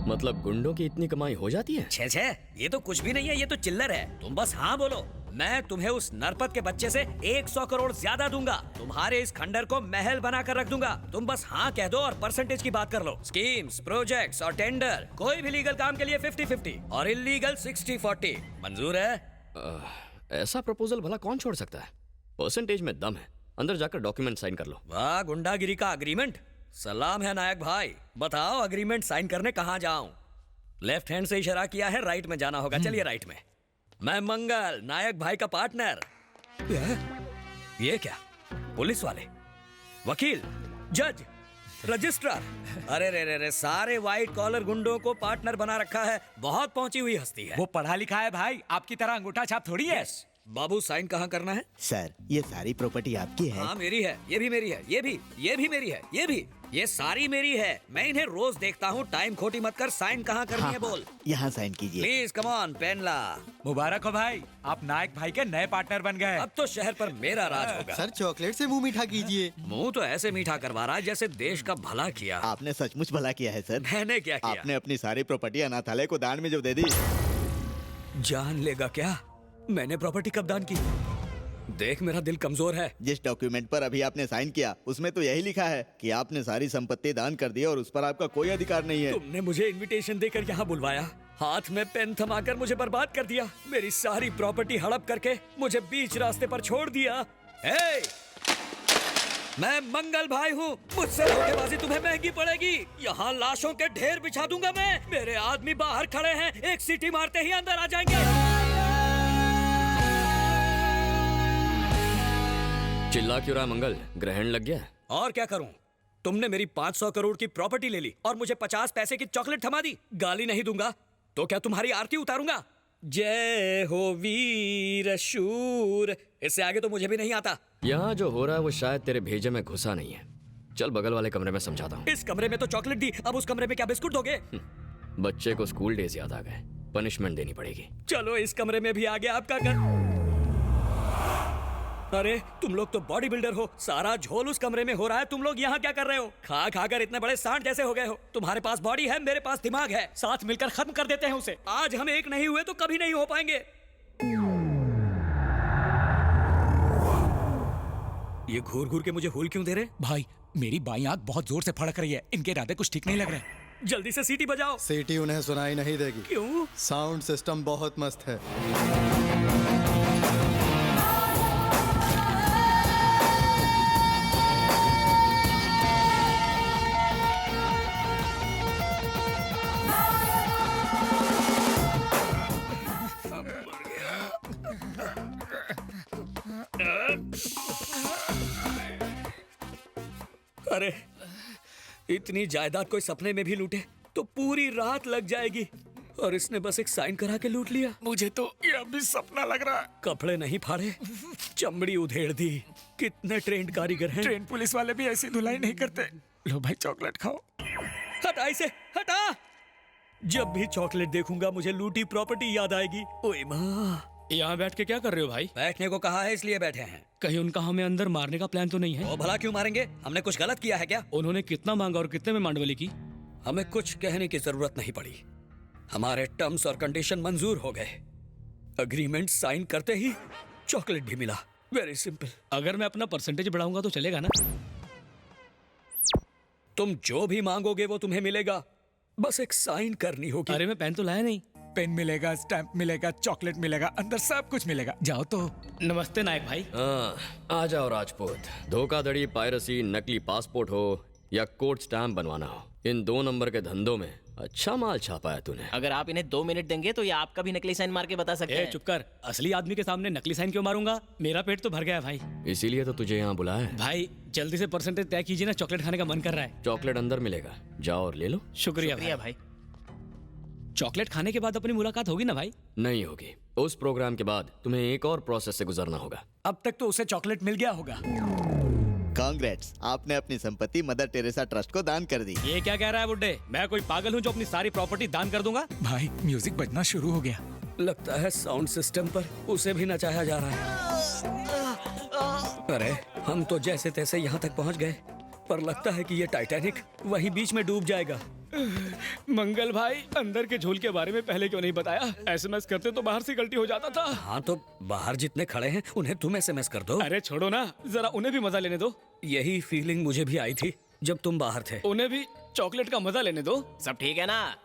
Speaker 14: मतलब गुंडों की इतनी कमाई हो जाती है?
Speaker 21: छे छे, ये तो कुछ भी नहीं है, ये तो चिल्लर है। तुम बस हाँ बोलो, मैं तुम्हें उस नरपत के बच्चे से 100 करोड़ ज्यादा दूंगा। तुम्हारे इस खंडर को महल बना कर रख दूंगा। तुम बस हाँ कह दो और परसेंटेज की बात कर लो। स्कीम्स, प्रोजेक्ट्स और टेंडर, कोई भी लीगल काम के लिए 50-50 और इलीगल 60-40। मंजूर है?
Speaker 14: ऐसा प्रपोजल भला कौन छोड़ सकता है? परसेंटेज में दम है, अंदर जाकर डॉक्यूमेंट साइन कर लो।
Speaker 21: वाह, गुंडागिरी का अग्रीमेंट। सलाम है नायक भाई, बताओ अग्रीमेंट साइन करने कहाँ जाऊं? लेफ्ट हैंड से इशारा किया है, राइट में जाना होगा। चलिए राइट में। मैं मंगल, नायक भाई का पार्टनर। ये क्या? पुलिस वाले, वकील, जज, रजिस्ट्रार, अरे रे रे, सारे व्हाइट कॉलर गुंडों को पार्टनर बना रखा है। बहुत पहुंची हुई हस्ती है। वो पढ़ा लिखा है भाई, आपकी तरह अंगूठा छाप थोड़ी है। बाबू, साइन कहाँ करना है?
Speaker 4: सर, ये सारी प्रॉपर्टी आपकी है।
Speaker 21: हाँ मेरी है, ये भी मेरी है, ये भी मेरी है, ये सारी मेरी है। मैं इन्हें रोज देखता हूँ। टाइम खोटी मत कर, साइन कहाँ करनी है बोल।
Speaker 4: यहाँ साइन कीजिए।
Speaker 21: प्लीज कम ऑन, पेन ला। मुबारक हो भाई, आप नायक भाई के नए पार्टनर बन गए। अब तो शहर पर मेरा राज होगा।
Speaker 16: सर, चॉकलेट से मुंह मीठा कीजिए।
Speaker 21: मुंह तो ऐसे मीठा करवा रहा है जैसे देश का भला किया।
Speaker 4: आपने सचमुच भला किया है सर।
Speaker 21: मैंने क्या किया?
Speaker 4: आपने अपनी सारी प्रॉपर्टी अनाथालय को दान में जो दे दी।
Speaker 21: जान लेगा क्या मैंने प्रॉपर्टी कब दान की? देख, मेरा दिल कमजोर है।
Speaker 4: जिस डॉक्यूमेंट पर अभी आपने साइन किया उसमें तो यही लिखा है कि आपने सारी संपत्ति दान कर दी और उस पर आपका कोई अधिकार नहीं है।
Speaker 21: तुमने मुझे इनविटेशन देकर यहाँ बुलवाया, हाथ में पेन थमाकर मुझे बर्बाद कर दिया, मेरी सारी प्रॉपर्टी हड़प करके मुझे बीच रास्ते पर छोड़ दिया। मैं मंगल भाई हूँ, मुझसे धोखेबाजी तुम्हें महंगी पड़ेगी। यहाँ लाशों के ढेर बिछा दूंगा मैं। मेरे आदमी बाहर खड़े हैं, एक सीटी मारते ही अंदर आ जाएंगे।
Speaker 14: चिल्ला क्यों रहा मंगल? ग्रहण लग गया?
Speaker 21: और क्या करूं? तुमने मेरी 500 करोड़ की प्रॉपर्टी ले ली और मुझे 50 पैसे की चॉकलेट थमा दी। गाली नहीं दूंगा तो क्या तुम्हारी आरती उतारूंगा? जय हो वीर शूर, इससे आगे तो मुझे भी नहीं आता।
Speaker 14: यहाँ जो हो रहा है वो शायद तेरे भेजे में घुसा नहीं है। चल बगल वाले कमरे में समझाता हूँ।
Speaker 21: इस कमरे में तो चॉकलेट दी, अब उस कमरे में क्या बिस्कुट दोगे?
Speaker 14: बच्चे को स्कूल डेज याद आ गए, पनिशमेंट देनी पड़ेगी।
Speaker 21: चलो इस कमरे में भी आ गया आपका घर। अरे तुम लोग तो बॉडी बिल्डर हो, सारा झोल उस कमरे में हो रहा है, तुम लोग यहाँ क्या कर रहे हो? खा खा कर इतने बड़े सांड जैसे हो गए हो। तुम्हारे पास बॉडी है, मेरे पास दिमाग है, साथ मिलकर खत्म कर देते हैं उसे। आज हम एक नहीं हुए तो कभी नहीं हो पाएंगे। ये घूर घूर के मुझे हुल क्यों दे रहे? भाई, मेरी बाई आंख बहुत जोर से फड़क रही है, इनके इरादे कुछ ठीक नहीं लग रहे। जल्दी से सीटी बजाओ।
Speaker 16: सीटी उन्हें सुनाई नहीं देगी।
Speaker 21: क्यों?
Speaker 16: साउंड सिस्टम बहुत मस्त है।
Speaker 21: अरे इतनी जायदाद कोई सपने में भी लूटे तो पूरी रात लग जाएगी, और इसने बस एक साइन करा के लूट लिया। मुझे तो ये अभी सपना लग रहा है। कपड़े नहीं फाड़े, चमड़ी उधेड़ दी। कितने ट्रेंड कारीगर हैं। ट्रेन पुलिस वाले भी ऐसी धुलाई नहीं करते। लो भाई चॉकलेट खाओ। हटा इसे, हटा। जब भी चॉकलेट देखूंगा मुझे लूटी प्रॉपर्टी याद आएगी। ओए माँ,
Speaker 17: यहाँ बैठ के क्या कर रहे हो भाई?
Speaker 21: बैठने को कहा है इसलिए बैठे हैं।
Speaker 17: कहीं उनका हमें अंदर मारने का प्लान तो नहीं है?
Speaker 21: वो भला क्यों मारेंगे? हमने कुछ गलत किया है क्या?
Speaker 17: उन्होंने कितना मांगा और कितने में मांडवली की?
Speaker 21: हमें कुछ कहने की जरूरत नहीं पड़ी, हमारे टर्म्स और कंडीशन मंजूर हो गए। अग्रीमेंट साइन करते ही चॉकलेट भी मिला। Very simple.
Speaker 17: अगर मैं अपना परसेंटेज बढ़ाऊंगा तो चलेगा ना?
Speaker 21: तुम जो भी मांगोगे वो तुम्हें मिलेगा, बस एक साइन करनी होगी।
Speaker 17: अरे मैं पेन तो लाया नहीं।
Speaker 21: पेन मिलेगा, स्टैंप मिलेगा, चॉकलेट मिलेगा, अंदर सब कुछ मिलेगा। जाओ तो।
Speaker 17: नमस्ते नायक भाई।
Speaker 14: आ जाओ राजपूत। धोखाधड़ी, पायरेसी, नकली पासपोर्ट हो या कोर्ट स्टैम्प बनवाना हो, इन 2 नंबर के धंधों में अच्छा माल छापा है तूने।
Speaker 7: अगर आप इन्हें 2 मिनट देंगे तो ये आपका भी नकली साइन मार के बता सकते हैं।
Speaker 17: चुप कर, असली आदमी के सामने नकली साइन क्यों मारूंगा? मेरा पेट तो भर गया भाई।
Speaker 14: इसीलिए तो तुझे यहाँ बुलाया है।
Speaker 17: भाई जल्दी से परसेंटेज तय कीजिए ना, चॉकलेट खाने का मन कर रहा है।
Speaker 14: चॉकलेट अंदर मिलेगा, जाओ और ले लो।
Speaker 17: शुक्रिया भाई। चॉकलेट खाने के बाद अपनी मुलाकात होगी ना भाई?
Speaker 14: नहीं होगी। उस प्रोग्राम के बाद तुम्हें एक और प्रोसेस से गुजरना होगा।
Speaker 21: अब तक तो उसे चॉकलेट मिल गया होगा।
Speaker 4: कांग्रेट्स, आपने अपनी संपत्ति मदर टेरेसा ट्रस्ट को दान कर दी।
Speaker 17: ये क्या कह रहा है बुड्ढे? मैं कोई पागल हूँ जो अपनी सारी प्रॉपर्टी दान कर दूंगा?
Speaker 21: भाई म्यूजिक बजना शुरू हो गया, लगता है साउंड सिस्टम पर उसे भी नचाया जा रहा है। अरे हम तो जैसे तैसे यहाँ तक पहुँच गए, पर लगता है कि ये टाइटैनिक वहीं बीच में डूब जाएगा।
Speaker 17: मंगल भाई, अंदर के झोल के बारे में पहले क्यों नहीं बताया? एसएमएस करते तो बाहर से गलती हो जाता था।
Speaker 21: हाँ तो बाहर जितने खड़े हैं उन्हें तुम एसएमएस कर दो।
Speaker 17: अरे छोड़ो ना, जरा उन्हें भी मजा लेने दो।
Speaker 21: यही फीलिंग मुझे भी आई थी जब तुम बाहर थे।
Speaker 17: उन्हें भी चॉकलेट का मजा लेने दो।
Speaker 7: सब ठीक है ना?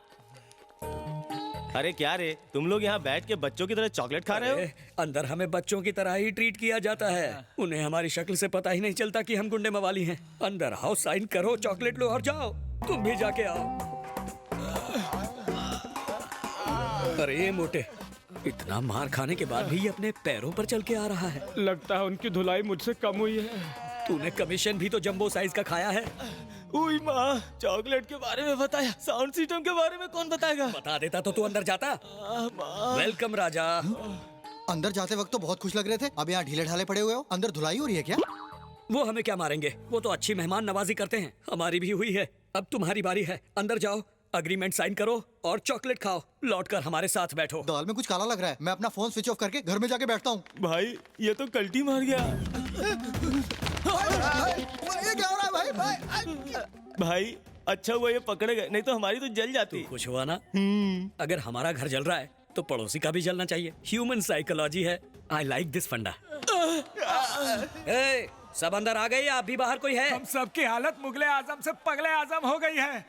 Speaker 7: अरे क्या रे, तुम लोग यहाँ बैठ के बच्चों की तरह चॉकलेट खा रहे हो?
Speaker 21: अंदर हमें बच्चों की तरह ही ट्रीट किया जाता है। उन्हें हमारी शक्ल से पता ही नहीं चलता कि हम गुंडे मवाली हैं। अंदर आओ, साइन करो, चॉकलेट लो और जाओ। तुम भी जाके आओ। अरे मोटे, इतना मार खाने के बाद भी ये अपने पैरों पर चल के आ रहा है।
Speaker 17: लगता है उनकी धुलाई मुझसे कम हुई है।
Speaker 21: तूने कमीशन भी तो जंबो साइज का खाया है।
Speaker 17: उई माँ, चॉकलेट के बारे में बताया, साउंड सिस्टम के बारे में कौन बताएगा?
Speaker 21: बता देता तो तू अंदर जाता। वेलकम राजा।
Speaker 16: अंदर जाते वक्त तो बहुत खुश लग रहे थे, अब यहाँ ढीले ढाले पड़े हुए हो। अंदर धुलाई हो रही है क्या?
Speaker 21: वो हमें क्या मारेंगे, वो तो अच्छी मेहमान नवाजी करते हैं। हमारी भी हुई है, अब तुम्हारी बारी है। अंदर जाओ, अग्रीमेंट साइन करो और चॉकलेट खाओ। लौटकर हमारे साथ बैठो।
Speaker 16: दाल में कुछ काला लग रहा है। मैं अपना फोन स्विच ऑफ करके घर में जाके बैठता हूँ।
Speaker 17: भाई ये तो कल्टी मार गया।
Speaker 16: ये क्या हो रहा है भाई?
Speaker 7: भाई अच्छा हुआ ये पकड़े गए, नहीं तो हमारी तो जल जाती।
Speaker 21: खुश हुआ ना? अगर हमारा घर जल रहा है तो पड़ोसी का भी जलना चाहिए। ह्यूमन साइकोलॉजी है। आई लाइक दिस फंडा। सब अंदर आ गए या अभी बाहर कोई है?
Speaker 3: हम सबकी हालत मुगले आजम से पगले आजम हो गई है।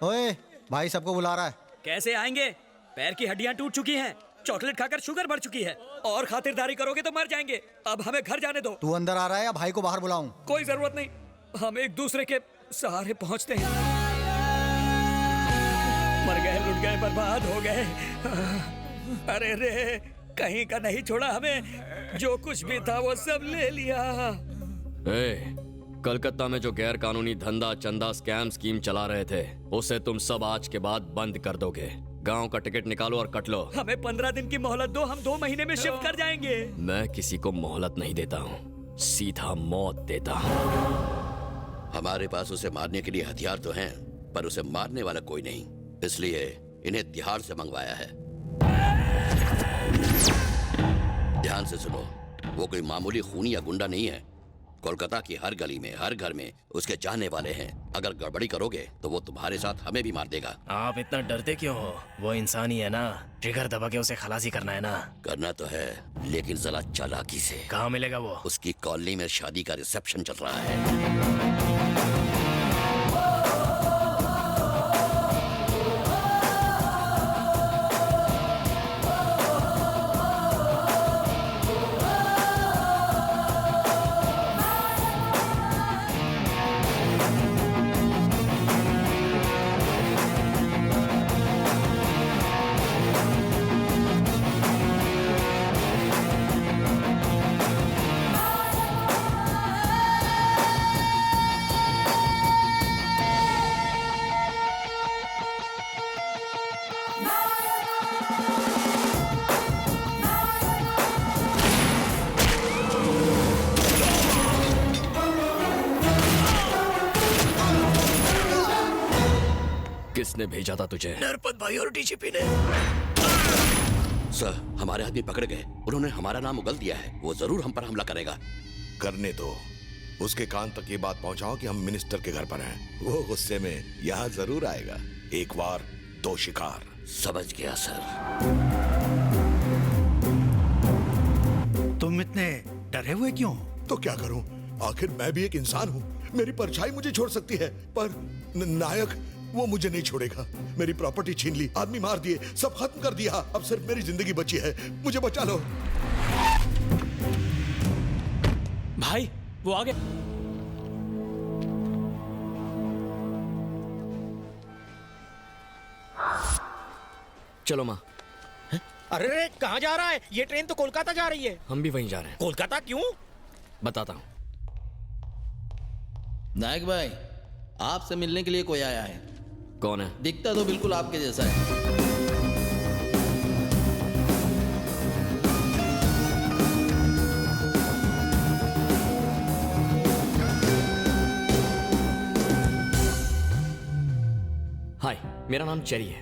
Speaker 16: ओए भाई, सबको बुला रहा है।
Speaker 21: कैसे आएंगे? पैर की हड्डियां टूट चुकी हैं, चॉकलेट खाकर शुगर बढ़ चुकी है, और खातिरदारी करोगे तो मर जाएंगे। अब हमें घर जाने दो।
Speaker 16: तू अंदर आ रहा है या भाई को बाहर बुलाऊं?
Speaker 21: कोई जरूरत नहीं, हम एक दूसरे के सहारे पहुंचते हैं। मर गए, लुट गए, बर्बाद हो गए। अरे रे, कहीं का नहीं छोड़ा हमें। जो कुछ भी था वो सब ले लिया।
Speaker 14: कलकत्ता में जो गैर कानूनी धंधा चंदा स्कैम स्कीम चला रहे थे, उसे तुम सब आज के बाद बंद कर दोगे। गांव का टिकट निकालो और कट लो।
Speaker 21: हमें 15 दिन की मोहलत दो, हम 2 महीने में शिफ्ट कर जाएंगे।
Speaker 14: मैं किसी को मोहलत नहीं देता हूँ, सीधा मौत देता हूँ।
Speaker 6: हमारे पास उसे मारने के लिए हथियार तो हैं, पर उसे मारने वाला कोई नहीं, इसलिए इन्हें तिहाड़ से मंगवाया है। ध्यान से सुनो, वो कोई मामूली खूनी या गुंडा नहीं है। कोलकाता की हर गली में, हर घर में उसके चाहने वाले हैं। अगर गड़बड़ी करोगे तो वो तुम्हारे साथ हमें भी मार देगा।
Speaker 7: आप इतना डरते क्यों हो? वो इंसान ही है ना, ट्रिगर दबा के उसे खलासी करना है ना।
Speaker 6: करना तो है, लेकिन जरा चालाकी से।
Speaker 7: कहाँ मिलेगा वो?
Speaker 6: उसकी कॉलोनी में शादी का रिसेप्शन चल रहा है।
Speaker 14: किसने भेजा था तुझे?
Speaker 6: नरपत भाई और डीजीपी ने। सर, हमारे आदमी पकड़ गए। उन्होंने हमारा नाम उगल दिया है। वो जरूर हम पर हमला करेगा।
Speaker 5: करने दो। उसके कान तक ये बात पहुंचाओ कि हम मिनिस्टर के घर पर हैं। वो गुस्से में यहाँ जरूर आएगा। एक बार 2 शिकार।
Speaker 6: समझ गया सर।
Speaker 3: तुम इतने डरे हुए क्यों?
Speaker 5: तो क्या करूं? आखिर मैं भी एक इंसान हूं। मेरी परछाई मुझे छोड़ सकती है, पर नायक वो मुझे नहीं छोड़ेगा। मेरी प्रॉपर्टी छीन ली, आदमी मार दिए, सब खत्म कर दिया। अब सिर्फ मेरी जिंदगी बची है। मुझे बचा लो
Speaker 17: भाई। वो आ गए।
Speaker 14: चलो माँ।
Speaker 12: अरे रे, कहाँ जा रहा है? ये ट्रेन तो कोलकाता जा रही है।
Speaker 14: हम भी वहीं जा रहे हैं।
Speaker 12: कोलकाता क्यों?
Speaker 14: बताता हूँ।
Speaker 18: नायक भाई, आपसे मिलने के लिए कोई आया है।
Speaker 14: कौन है?
Speaker 18: दिखता तो बिल्कुल आपके जैसा है।
Speaker 14: हाय, मेरा नाम चेरी है,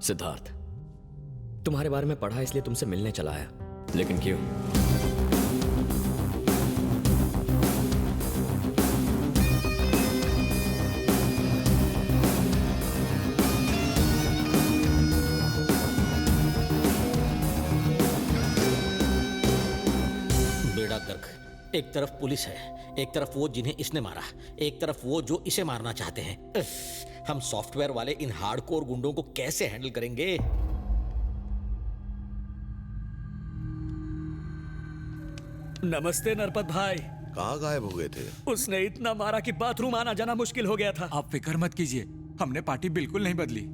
Speaker 14: सिद्धार्थ। तुम्हारे बारे में पढ़ा इसलिए तुमसे मिलने चला है। लेकिन क्यों?
Speaker 12: एक तरफ पुलिस है, एक तरफ वो जिन्हें इसने मारा, एक तरफ वो जो इसे मारना चाहते हैं। हम सॉफ्टवेयर वाले इन हार्डकोर गुंडों को कैसे हैंडल करेंगे?
Speaker 21: नमस्ते नरपत भाई।
Speaker 5: कहाँ गायब हो गए थे?
Speaker 21: उसने इतना मारा कि बाथरूम आना जाना मुश्किल हो गया था।
Speaker 3: आप फिक्र मत कीजिए, हमने पार्टी बिल्कुल नहीं बदली।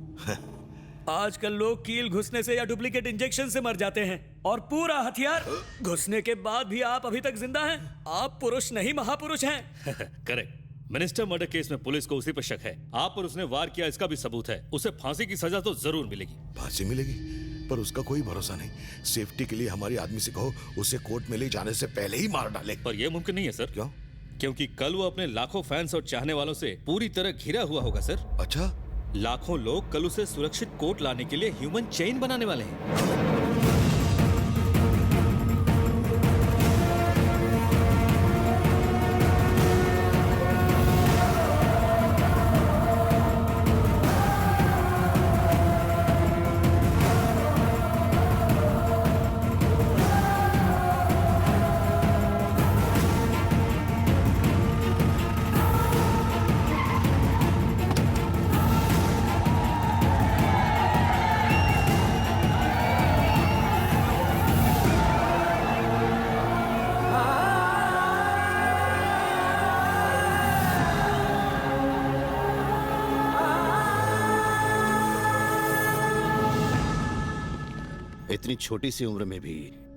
Speaker 21: आजकल लोग कील घुसने से या डुप्लीकेट इंजेक्शन से मर जाते हैं, और पूरा हथियार घुसने के बाद भी आप अभी तक जिंदा हैं। आप पुरुष नहीं महापुरुष हैं।
Speaker 11: करेक्ट। मिनिस्टर मर्डर केस में पुलिस को उसी पर शक है। आप पर उसने वार किया इसका भी सबूत है। उसे फांसी की सजा तो जरूर मिलेगी।
Speaker 5: फांसी मिलेगी? पर उसका कोई भरोसा नहीं। सेफ्टी के लिए हमारी आदमी से कहो उसे कोर्ट में ले जाने से पहले ही मार डाले।
Speaker 11: पर यह मुमकिन नहीं है सर।
Speaker 5: क्यों?
Speaker 11: क्योंकि कल वो अपने लाखों फैंस और चाहने वालों से पूरी तरह घिरा हुआ होगा सर।
Speaker 5: अच्छा?
Speaker 11: लाखों लोग कल उसे सुरक्षित कोर्ट लाने के लिए ह्यूमन चेन बनाने वाले हैं।
Speaker 6: इतनी छोटी सी उम्र में भी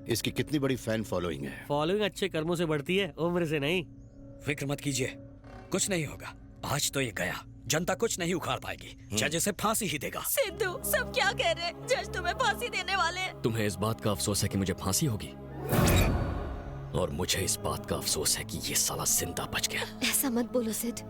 Speaker 6: इसकी कितनी बड़ी फैन फॉलोइंग है।
Speaker 23: फॉलोइंग अच्छे कर्मों से बढ़ती है, उम्र से नहीं।
Speaker 21: फिक्र मत कीजिए, कुछ नहीं होगा। आज तो ये गया, जनता कुछ नहीं उखाड़ पाएगी। जज इसे फांसी ही देगा।
Speaker 10: सिद्धू, सब क्या कह रहे हैं? जज तुम्हें फांसी देने वाले हैं।
Speaker 14: तुम्हें इस बात का अफसोस है कि मुझे फांसी होगी, और मुझे इस बात का अफसोस है कि ये साला जिंदा बच गया।
Speaker 13: ऐसा मत बोलो सिड।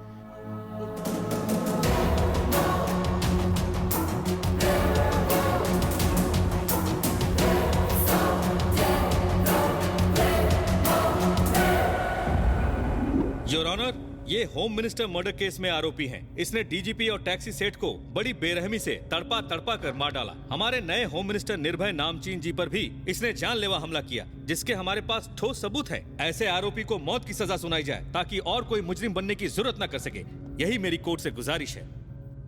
Speaker 11: योर ऑनर, ये होम मिनिस्टर मर्डर केस में आरोपी हैं। इसने डीजीपी और टैक्सी सेठ को बड़ी बेरहमी से तड़पा तड़पा कर मार डाला। हमारे नए होम मिनिस्टर निर्भय नामचीन जी पर भी इसने जानलेवा हमला किया, जिसके हमारे पास ठोस सबूत है। ऐसे आरोपी को मौत की सजा सुनाई जाए ताकि और कोई मुजरिम बनने की जरूरत न कर सके। यही मेरी कोर्ट से गुजारिश है।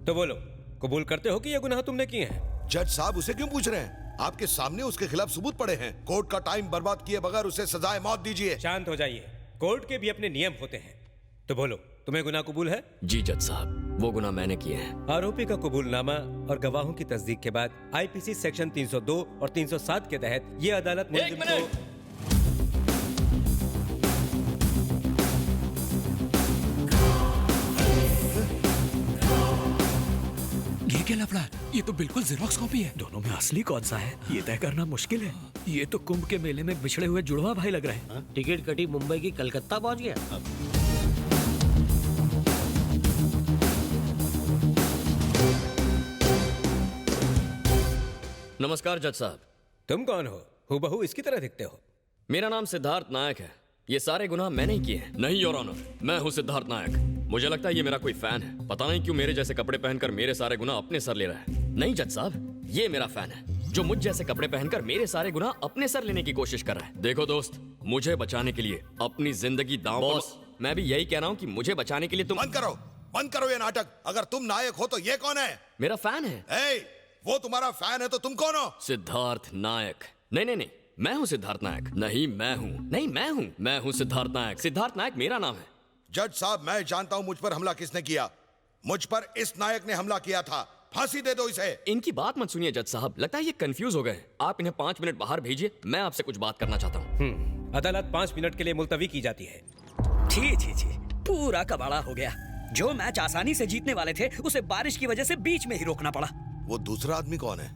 Speaker 19: तो बोलो, कबूल करते हो कि ये गुनाह तुमने किए हैं?
Speaker 5: जज साहब उसे क्यों पूछ रहे हैं? आपके सामने उसके खिलाफ सबूत पड़े हैं। कोर्ट का टाइम बर्बाद किए बगैर उसे सजाए मौत दीजिए।
Speaker 19: शांत हो जाइए, कोर्ट के भी अपने नियम होते हैं। तो बोलो, तुम्हें गुनाह कबूल है?
Speaker 14: जी जज साहब, वो गुनाह मैंने किए हैं।
Speaker 19: आरोपी का कबूलनामा और गवाहों की तस्दीक के बाद आईपीसी सेक्शन 302 और 307 के तहत ये अदालत मुलजिम को
Speaker 3: ये क्या लफड़ा? ये तो बिल्कुल जेरोक्स कॉपी है।
Speaker 21: दोनों में असली कौन सा है ये तय करना मुश्किल है। ये तो कुंभ के मेले में बिछड़े हुए जुड़वा भाई लग रहे हैं।
Speaker 23: टिकट कटी मुंबई की कलकत्ता पहुंच गया।
Speaker 14: नमस्कार जज साहब।
Speaker 19: तुम कौन हो? हूबहू इसकी तरह दिखते हो।
Speaker 14: मेरा नाम सिद्धार्थ नायक है। ये सारे गुनाह मैंने ही किए हैं। नहीं योर ऑनर, मैं हूँ सिद्धार्थ नायक। मुझे लगता है ये मेरा कोई फैन है। पता नहीं क्यों मेरे जैसे कपड़े पहनकर मेरे सारे गुनाह अपने सर ले रहा है। नहीं जज साहब, ये मेरा फैन है जो मुझ जैसे कपड़े पहनकर मेरे सारे गुनाह अपने सर लेने की कोशिश कर रहा है। देखो दोस्त, मुझे बचाने के लिए अपनी जिंदगी दांव। बॉस, मैं भी यही कह रहा हूँ कि मुझे बचाने के लिए तुम
Speaker 5: बंद करो ये नाटक। अगर तुम नायक हो तो ये कौन है?
Speaker 14: मेरा फैन है।
Speaker 5: वो तुम्हारा फैन है तो तुम कौन हो?
Speaker 14: सिद्धार्थ नायक। नहीं नहीं नहीं, मैं हूँ सिद्धार्थ नायक। नहीं मैं हूँ सिद्धार्थ नायक। सिद्धार्थ नायक मेरा नाम है।
Speaker 5: जज साहब, मैं जानता हूँ मुझ पर हमला किसने किया। मुझ पर इस नायक ने हमला किया था। फांसी दे दो इसे।
Speaker 14: इनकी बात मत सुनिए जज साहब, लगता है ये कंफ्यूज हो गए। आप इन्हें 5 मिनट बाहर भेजिए, मैं आपसे कुछ बात करना चाहता हूँ।
Speaker 19: अदालत 5 मिनट के लिए मुलतवी की जाती है।
Speaker 21: छी, पूरा कबाड़ा हो गया। जो मैच आसानी से जीतने वाले थे उसे बारिश की वजह से बीच में ही रोकना पड़ा।
Speaker 5: वो दूसरा आदमी कौन है?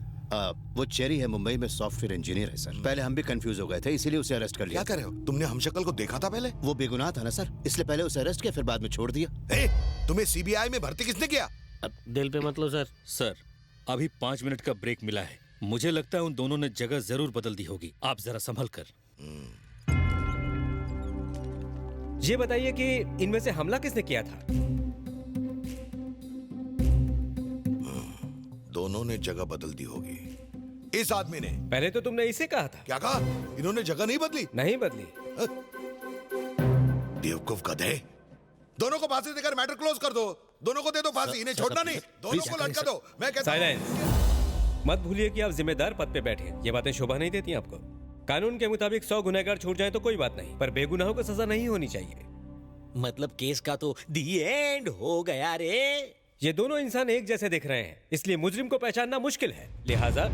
Speaker 6: वो चेरी है, मुंबई में सॉफ्टवेयर इंजीनियर है सर। पहले हम भी कंफ्यूज हो गए थे, इसीलिए उसे अरेस्ट कर लिया।
Speaker 5: क्या कर रहे हो? तुमने हमशक्ल को देखा था पहले?
Speaker 6: वो बेगुनाह था ना सर, इसलिए पहले उसे अरेस्ट किया, फिर बाद में छोड़ दिया।
Speaker 5: तुम्हें सीबीआई में भर्ती किसने किया?
Speaker 23: दिल पे मत लो सर।
Speaker 11: सर, अभी 5 मिनट का ब्रेक मिला है। मुझे लगता है उन दोनों ने जगह जरूर बदल दी होगी। आप जरा संभल कर।
Speaker 19: ये बताइए कि इनमें से हमला किसने किया था?
Speaker 5: दोनों ने जगह बदल दी होगी। इस आदमी ने।
Speaker 19: पहले तो तुमने इसे कहा था।
Speaker 5: क्या कहा? इन्होंने जगह नहीं बदली।
Speaker 19: नहीं बदली।
Speaker 5: बेवकूफ गधे, दोनों को फांसी देकर मैटर क्लोज कर दो। दोनों को दे दो फांसी, इन्हें छोड़ना नहीं, दोनों को लटका दो। मैं कहता हूं
Speaker 11: साइलेंस। मत भूलिए कि आप जिम्मेदार पद पे बैठे हैं। ये बातें शोभा नहीं देती आपको। कानून के मुताबिक 100 गुनहगार छूट जाए तो कोई बात नहीं, पर बेगुनाहों को सजा नहीं होनी चाहिए।
Speaker 12: मतलब केस का तो दी एंड हो गया रे।
Speaker 11: ये दोनों इंसान एक जैसे दिख रहे हैं, इसलिए मुजरिम को पहचानना मुश्किल है। लिहाजा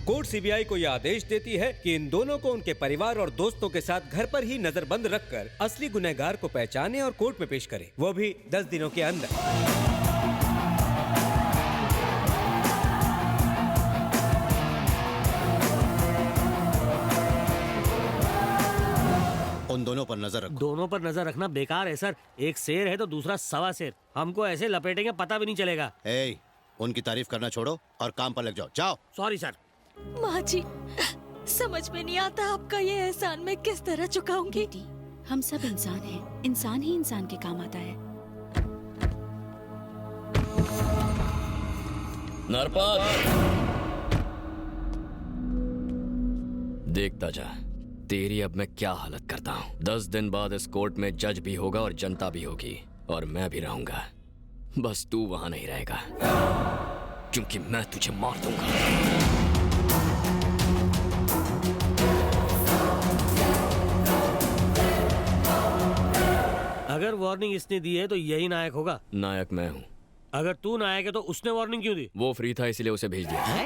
Speaker 11: कोर्ट सीबीआई को यह आदेश देती है कि इन दोनों को उनके परिवार और दोस्तों के साथ घर पर ही नजरबंद रखकर असली गुनहगार को पहचाने और कोर्ट में पेश करे, वो भी 10 दिनों के अंदर।
Speaker 6: उन दोनों पर नजर रखो।
Speaker 23: दोनों पर नजर रखना बेकार है सर। एक शेर है तो दूसरा सवा शेर। हमको ऐसे लपेटेंगे पता भी नहीं चलेगा।
Speaker 6: उनकी तारीफ करना छोड़ो और काम पर लग जाओ। जाओ।
Speaker 23: Sorry sir.
Speaker 10: माँ जी, समझ में नहीं आता आपका ये एहसान मैं किस तरह चुकाऊंगी।
Speaker 1: बेटी, हम सब इंसान हैं। इंसान ही इंसान के काम आता है।
Speaker 14: नरपत, देखता जा तेरी अब मैं क्या हालत करता हूँ। 10 दिन बाद इस कोर्ट में जज भी होगा और जनता भी होगी, और मैं भी रहूंगा। बस तू वहां नहीं रहेगा, क्योंकि मैं तुझे मार दूंगा।
Speaker 23: अगर वार्निंग इसने दी है तो यही नायक होगा।
Speaker 14: नायक मैं हूँ।
Speaker 23: अगर तू नायक है तो उसने वार्निंग क्यों दी?
Speaker 14: वो फ्री था इसलिए उसे भेज दिया।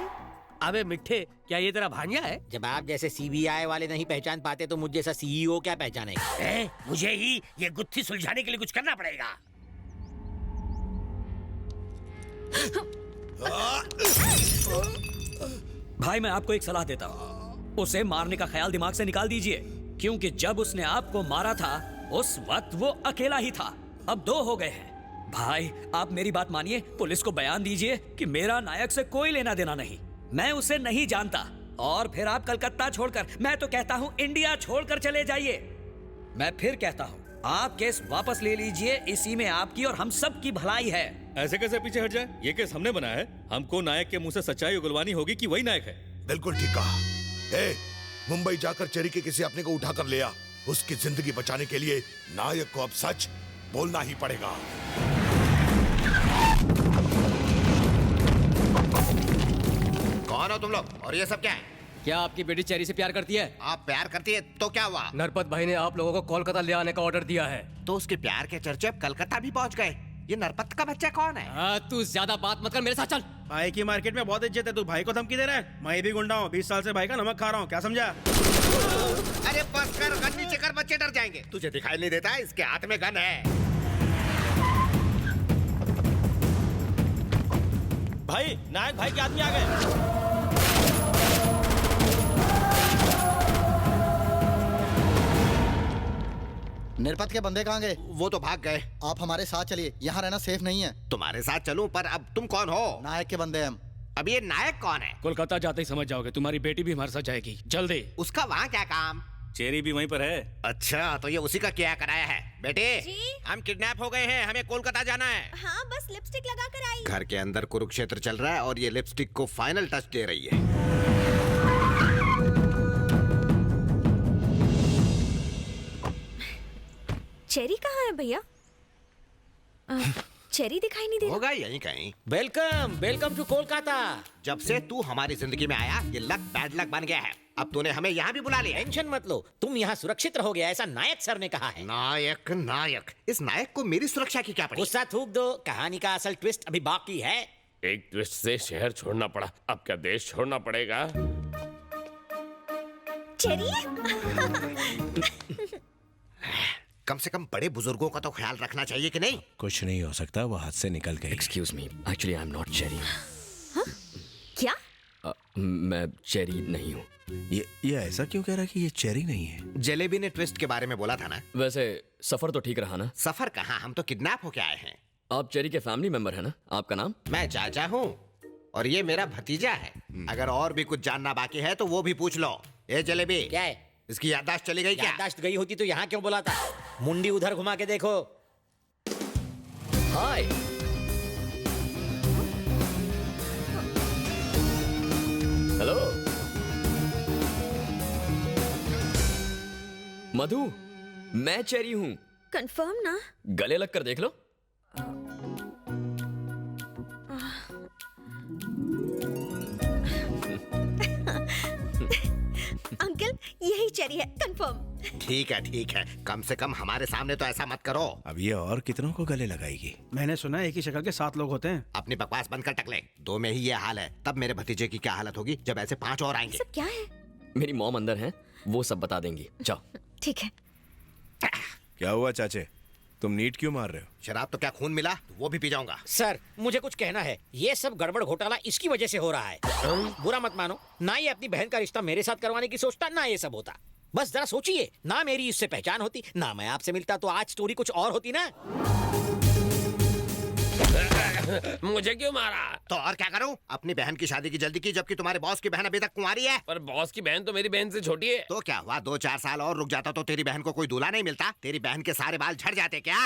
Speaker 23: अबे मिठ्ठे, क्या ये तेरा भांजा है?
Speaker 12: जब आप जैसे सीबीआई वाले नहीं पहचान पाते तो मुझ जैसा सीईओ क्या पहचानेगा?
Speaker 23: मुझे ही ये गुत्थी सुलझाने के लिए कुछ करना पड़ेगा।
Speaker 21: भाई मैं आपको एक सलाह देता हूँ, उसे मारने का ख्याल दिमाग से निकाल दीजिए, क्योंकि जब उसने आपको मारा था उस वक्त वो अकेला ही था। अब 2 हो गए हैं। भाई आप मेरी बात मानिए, पुलिस को बयान दीजिए कि मेरा नायक से कोई लेना देना नहीं, मैं उसे नहीं जानता। और फिर आप कलकत्ता छोड़कर, मैं तो कहता हूँ इंडिया छोड़कर चले जाइए। मैं फिर कहता हूँ आप केस वापस ले लीजिए, इसी में आपकी और हम सब की भलाई है।
Speaker 11: ऐसे कैसे पीछे हट जाए? ये केस हमने बनाया है, हमको नायक के मुंह से सच्चाई उगलवानी होगी कि वही नायक है।
Speaker 5: बिल्कुल ठीक कहा। मुंबई जाकर चेरी के किसी अपने को उठाकर ले आ। उसकी जिंदगी बचाने के लिए नायक को अब सच बोलना ही पड़ेगा।
Speaker 6: कौन हो तुम लोग और ये सब क्या है?
Speaker 17: क्या आपकी बेटी चेरी से प्यार करती है?
Speaker 6: आप प्यार करती है तो क्या हुआ?
Speaker 17: नरपत भाई ने आप लोगों को कोलकाता ले आने का ऑर्डर दिया है।
Speaker 6: तो उसके प्यार के चर्चे अब कलकत्ता भी पहुंच गए। ये नरपत का बच्चा कौन है?
Speaker 17: तू ज्यादा बात मत कर, मेरे साथ चल।
Speaker 23: भाई की मार्केट में बहुत इज्जत है, तू भाई को धमकी दे रहा है? मैं भी गुंडा हूँ, 20 साल से भाई का नमक खा रहा हूँ, क्या समझा?
Speaker 6: अरे बस कर, गन नीचे कर, बच्चे डर जाएंगे। तुझे दिखाई नहीं देता इसके हाथ में गन है?
Speaker 23: भाई नायक भाई के आदमी आ गए।
Speaker 16: निर्पत के बंदे कहाँ गए?
Speaker 6: वो तो भाग गए।
Speaker 16: आप हमारे साथ चलिए, यहाँ रहना सेफ नहीं है।
Speaker 6: तुम्हारे साथ चलूं, पर अब तुम कौन हो?
Speaker 16: नायक के बंदे हम।
Speaker 6: अब ये नायक कौन है?
Speaker 17: कोलकाता जाते ही समझ जाओगे, तुम्हारी बेटी भी हमारे साथ जाएगी जल्दी।
Speaker 6: उसका वहाँ क्या काम?
Speaker 11: चेरी भी वहीं पर है।
Speaker 6: अच्छा, तो ये उसी का क्या कराया है? बेटे
Speaker 13: जी?
Speaker 6: हम किडनैप हो गए हैं, हमें कोलकाता जाना है।
Speaker 13: हाँ, बस लिपस्टिक लगा कर आई।
Speaker 6: घर के अंदर कुरुक्षेत्र चल रहा है और ये लिपस्टिक को फाइनल टच दे रही है।
Speaker 13: चेरी कहाँ है भैया? चेरी दिखाई नहीं दे रहा।
Speaker 6: होगा यहीं कहीं।
Speaker 12: Welcome welcome to Kolkata.
Speaker 6: जब से तू हमारी जिंदगी में आया ये लक बैड लक बन गया है। अब तूने हमें यहाँ भी बुला लिया।
Speaker 12: टेंशन मत लो, तुम यहाँ सुरक्षित रहोगे, ऐसा नायक सर ने कहा है।
Speaker 6: नायक नायक, इस नायक को मेरी सुरक्षा की क्या पड़ी?
Speaker 12: गुस्सा थूक दो, कहानी का असल ट्विस्ट अभी बाकी है।
Speaker 9: एक ट्विस्ट से शहर छोड़ना पड़ा, अब क्या देश छोड़ना पड़ेगा?
Speaker 6: कम से कम बड़े बुजुर्गों का तो ख्याल रखना चाहिए कि नहीं?
Speaker 5: कुछ नहीं हो सकता, वो हाथ से निकल गए।
Speaker 14: Excuse me, actually I am not cherry.
Speaker 13: क्या?
Speaker 14: मैं चेरी नहीं हूँ।
Speaker 5: ये ऐसा क्यों कह रहा कि ये चेरी नहीं है?
Speaker 6: जलेबी ने ट्विस्ट के बारे में बोला था ना।
Speaker 14: वैसे सफर तो ठीक रहा ना?
Speaker 6: सफर कहाँ, हम तो किडनैप होके आए हैं।
Speaker 14: आप चेरी के फैमिली मेंबर है ना? आपका नाम?
Speaker 6: मैं चाचा हूँ और ये मेरा भतीजा है। अगर और भी कुछ जानना बाकी है तो वो भी पूछ लो। ए जलेबी,
Speaker 12: क्या है?
Speaker 6: इसकी याददाश्त चली गई क्या?
Speaker 12: याददाश्त गई होती तो यहाँ क्यों बुलाता? मुंडी उधर घुमा के देखो।
Speaker 14: हाय, हेलो मधु, मैं चेरी हूँ।
Speaker 15: कंफर्म ना?
Speaker 14: गले लग कर देख लो।
Speaker 15: अंकल यही चेरी है, कंफर्म।
Speaker 6: ठीक है, कम से कम हमारे सामने तो ऐसा मत करो।
Speaker 20: अब ये और कितनों को गले लगाएगी?
Speaker 19: मैंने सुना एक ही शक्ल के 7 लोग होते हैं।
Speaker 6: अपनी बकवास बंद कर टकले। 2 में ही ये हाल है, तब मेरे भतीजे की क्या हालत होगी जब ऐसे 5 और आएंगे।
Speaker 15: सब क्या है?
Speaker 14: मेरी मॉम अंदर है, वो सब बता देंगी। जाओ।
Speaker 15: ठीक है।
Speaker 20: क्या हुआ चाचे, तुम नीट क्यों मार रहे हो?
Speaker 6: शराब तो क्या खून मिला, वो भी पी जाऊंगा।
Speaker 12: सर मुझे कुछ कहना है, ये सब गड़बड़ घोटाला इसकी वजह से हो रहा है। बुरा मत मानो, ना ये अपनी बहन का रिश्ता मेरे साथ करवाने की सोचता, ना ये सब होता। बस जरा सोचिए, ना मेरी इससे पहचान होती, ना मैं आपसे मिलता, तो आज स्टोरी कुछ और होती ना।
Speaker 9: मुझे क्यों मारा?
Speaker 6: तो और क्या करूं? अपनी बहन की शादी की जल्दी की, जबकि तुम्हारे बॉस की बहन अभी तक कुंवारी है।
Speaker 9: पर बॉस की बहन तो मेरी बहन से छोटी है।
Speaker 6: तो क्या हुआ, 2-4 साल और रुक जाता तो तेरी बहन को कोई दूल्हा नहीं मिलता? तेरी बहन के सारे बाल झड़ जाते क्या?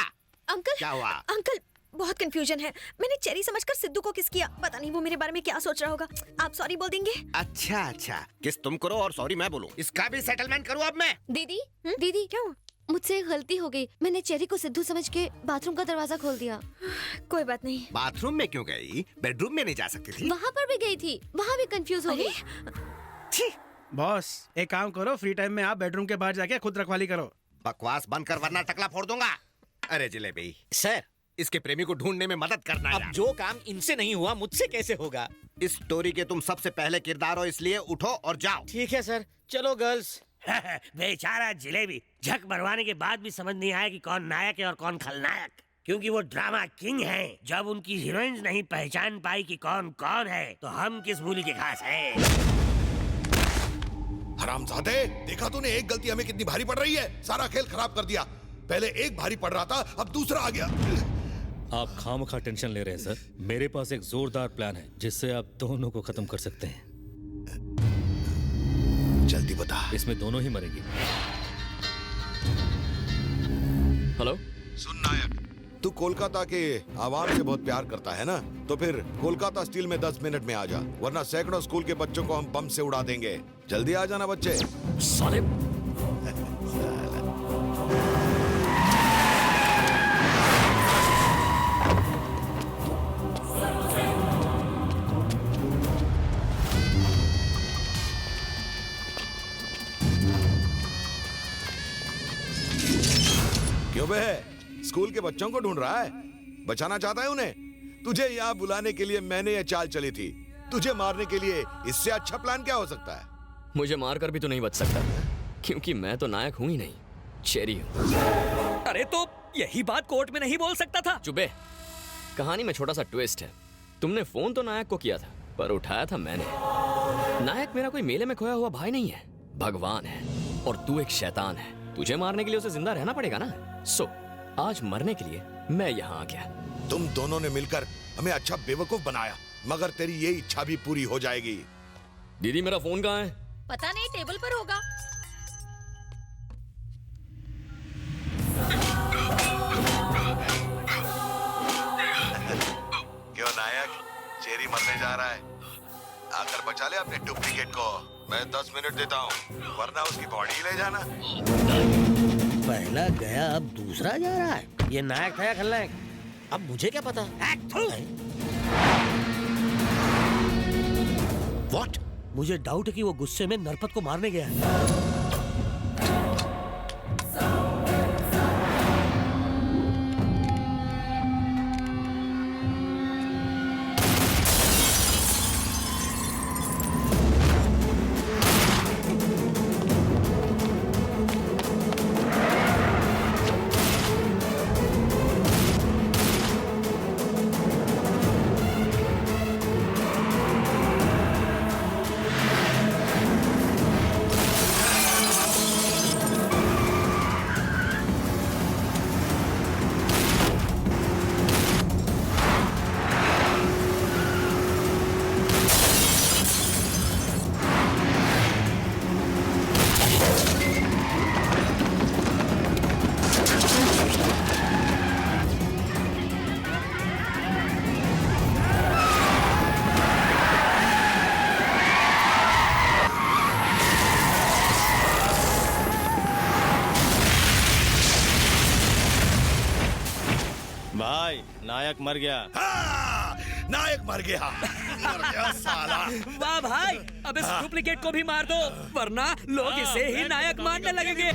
Speaker 15: अंकल
Speaker 6: क्या हुआ?
Speaker 15: अंकल बहुत कंफ्यूजन है। मैंने चेरी समझकर सिद्धू को किस किया, पता नहीं वो मेरे बारे में क्या सोच रहा होगा। आप सॉरी बोल देंगे?
Speaker 6: अच्छा, किस तुम करो और सॉरी मैं बोलूं। इसका भी सेटलमेंट करूं अब मैं।
Speaker 13: दीदी क्या हुआ? मुझसे गलती हो गई, मैंने चेरी को सिद्धू समझ के बाथरूम का दरवाजा खोल दिया।
Speaker 15: कोई बात नहीं।
Speaker 6: बाथरूम में क्यों गई? बेडरूम में नहीं जा सकती थी?
Speaker 13: वहाँ पर भी गई थी, वहाँ भी कंफ्यूज हो गई।
Speaker 19: बॉस एक काम करो, फ्री टाइम में आप बेडरूम के बाहर जाके खुद रखवाली करो।
Speaker 6: बकवास बंद कर वरना टकला फोड़ दूंगा। अरे जिलेबी
Speaker 12: सर,
Speaker 6: इसके प्रेमी को ढूंढने में मदद करना है।
Speaker 12: अब जो काम इनसे नहीं हुआ मुझसे कैसे होगा?
Speaker 6: इस स्टोरी के तुम सबसे पहले किरदार हो, इसलिए उठो और जाओ।
Speaker 12: ठीक है सर, चलो गर्ल्स।
Speaker 23: बेचारा जिलेबी झक मरवाने के बाद भी समझ नहीं आया कि कौन नायक है और कौन खलनायक, क्योंकि वो ड्रामा किंग हैं। जब उनकी हीरोइंस नहीं पहचान पाई कि कौन कौन है, तो हम किस मूली के घास हैं।
Speaker 5: हरामजादे, देखा तूने एक गलती हमें कितनी भारी पड़ रही है। सारा खेल खराब कर दिया। पहले एक भारी पड़ रहा था, अब दूसरा आ गया।
Speaker 11: आप खामखा टेंशन ले रहे हैं सर। मेरे पास एक जोरदार प्लान है जिससे आप दोनों को खत्म कर सकते हैं।
Speaker 5: जल्दी बता।
Speaker 11: इसमें दोनों ही मरेंगे।
Speaker 14: हेलो,
Speaker 5: सुन नायक, तू कोलकाता के आवाम से बहुत प्यार करता है ना, तो फिर कोलकाता स्टील में 10 मिनट में आ जा, वरना सैकड़ों स्कूल के बच्चों को हम बम से उड़ा देंगे। जल्दी आ जाना बच्चे।
Speaker 14: साले
Speaker 5: क्यों बे, स्कूल के बच्चों को ढूंढ रहा है? बचाना चाहता है उन्हें? तुझे यहाँ बुलाने के लिए मैंने ये चाल चली थी। तुझे मारने के लिए इससे अच्छा प्लान क्या हो सकता है?
Speaker 14: मुझे मारकर भी तो नहीं बच सकता, क्योंकि मैं तो नायक हूं ही नहीं, चेरी हूं।
Speaker 21: अरे तो यही बात कोर्ट में नहीं बोल सकता था?
Speaker 14: चुपे। कहानी में छोटा सा ट्विस्ट है। तुमने फोन तो नायक को किया था, पर उठाया था मैंने। नायक मेरा कोई मेले में खोया हुआ भाई नहीं है, भगवान है। और तू एक शैतान है। तुझे मारने के लिए उसे जिंदा रहना पड़ेगा ना। सो आज मरने के लिए मैं यहाँ आ गया।
Speaker 5: तुम दोनों ने मिलकर हमें अच्छा बेवकूफ बनाया, मगर तेरी ये इच्छा भी पूरी हो जाएगी।
Speaker 14: दीदी मेरा फोन कहाँ है?
Speaker 10: पता नहीं, टेबल पर होगा।
Speaker 5: क्यों नायक, चेरी मरने जा रहा है? आकर बचा ले अपने डुप्लीकेट को। मैं 10 मिनट देता हूँ, वरना उसकी बॉडी ले जाना।
Speaker 23: पहला गया अब दूसरा जा रहा है। ये नायक था या खलनायक? अब मुझे क्या पता।
Speaker 6: What?
Speaker 23: मुझे डाउट है कि वो गुस्से में नरपत को मारने गया है।
Speaker 11: नायक मर गया।
Speaker 5: हाँ, नायक मर गया। मर गया साला।
Speaker 21: वाह भाई, अब इस डुप्लीकेट को भी मार दो, वरना लोग इसे ही नायक मानने लगेंगे।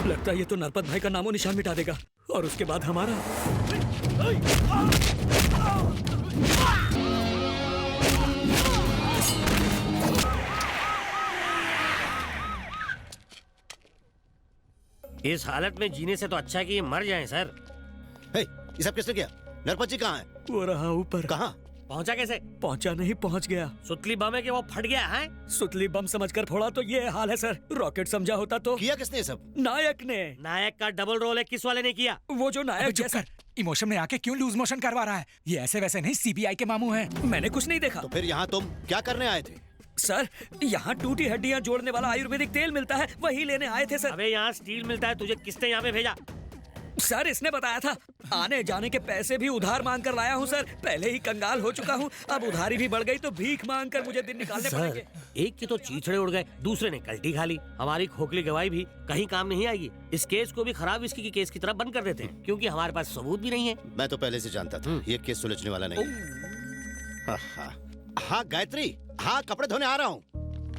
Speaker 21: लगता है ये तो नरपत भाई का नामो निशान मिटा देगा और उसके बाद हमारा।
Speaker 23: इस हालत में जीने से तो अच्छा है कि ये मर जाएं सर।
Speaker 6: ये सब किसने किया? नरपत जी कहाँ है?
Speaker 21: वो रहा ऊपर।
Speaker 6: कहाँ?
Speaker 23: पहुंचा कैसे?
Speaker 21: पहुंचा नहीं, पहुंच गया।
Speaker 23: सुतली बम है कि वो फट गया है?
Speaker 21: सुतली बम समझकर फोड़ा तो ये हाल है सर। रॉकेट समझा होता तो।
Speaker 6: किया किसने ये सब?
Speaker 21: नायक ने।
Speaker 23: नायक का डबल रोल है, किस वाले ने किया?
Speaker 21: वो जो नायक जैसा।
Speaker 3: इमोशन में आके क्यों लूज मोशन करवा रहा है? ये ऐसे वैसे नहीं, सीबीआई के मामू हैं।
Speaker 21: मैंने कुछ नहीं देखा।
Speaker 6: तो फिर यहाँ तुम क्या करने आए थे?
Speaker 21: सर, यहाँ टूटी हड्डियाँ जोड़ने वाला आयुर्वेदिक तेल मिलता है, वही लेने आए थे सर।
Speaker 23: अबे यहाँ स्टील मिलता है, तुझे किसने यहाँ पे भेजा?
Speaker 21: सर, इसने बताया था। आने जाने के पैसे भी उधार मांग कर लाया हूँ सर। पहले ही कंगाल हो चुका हूँ, अब उधारी भी बढ़ गई तो भीख मांग कर मुझे दिन निकालने पड़ेंगे।
Speaker 23: एक की तो चीथड़े उड़ गए, दूसरे ने कल्टी खा ली। हमारी खोखली गवाही भी कहीं काम नहीं आएगी। इस केस को भी खराब विस्की के केस की तरह बंद कर देते हैं, क्योंकि हमारे पास सबूत भी नहीं है।
Speaker 6: मैं तो पहले से जानता था ये केस सुलझने वाला नहीं। हाँ गायत्री, हाँ कपड़े धोने आ रहा हूँ।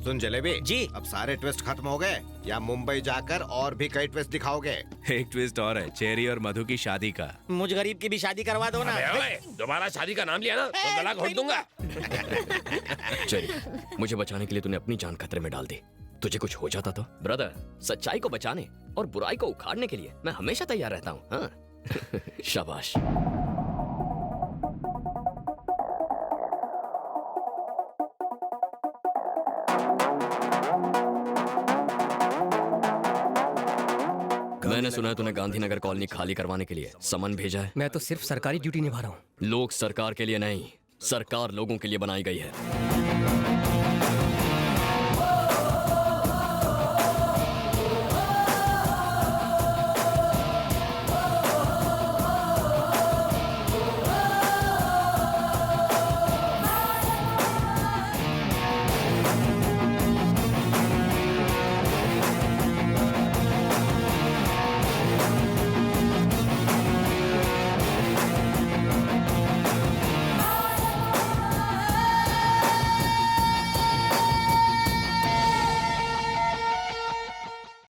Speaker 2: सुन जलेबी
Speaker 21: जी,
Speaker 2: अब सारे ट्विस्ट खत्म हो गए या मुंबई जाकर और भी कई ट्विस्ट दिखाओगे?
Speaker 20: एक ट्विस्ट और है, चेरी और मधु की शादी का।
Speaker 12: मुझ गरीब की भी शादी करवा दो ना।
Speaker 9: दोबारा शादी का नाम लिया ना तो गला घोट दूंगा।
Speaker 14: चेरी, मुझे बचाने के लिए तूने अपनी जान खतरे में डाल दी। तुझे कुछ हो जाता तो? ब्रदर, सच्चाई को बचाने और बुराई को उखाड़ने के लिए मैं हमेशा तैयार रहता हूँ। हाँ? शाबाश। मैंने सुना है तूने गांधीनगर कॉलोनी खाली करवाने के लिए समन भेजा है।
Speaker 7: मैं तो सिर्फ सरकारी ड्यूटी निभा रहा हूँ।
Speaker 14: लोग सरकार के लिए नहीं, सरकार लोगों के लिए बनाई गई है।